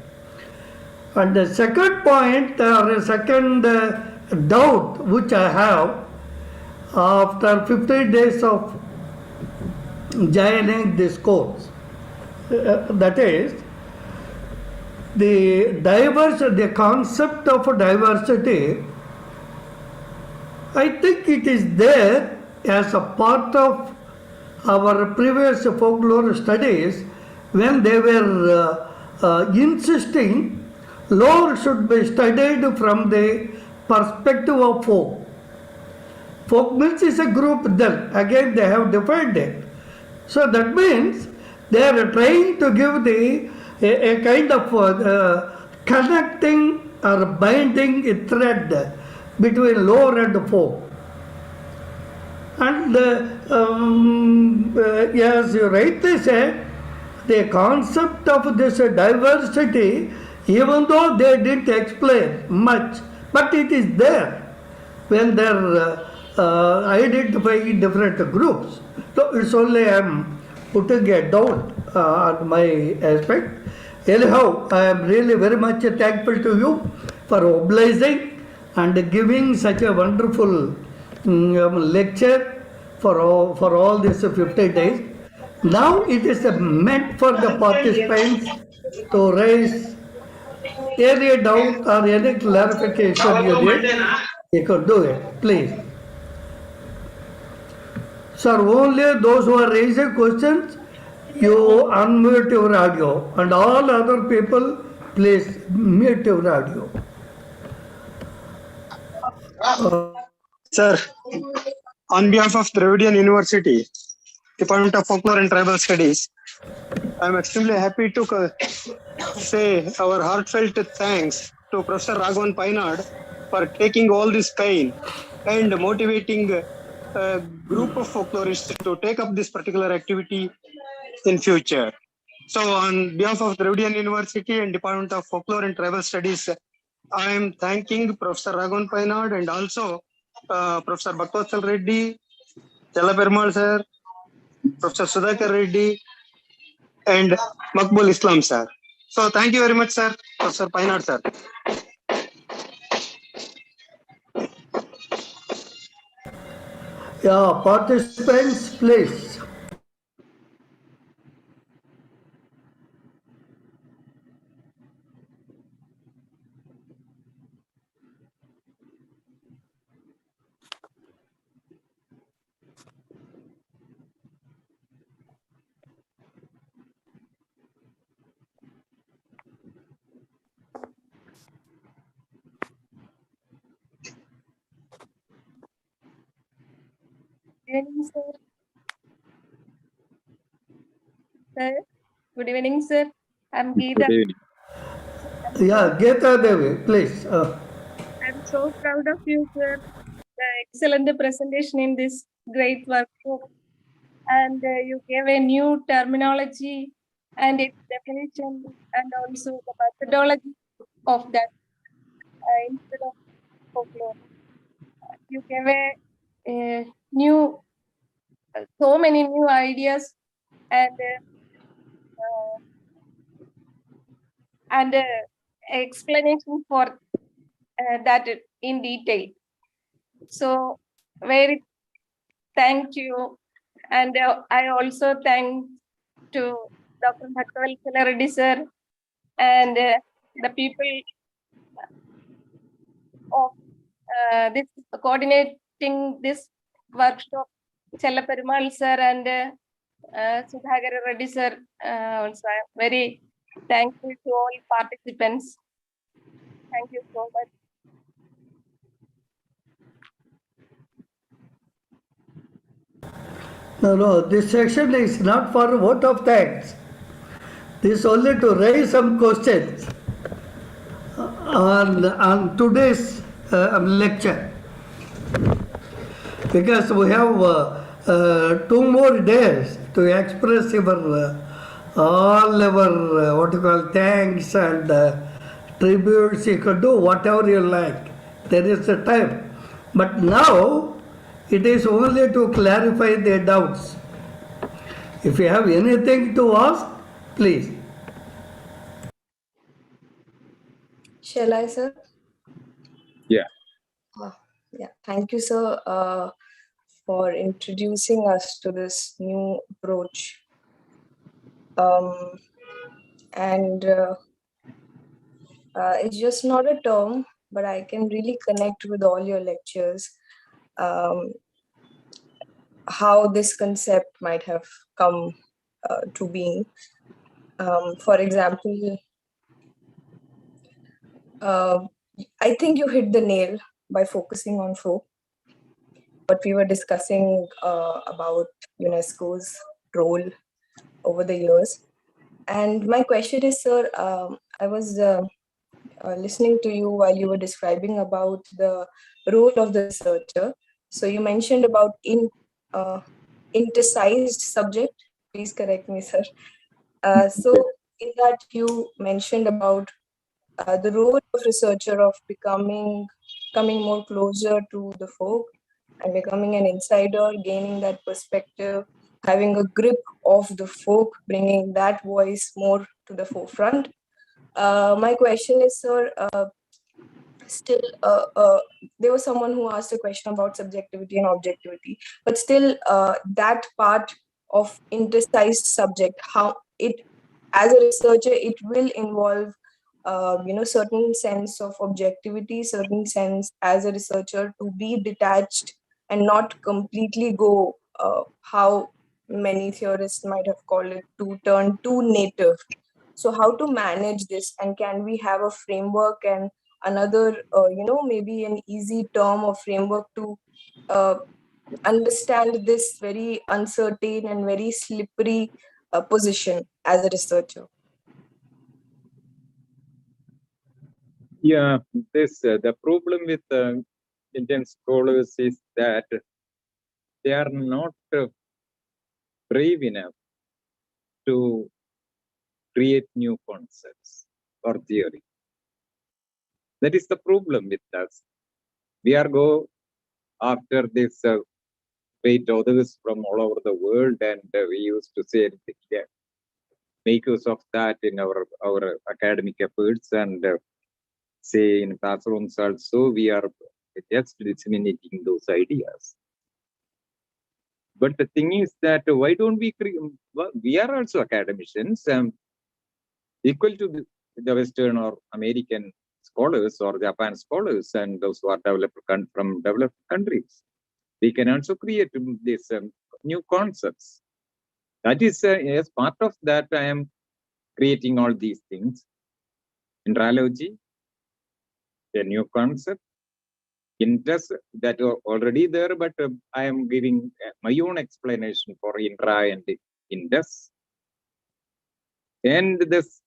And the second point, or a second doubt which I have after 15 days of joining this course, that is, the concept of diversity, I think it is there as a part of our previous folklore studies when they were insisting lore should be studied from the perspective of folk. Folk means is a group then. Again, they have defined it. So that means they are trying to give a kind of connecting or binding a thread between lore and folk. And as you rightly said, the concept of this diversity, even though they didn't explain much, but it is there when they are identifying different groups. So it's only I am putting a doubt on my aspect. Anyhow, I am really very much thankful to you for obliging and giving such a wonderful lecture for all these 50 days. Now it is meant for the participants to raise any doubt or any clarification you need. You could do it, please. Sir, only those who are raising questions, you unmute your audio, and all other people, please mute your audio. Sir, on behalf of Dravidian University, Department of Folklore and Tribal Studies, I am extremely happy to say our heartfelt thanks to Professor Raghavan Painod for taking all this pain and motivating a group of folklorists to take up this particular activity in future. So on behalf of Dravidian University and Department of Folklore and Tribal Studies, I am thanking Professor Raghavan Painod and also Professor Bhaktotsal Reddy, Chellaperumal sir, Professor Sudhakar Reddy, and Makbul Islam sir. So thank you very much, sir, Professor Painod sir. Yeah, participants, please. evening, sir. Sir, good evening, sir. I'm Good Geeta. evening. Yeah, Geta Devi, please. I'm so proud of you, sir. The excellent presentation in this great workshop. And you gave a new terminology and its definition and also the methodology of that instead of folklore. You gave a new, so many new ideas and explanation for that in detail. So very thank you, and I also thank to Dr. Bhaktaval Reddy sir and the people of this coordinating this workshop, Chella Perumal sir and Sudhagara Reddy sir. Also, I am very thankful to all participants. Thank you so much. No, this section is not for vote of thanks. This is only to raise some questions on today's lecture. Because we have 2 more days to express your all our what you call thanks and tributes. You can do whatever you like. There is a time, but now it is only to clarify the doubts. If you have anything to ask, please. Shall I, sir? Yeah. Yeah, thank you, sir, for introducing us to this new approach. And it's just not a term, but I can really connect with all your lectures. How this concept might have come to being. For example, I think you hit the nail by focusing on folk. What we were discussing about UNESCO's role over the years. And my question is, sir, I was listening to you while you were describing about the role of the researcher. So you mentioned about intisized subject. Please correct me, sir. So in that you mentioned about the role of researcher of coming more closer to the folk and becoming an insider, gaining that perspective, having a grip of the folk, bringing that voice more to the forefront. My question is, sir, still, there was someone who asked a question about subjectivity and objectivity, but still that part of intisized subject, how it, as a researcher, it will involve certain sense of objectivity, certain sense as a researcher to be detached and not completely go how many theorists might have called it, to turn too native. So how to manage this, and can we have a framework and another maybe an easy term or framework to understand this very uncertain and very slippery position as a researcher? Yeah, the problem with Indian scholars is that they are not brave enough to create new concepts or theory. That is the problem with us. We are go after this great authors from all over the world, and we used to say make use of that in our academic efforts, and say in classrooms also we are just disseminating those ideas. But the thing is that why don't we we are also academicians, equal to the Western or American scholars or Japan scholars and those who are from developed countries. We can also create these new concepts. That is, as part of that, I am creating all these things. Andralogy, a new concept. Indus that are already there, but I am giving my own explanation for Indra and Indus. And this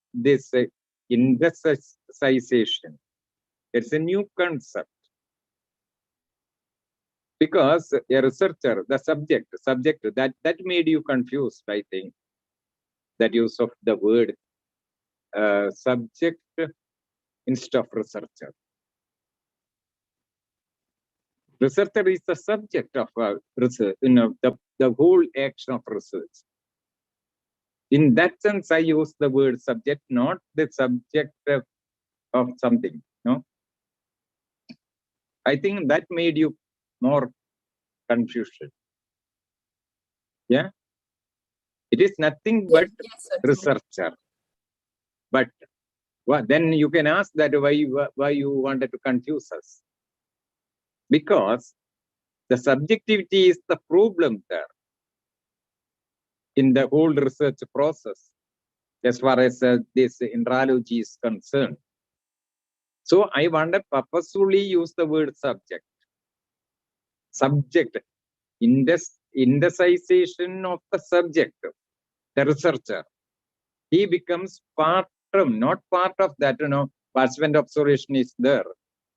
Indusization, it's a new concept. Because a researcher, the subject that made you confused, I think, that use of the word subject instead of researcher. Researcher is the subject of research, the whole action of research. In that sense, I use the word subject, not the subject of something. No, I think that made you more confusion. Yeah, it is nothing but Yes, sir. researcher. But then you can ask that why you wanted to confuse us. Because the subjectivity is the problem there in the whole research process, as far as this Indralogy is concerned. So I want to purposefully use the word subject. Subject, indicization of the subject, the researcher. He becomes not part of that, participant observation is there.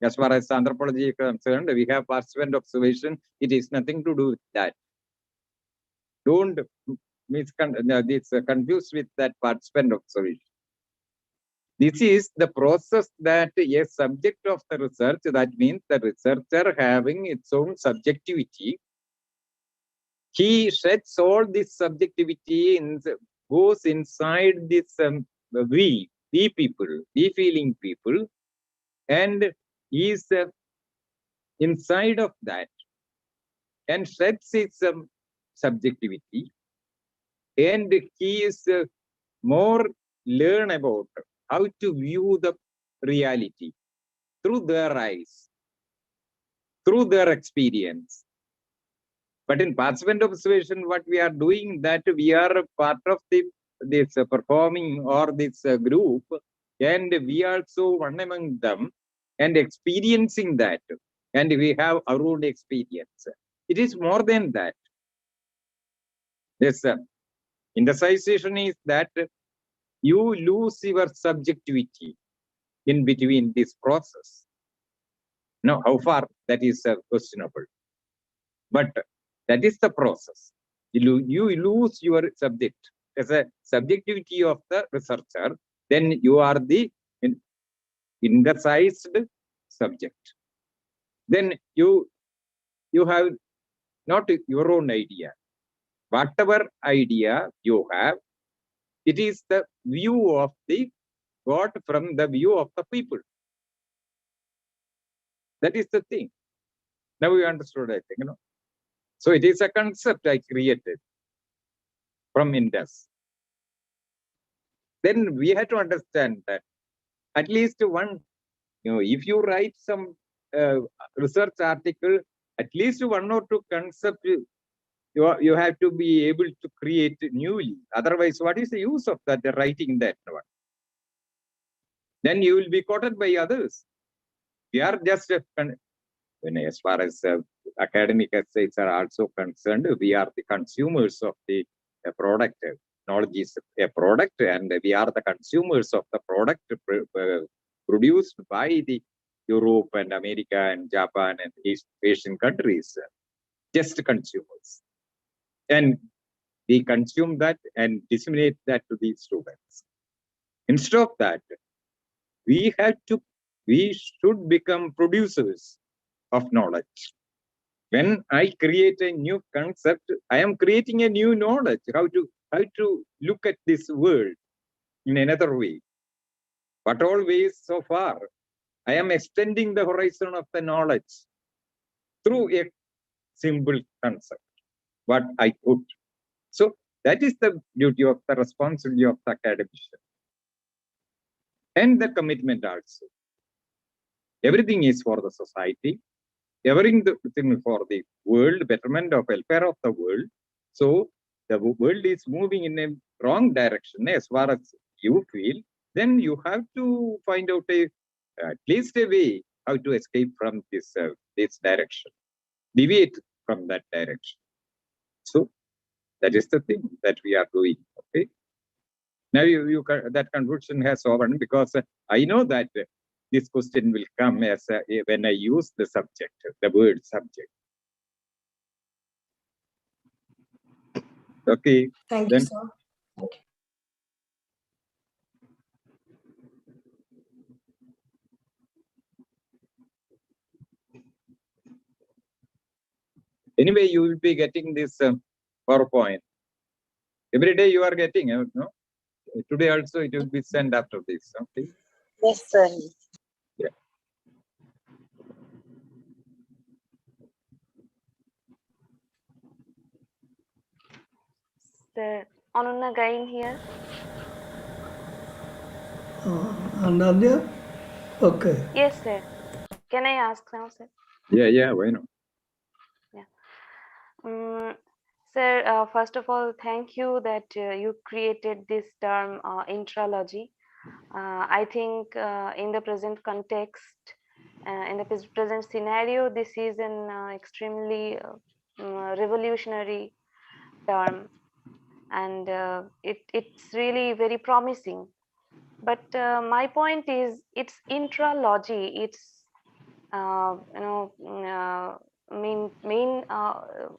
As far as anthropology is concerned, we have participant observation. It is nothing to do with that. Don't confuse with that participant observation. This is the process that a subject of the research, that means the researcher having its own subjectivity. He sheds all this subjectivity and goes inside this we people, we feeling people, and is inside of that and sheds its subjectivity, and he is more learn about how to view the reality through their eyes, through their experience. But in participant observation, what we are doing, that we are part of this performing or this group, and we are also one among them and experiencing that, and we have our own experience. It is more than that. This indicization is that you lose your subjectivity in between this process. Now, how far that is questionable, but that is the process. You lose your subject as a subjectivity of the researcher, then you are the indicized subject. Then you have not your own idea. Whatever idea you have, it is the view of the God from the view of the people. That is the thing. Now you understood, I think, So it is a concept I created from Indus. Then we have to understand that at least one, if you write some research article, at least one or two concepts you have to be able to create newly. Otherwise, what is the use of that writing that one? Then you will be quoted by others. We are just as far as academic essays are also concerned, we are the consumers of the product. Knowledge is a product, and we are the consumers of the product produced by the Europe and America and Japan and East Asian countries. Just consumers. And we consume that and disseminate that to the students. Instead of that, we should become producers of knowledge. When I create a new concept, I am creating a new knowledge, how to look at this world in another way. But always so far, I am extending the horizon of the knowledge through a simple concept, what I put. So that is the duty of the responsibility of the academician. And the commitment also. Everything is for the society, everything for the world, betterment of welfare of the world. So the world is moving in a wrong direction as far as you feel, then you have to find out at least a way how to escape from this direction, deviate from that direction. So that is the thing that we are doing. Okay. Now that confusion has over, because I know that this question will come as when I use the subject, the word subject. Okay. Thank Then you, sir. Thank you. anyway, you will be getting this PowerPoint. Every day you are getting, no? Today also it will be sent after this. Okay. Yes, sir. Yeah. Sir, Anuna Gain here. Ananya? Okay. Yes, sir. Can I ask now, sir? Yeah, why not? Sir, first of all, thank you that you created this term intralogy. I think in the present context, in the present scenario, this is an extremely revolutionary term, and it's really very promising. But my point is, it's intralogy. It's main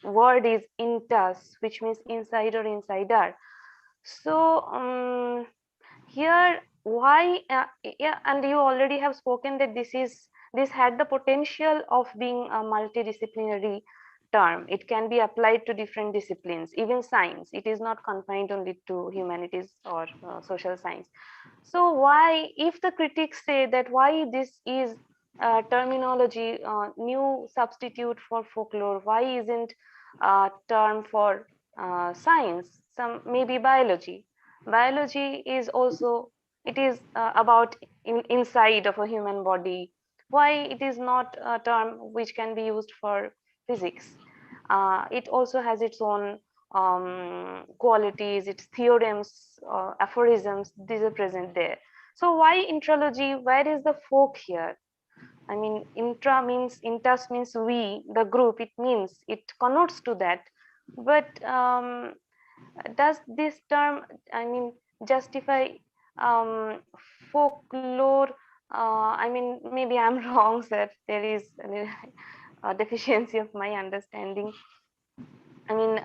word is intas, which means inside or insider. So here, why? Yeah, and you already have spoken that this had the potential of being a multidisciplinary term. It can be applied to different disciplines, even science. It is not confined only to humanities or social science. So why, if the critics say that why this is terminology, new substitute for folklore, why isn't term for science, some maybe biology? Biology is also, it is about inside of a human body. Why it is not a term which can be used for physics? It also has its own qualities, its theorems, aphorisms, these are present there. So why intralogy? Where is the folk here? I mean, intas means we, the group, it connotes to that. But does this term, I mean, justify folklore? I mean, maybe I'm wrong, sir. There is a deficiency of my understanding. I mean,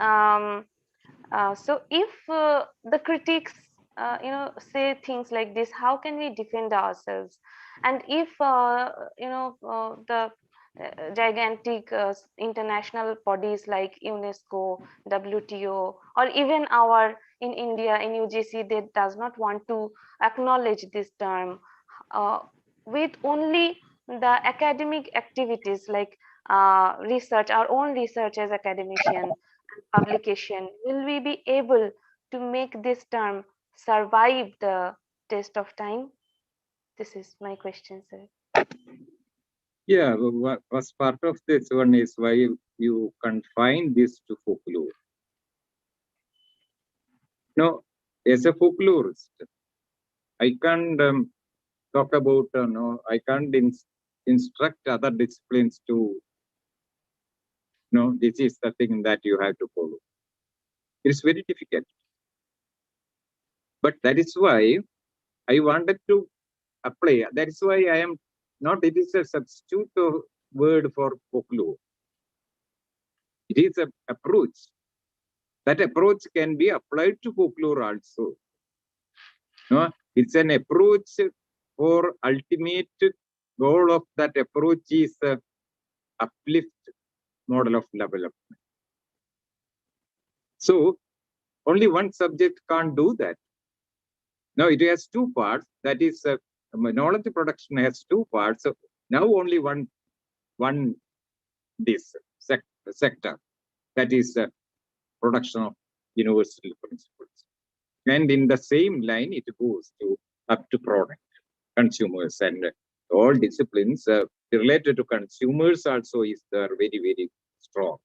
so if the critics, say things like this, how can we defend ourselves? And if the gigantic international bodies like UNESCO, WTO, or even our in India in UGC, they does not want to acknowledge this term, with only the academic activities like research, our own research as academician, publication, will we be able to make this term survive the test of time? This is my question, sir. Yeah, what was part of this one is why you confine this to folklore. No, as a folklorist, I can't talk about, I can't instruct other disciplines to, this is the thing that you have to follow. It's very difficult. But that is why I wanted to apply. That is why I am not, it is a substitute word for folklore. It is an approach. That approach can be applied to folklore also. No, it's an approach for ultimate goal of that approach is uplift model of development. So only one subject can't do that. Now it has two parts. That is knowledge production has two parts. So now only one this sector, that is production of universal principles. And in the same line, it goes to up to product, consumers, and all disciplines related to consumers also is there very, very strong.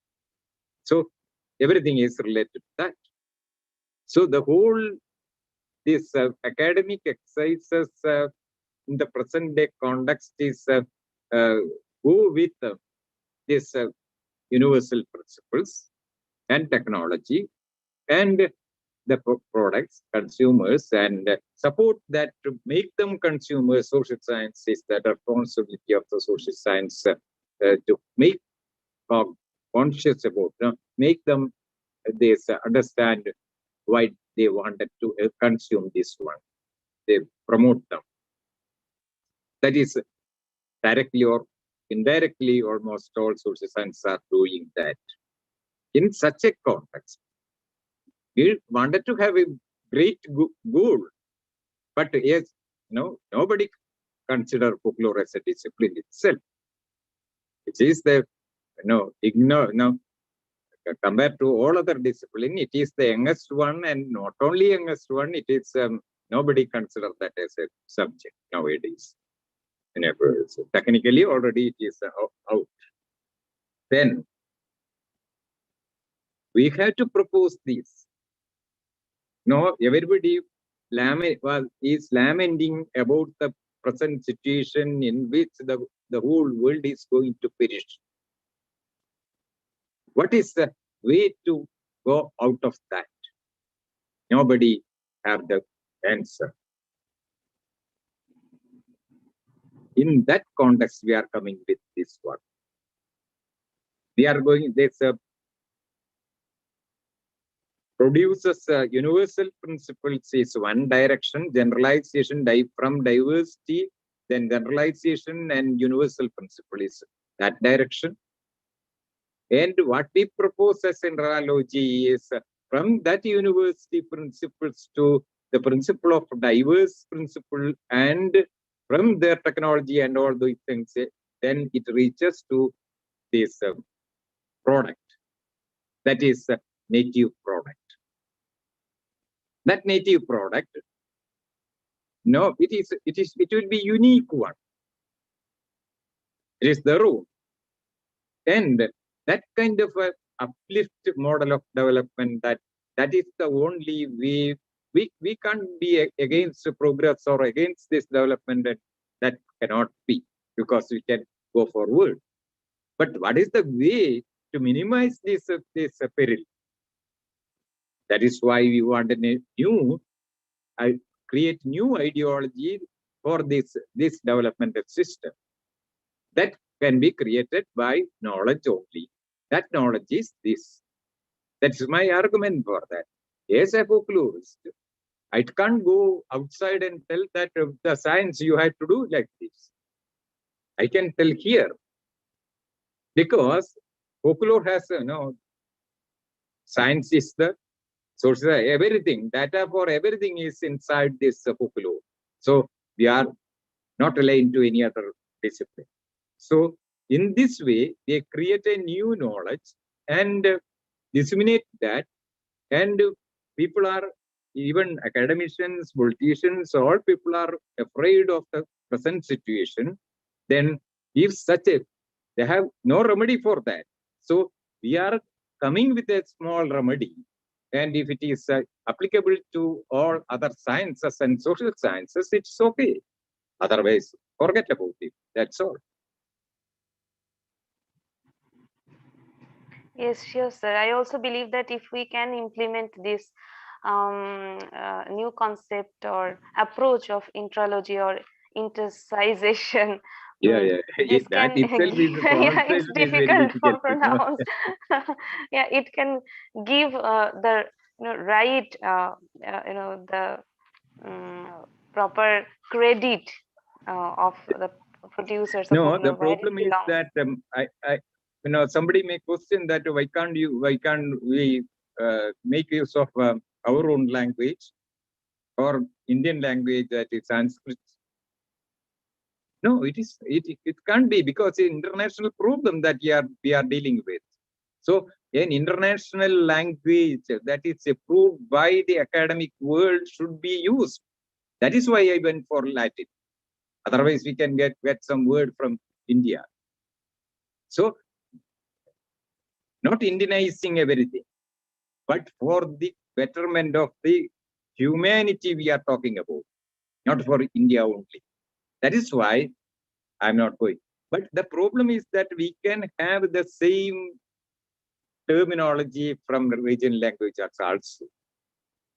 So everything is related to that. So the whole this academic exercises in the present day context is go with these universal principles and technology and the products, consumers, and support that to make them consumers. Social science is the responsibility of the social science to make conscious about, make them understand why they wanted to consume this one. They promote them. That is directly or indirectly, almost all social science are doing that. In such a context, we wanted to have a great goal, but yes, nobody consider folklore as a discipline itself. It is the compared to all other discipline, it is the youngest one, and not only youngest one, it is nobody consider that as a subject nowadays. So technically, already it is out. Then we have to propose this. No, everybody is lamenting about the present situation in which the whole world is going to perish. What is the way to go out of that? Nobody have the answer. In that context, we are coming with this one. We are going, there's a produces universal principles is one direction, generalization from diversity, then generalization and universal principle is that direction. And what we propose as analogy is from that university principles to the principle of diverse principle, and from their technology and all those things, then it reaches to this product, that is native product. That native product, no, it will be unique one. It is the rule. And that kind of a uplift model of development, that is the only way. We can't be against progress or against this development. That cannot be, because we can go forward. But what is the way to minimize this peril? That is why we want a create new ideology for this developmental system. That can be created by knowledge only. That knowledge is this. That's my argument for that. As a folklorist, I can't go outside and tell that the science you have to do like this. I can tell here, because folklore has science is the source of everything. Data for everything is inside this folklore. So we are not aligned to any other discipline. So in this way, they create a new knowledge and disseminate that, and people are, even academicians, politicians, all people are afraid of the present situation. Then if they have no remedy for that. So we are coming with a small remedy, and if it is applicable to all other sciences and social sciences, it's okay. Otherwise, forget about it. That's all. Yes, sure, sir. I also believe that if we can implement this new concept or approach of intralogy or intercization, this that can itself is it's difficult to pronounce. Yeah, it can give the right the proper credit of the producers of No, the folklore, where it problem is belongs. that somebody may question that why can't we make use of our own language or Indian language, that is Sanskrit. No, it can't be, because it's an international problem that we are dealing with. So an international language that is approved by the academic world should be used. That is why I went for Latin. Otherwise, we can get some word from India. So not Indianizing everything, but for the betterment of the humanity we are talking about, not for India only. That is why I'm not going. But the problem is that we can have the same terminology from the regional languages also.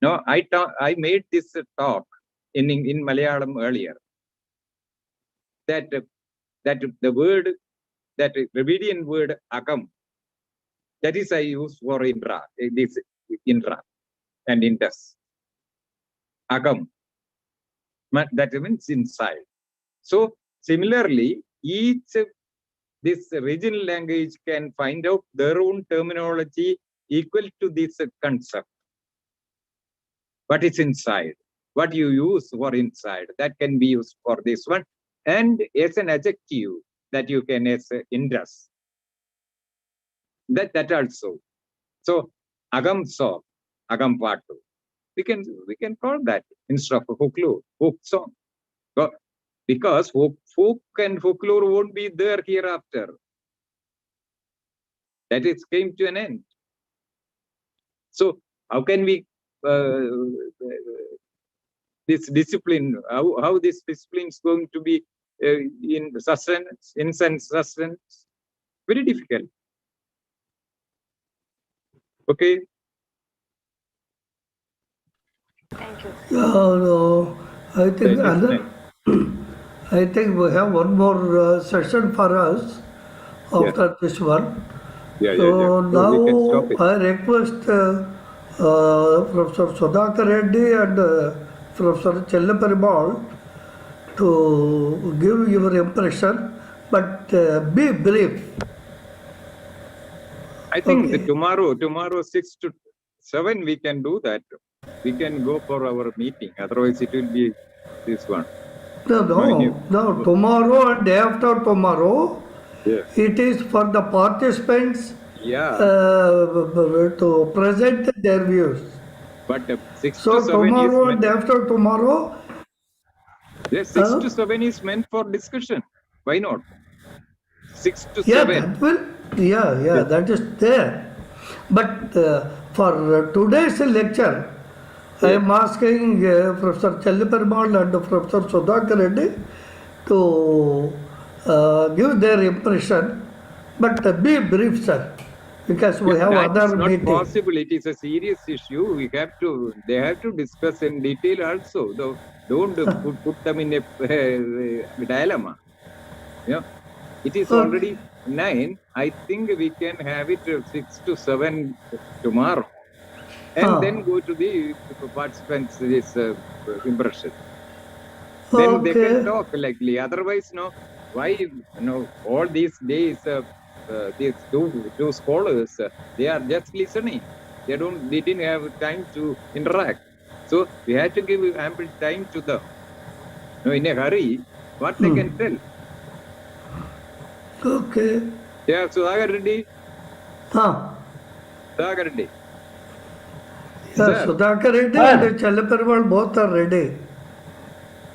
No, I made this talk in Malayalam earlier. That the word, that Dravidian word agam, that is I use for Indra. It is Indra and Indus. Agam. That means inside. So similarly, each this regional language can find out their own terminology equal to this concept. What is inside? What you use for inside, that can be used for this one. And as an adjective that you can as Indus. That also. So agam song, agam patu. We can call that instead of folklore, folk song. But because folk and folklore won't be there hereafter. That is came to an end. So how can we this discipline, how this discipline is going to be in sustenance, in sustenance? Very difficult. Okay. Thank you. No, I think I think we have one more session for us after this one. Yeah, So So we can stop now it. I request Professor Sudhakar Reddy and Professor Chellaperimal to give your impression, but be brief. I think Okay. tomorrow 6 to 7 we can do that. We can go for our meeting. Otherwise, it will be this one. No. Tomorrow and day after tomorrow, Yes. it is for the participants Yeah. to present their views. But 6 to So 7 is tomorrow and meant. after tomorrow, Yes, 6 to 7 is meant for discussion. Why not? 6 to 7. that is there. But for today's lecture, I am asking Professor Chellaperimal and Professor Sudhakar Reddy to give their impression, but be brief, sir, because we have That is other not meetings. possible. It is a serious issue. They have to discuss in detail also. Though, don't put them in a dilemma. Yeah. It is already 9. I think we can have it 6 to 7 tomorrow. And then go to the participants' this impression. Then they can talk likely. Otherwise, no. Why? All these days, these two scholars, they are just listening. They didn't have time to interact. So we had to give ample time to them. In a hurry, what they can tell. Okay. Yeah, Sudhakar Reddy. Sudhakar Reddy. Yeah, Sudhakar Reddy and Chellaperimal both are ready.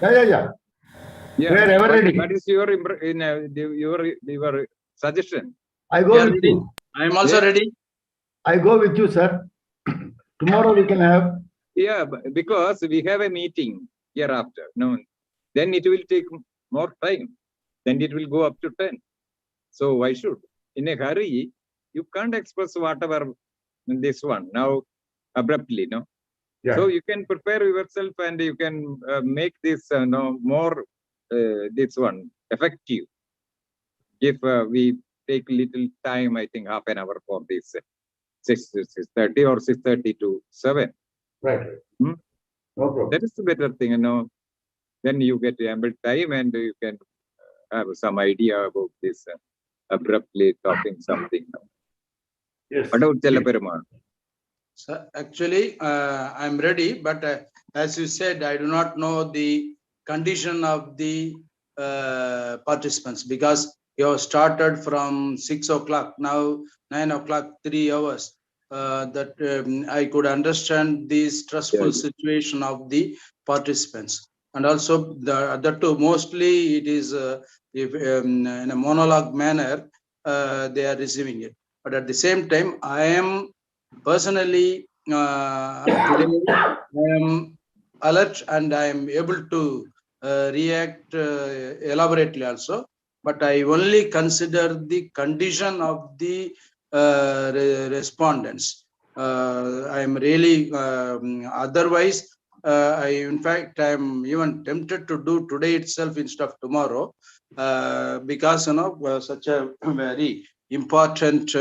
Yeah. Wherever ready. What is your suggestion? I go with you. I am also ready. I go with you, sir. Tomorrow we can have. Yeah, because we have a meeting hereafter. No, then it will take more time. Then it will go up to 10. So why should? In a hurry, you can't express whatever in this one now abruptly, no? Yeah. So you can prepare yourself and you can make this more this one effective. If we take little time, I think half an hour for this 6:30 or 6:30 to 7. Right. No problem. That is the better thing, Then you get ample time and you can have some idea about this abruptly talking something. Yes. What about Chellaperimal? So actually, I'm ready, but as you said, I do not know the condition of the participants because you have started from 6 o'clock, now 9 o'clock, 3 hours. I could understand the stressful situation of the participants. And also the two, mostly it is in a monologue manner, they are receiving it. But at the same time, I am personally today I am alert and I am able to react elaborately also. but I only consider the condition of the respondents. I am really, otherwise, in fact, I am even tempted to do today itself instead of tomorrow, because, such a very important,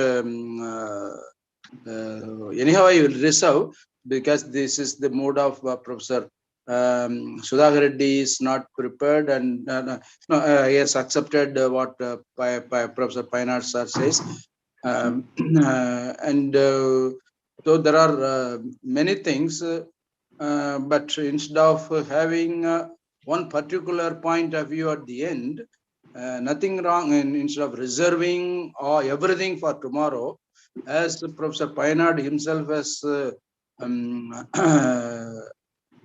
anyhow, I will reserve, because this is the mood of Professor Sudhakar Reddy is not prepared, and he has accepted what Professor Painar sir says. And so there are many things, but instead of having one particular point of view at the end, nothing wrong instead of reserving or everything for tomorrow, as Professor Painard himself has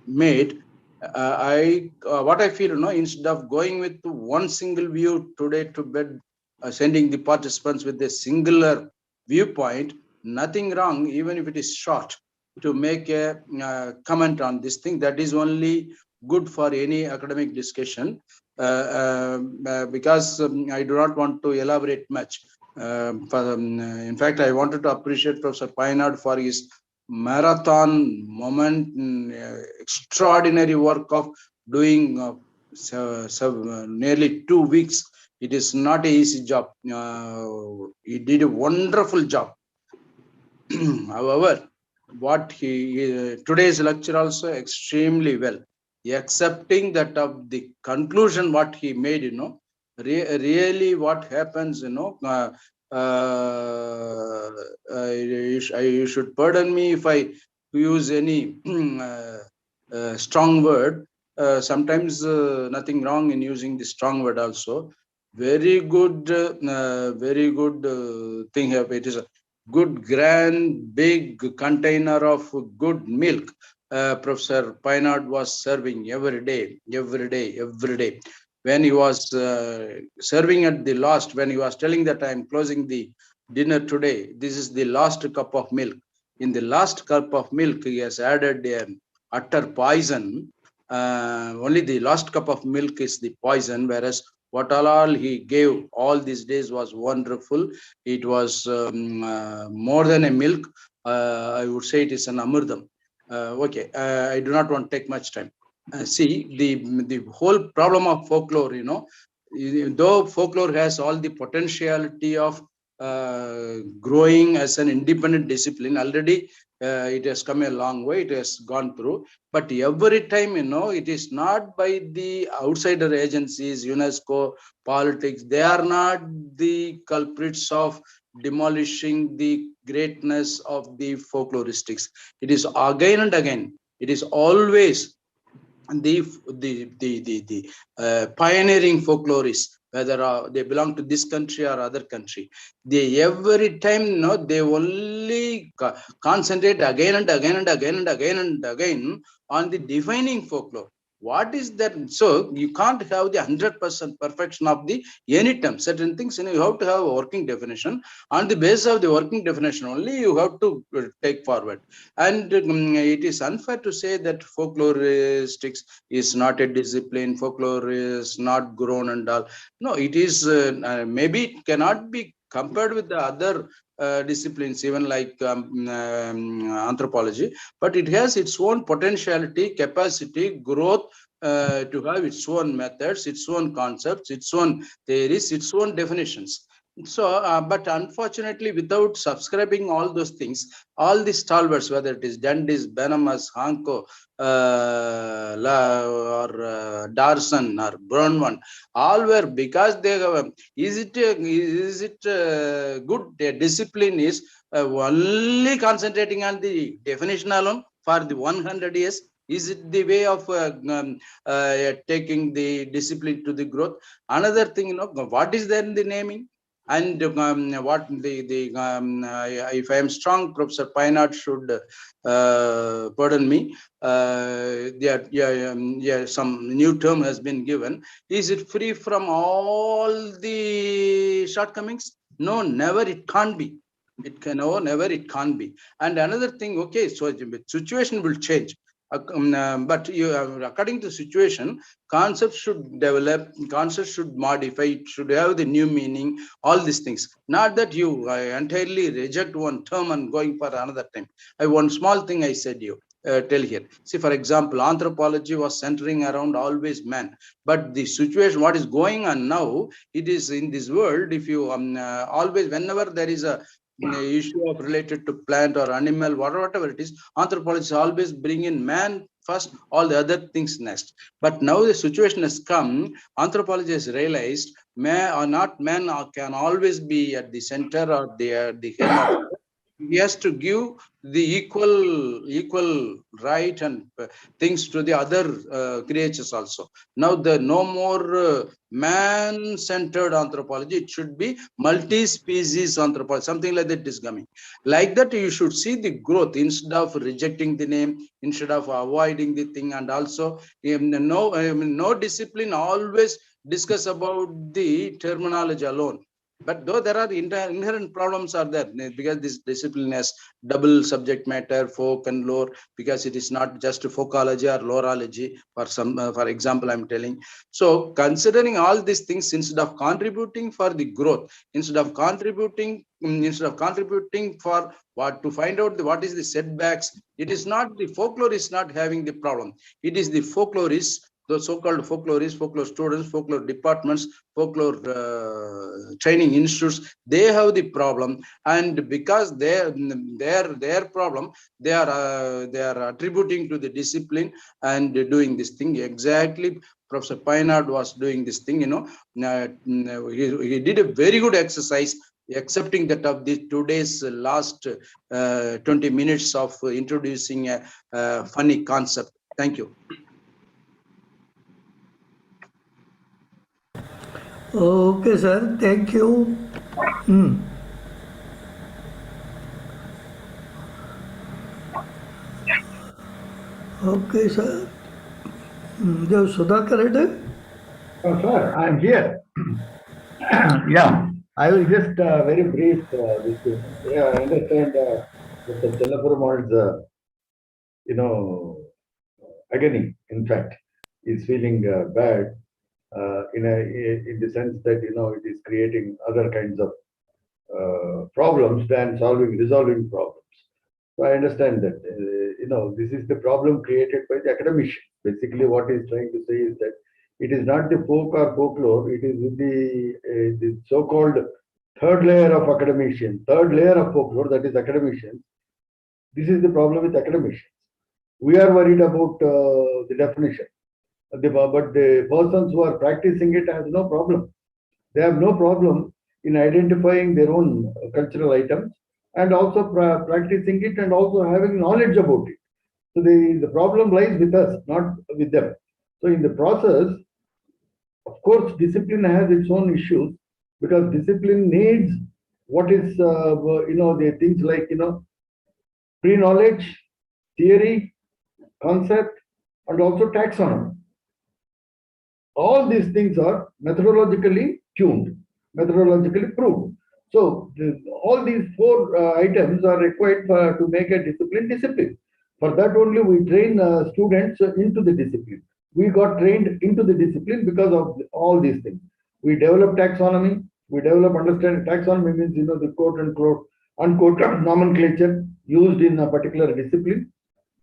made. What I feel, instead of going with one single view today to bed, sending the participants with a singular viewpoint, nothing wrong, even if it is short, to make a comment on this thing. That is only good for any academic discussion, because I do not want to elaborate much. In fact, I wanted to appreciate Professor Painard for his marathon moment, extraordinary work of doing nearly 2 weeks. It is not an easy job. He did a wonderful job. However, what today's lecture also extremely well, accepting that of the conclusion what he made, really what happens, you should pardon me if I use any strong word. Sometimes nothing wrong in using the strong word also. Very good thing. It is a good, grand, big container of good milk. Professor Painard was serving every day. When he was serving at the last, when he was telling that I am closing the dinner today, this is the last cup of milk. In the last cup of milk, he has added utter poison. Only the last cup of milk is the poison, whereas what all he gave all these days was wonderful. It was more than a milk. I would say it is an amurdam. Okay, I do not want to take much time. See, the whole problem of folklore, though folklore has all the potentiality of growing as an independent discipline, already it has come a long way, it has gone through. But every time, it is not by the outsider agencies, UNESCO, politics, they are not the culprits of demolishing the greatness of the folkloristics. It is again and again, it is always the pioneering folklorists, whether they belong to this country or other country, they every time they only concentrate again and again and again and again and again on the defining folklore. What is that? So you can't have the 100% perfection of the any term. Certain things, you have to have a working definition. On the basis of the working definition only, you have to take forward. And it is unfair to say that folkloristics is not a discipline, folklore is not grown and all. No, it is, maybe it cannot be compared with the other disciplines, even like anthropology, but it has its own potentiality, capacity, growth, to have its own methods, its own concepts, its own theories, its own definitions. So, but unfortunately, without subscribing all those things, all the stalwarts, whether it is Dundas, Benamas, Hanko, or Darson or Burnwan, all were, because they have. Is it good? Discipline is only concentrating on the definition alone for the 100 years. Is it the way of taking the discipline to the growth? Another thing, what is there in the naming? And what if I am strong, Professor Painard should pardon me. Some new term has been given. Is it free from all the shortcomings? No, never. It can't be. It can, no, never. It can't be. And another thing, okay, so the situation will change. But according to situation, concepts should develop, concepts should modify, it should have the new meaning, all these things. Not that you entirely reject one term and going for another time. One small thing I said you. Tell here. See, for example, anthropology was centering around always man, but the situation, what is going on now, it is in this world. If you always, whenever there is a issue of related to plant or animal, whatever it is, anthropologists always bring in man first, all the other things next. But now the situation has come, anthropologists realized man or not man can always be at the center or the helm of. He has to give the equal right and things to the other creatures also. Now the no more man-centered anthropology, it should be multi-species anthropology, something like that is coming. Like that, you should see the growth instead of rejecting the name, instead of avoiding the thing, and also no discipline always discuss about the terminology alone. But though there are inherent problems are there, because this discipline has double subject matter, folk and lore, because it is not just folkology or loreology. For example, I'm telling. So considering all these things, instead of contributing for the growth, instead of contributing for what to find out what is the setbacks, it is not the folklore is not having the problem. It is the folklorists, the so-called folklorists, folklore students, folklore departments, folklore training institutes, they have the problem, and because their problem, they are attributing to the discipline and doing this thing. Exactly, Professor Pinard was doing this thing. He did a very good exercise, accepting that of the today's last 20 minutes of introducing a funny concept. Thank you. Okay, sir. Thank you. Okay, sir. Sudhakar Reddy? Oh, sir, I'm here. Yeah, I will just very brief this thing. Yeah, I understand Mr. Chellapuramal's, agony, in fact, is feeling bad in the sense that, it is creating other kinds of problems than resolving problems. So I understand that, this is the problem created by the academician. Basically, what he's trying to say is that it is not the folk or folklore, it is the so-called third layer of academicians, third layer of folklore, that is academicians. This is the problem with academicians. We are worried about the definition, but the persons who are practicing it has no problem. They have no problem in identifying their own cultural items and also practicing it and also having knowledge about it. So the problem lies with us, not with them. So in the process, of course, discipline has its own issues, because discipline needs what is, the things like, pre-knowledge, theory, concept, and also taxonomy. All these things are methodologically tuned, methodologically proved. So all these four items are required to make a discipline. For that only we train students into the discipline. We got trained into the discipline because of all these things. We develop taxonomy, we develop understanding. Taxonomy means, the quote unquote nomenclature used in a particular discipline,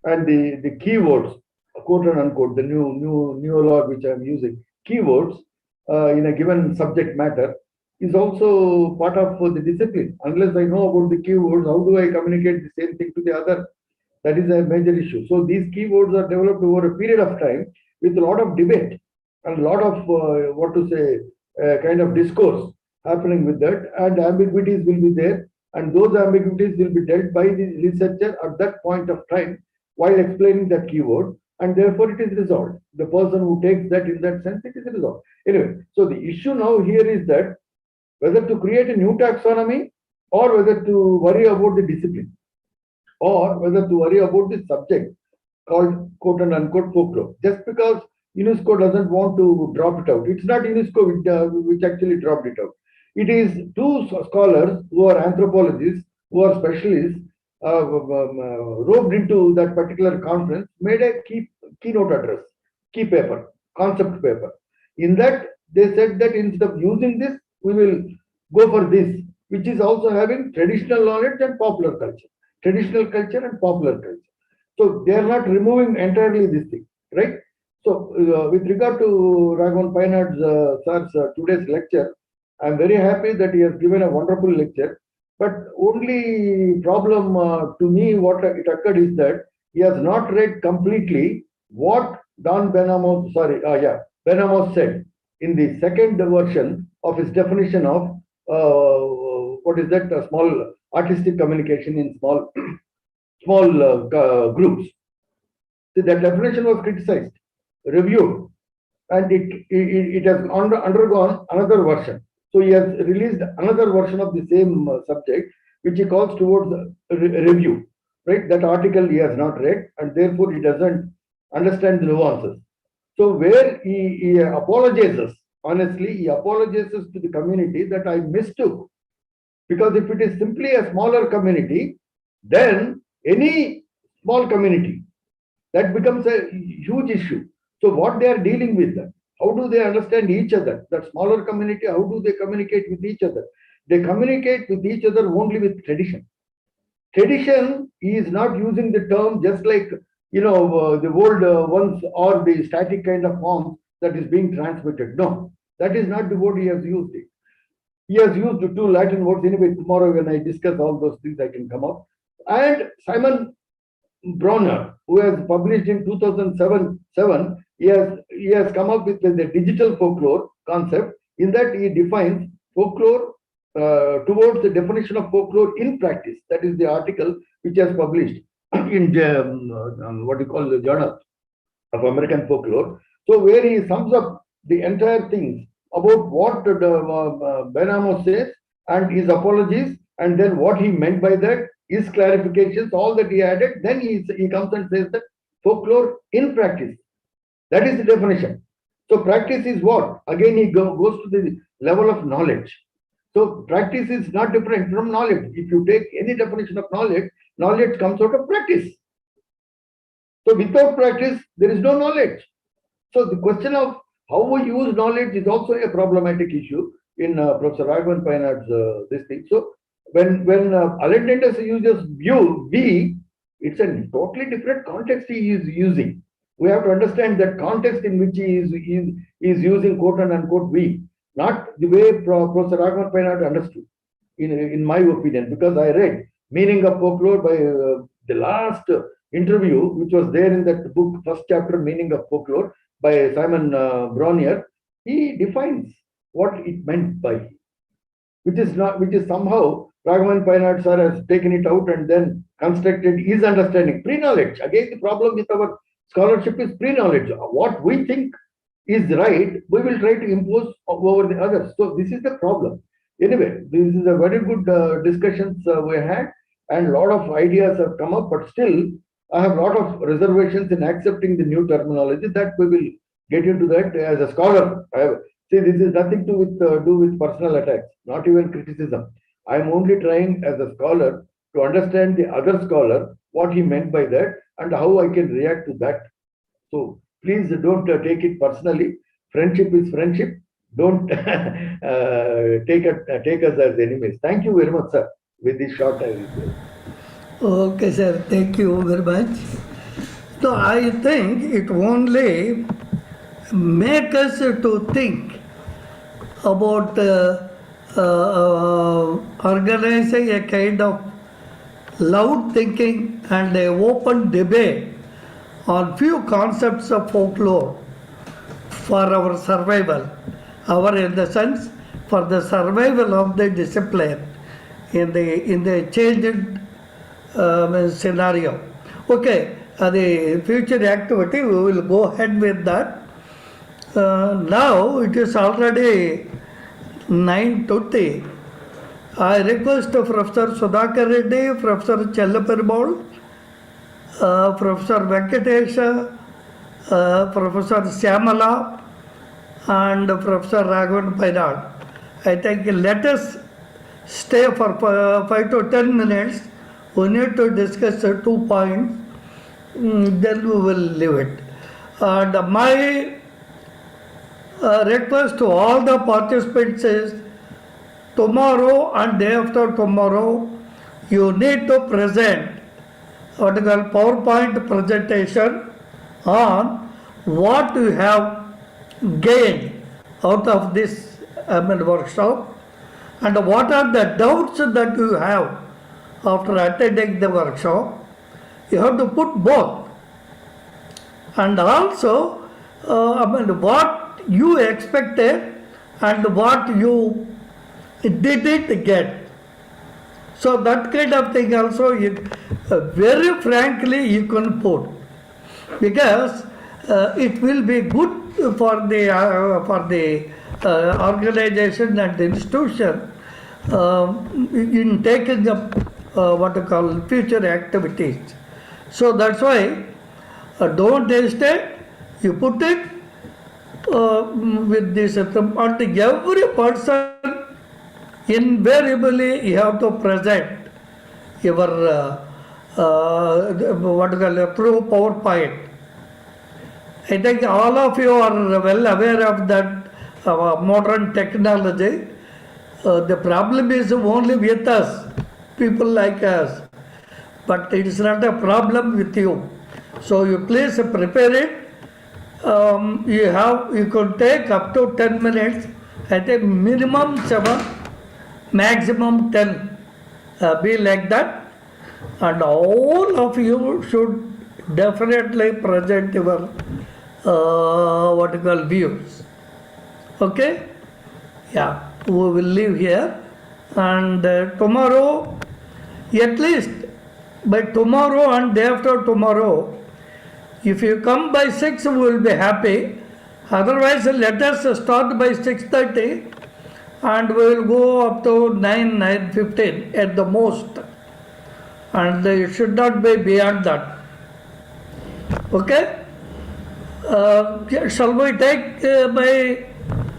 and the keywords, quote and unquote, the new neologue which I'm using, keywords in a given subject matter is also part of the discipline. Unless I know about the keywords, how do I communicate the same thing to the other? That is a major issue. So these keywords are developed over a period of time with a lot of debate and a lot of kind of discourse happening with that, and ambiguities will be there, and those ambiguities will be dealt by the researcher at that point of time while explaining that keyword, and therefore it is resolved. The person who takes that in that sense, it is resolved. Anyway, so the issue now here is that whether to create a new taxonomy or whether to worry about the discipline, or whether to worry about the subject called quote and unquote folklore. Just because UNESCO doesn't want to drop it out. It's not UNESCO which actually dropped it out. It is two scholars who are anthropologists, who are specialists roped into that particular conference, made a keynote address, key paper, concept paper. In that, they said that instead of using this, we will go for this, which is also having traditional knowledge and popular culture, traditional culture and popular culture. So they are not removing entirely this thing, right? So with regard to Raghavan Painard's sir's today's lecture, I am very happy that he has given a wonderful lecture. But only problem to me, what it occurred is that he has not read completely what Don Benamos, Benamos said in the second version of his definition of what is that? Small artistic communication in small groups. So that definition was criticized, reviewed, and it has undergone another version. So he has released another version of the same subject, which he calls towards review. Right? That article he has not read, and therefore he doesn't understand the nuances. So where he apologizes, honestly, he apologizes to the community that I mistook. Because if it is simply a smaller community, then any small community, that becomes a huge issue. So what they are dealing with, how do they understand each other? That smaller community, how do they communicate with each other? They communicate with each other only with tradition. Tradition is not using the term just like, the old ones or the static kind of forms that is being transmitted. No, that is not the word he has used. He has used two Latin words. Anyway, tomorrow when I discuss all those things, I can come up. And Simon Bronner, who has published in 2007, he has come up with the digital folklore concept. In that, he defines folklore towards the definition of folklore in practice. That is the article which he has published in what you call the Journal of American Folklore. So where he sums up the entire things about what Benamos says and his apologies, and then what he meant by that, his clarifications, all that he added, then he comes and says that folklore in practice. That is the definition. So practice is what? Again, he goes to the level of knowledge. So practice is not different from knowledge. If you take any definition of knowledge, knowledge comes out of practice. So without practice, there is no knowledge. So the question of how we use knowledge is also a problematic issue in Professor Raghavan Painard's this thing. So when Alexander uses we, it's a totally different context he is using. We have to understand that context in which he is using quote and unquote we, not the way Professor Raghavan Painard understood, in my opinion, because I read Meaning of Folklore by the last interview, which was there in that book, first chapter, Meaning of Folklore, by Simon Bronner. He defines what it meant by, which is somehow Raghavan Painard sir has taken it out and then constructed his understanding. Pre-knowledge. Again, the problem with our scholarship is pre-knowledge. What we think is right, we will try to impose over the others. So this is the problem. Anyway, this is a very good discussions we had, and a lot of ideas have come up, but still I have a lot of reservations in accepting the new terminology. That we will get into that as a scholar. See, this is nothing to do with personal attacks, not even criticism. I am only trying as a scholar to understand the other scholar, what he meant by that, and how I can react to that. So please don't take it personally. Friendship is friendship. Don't take us as enemies. Thank you very much, sir. With this short time. Okay, sir. Thank you very much. So I think it only make us to think about organizing a kind of loud thinking and a open debate on few concepts of folklore for our survival. In the sense, for the survival of the discipline in the changed scenario. Okay, the future activity, we will go ahead with that. Now it is already 9:20. I request Professor Sudhakar Reddy, Professor Chellaperimal, Professor Venkatesha, Professor Syamala, and Professor Raghavan Painard. I think let us stay for 5 to 10 minutes we need to discuss 2 points, then we will leave it. And my request to all the participants is tomorrow and day after tomorrow, you need to present what you call PowerPoint presentation on what you have gained out of this workshop and what are the doubts that you have after attending the workshop. You have to put both. And also, what you expected and what you didn't get. So that kind of thing also, very frankly, you can put, because it will be good for the organization and the institution in taking up what you call future activities. So that's why don't hesitate. You put it with this, and every person invariably you have to present your what you call through PowerPoint. I think all of you are well aware of that modern technology. The problem is only with us, people like us, but it is not a problem with you. So you please prepare it. You could take up to 10 minutes. I think minimum 7, maximum 10. Be like that, and all of you should definitely present your what you call views. Okay? Yeah, we will leave here, and tomorrow, at least by tomorrow and day after tomorrow, if you come by 6, we will be happy. Otherwise, let us start by 6:30 and we will go up to 9:15 at the most. And it should not be beyond that. Okay? Shall we take by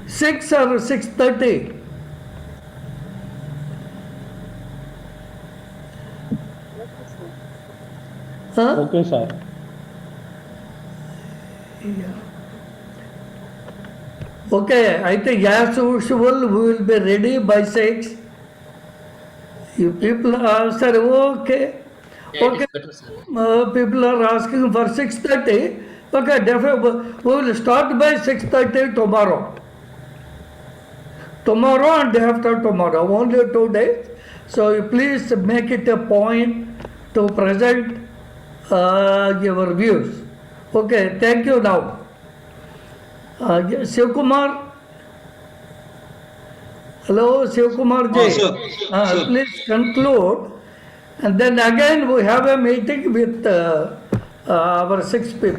6 or 6:30? Huh? Okay, sir. Yeah. Okay, I think as usual we will be ready by 6. You people are, sir, okay. Okay. People are asking for 6:30. Okay, definitely we will start by 6:30 tomorrow. Tomorrow and day after tomorrow, only 2 days. So you please make it a point to present your views. Okay, thank you now. Shivkumar. Hello, Shivkumar ji. Please conclude. And then again we have a meeting with our 6 people.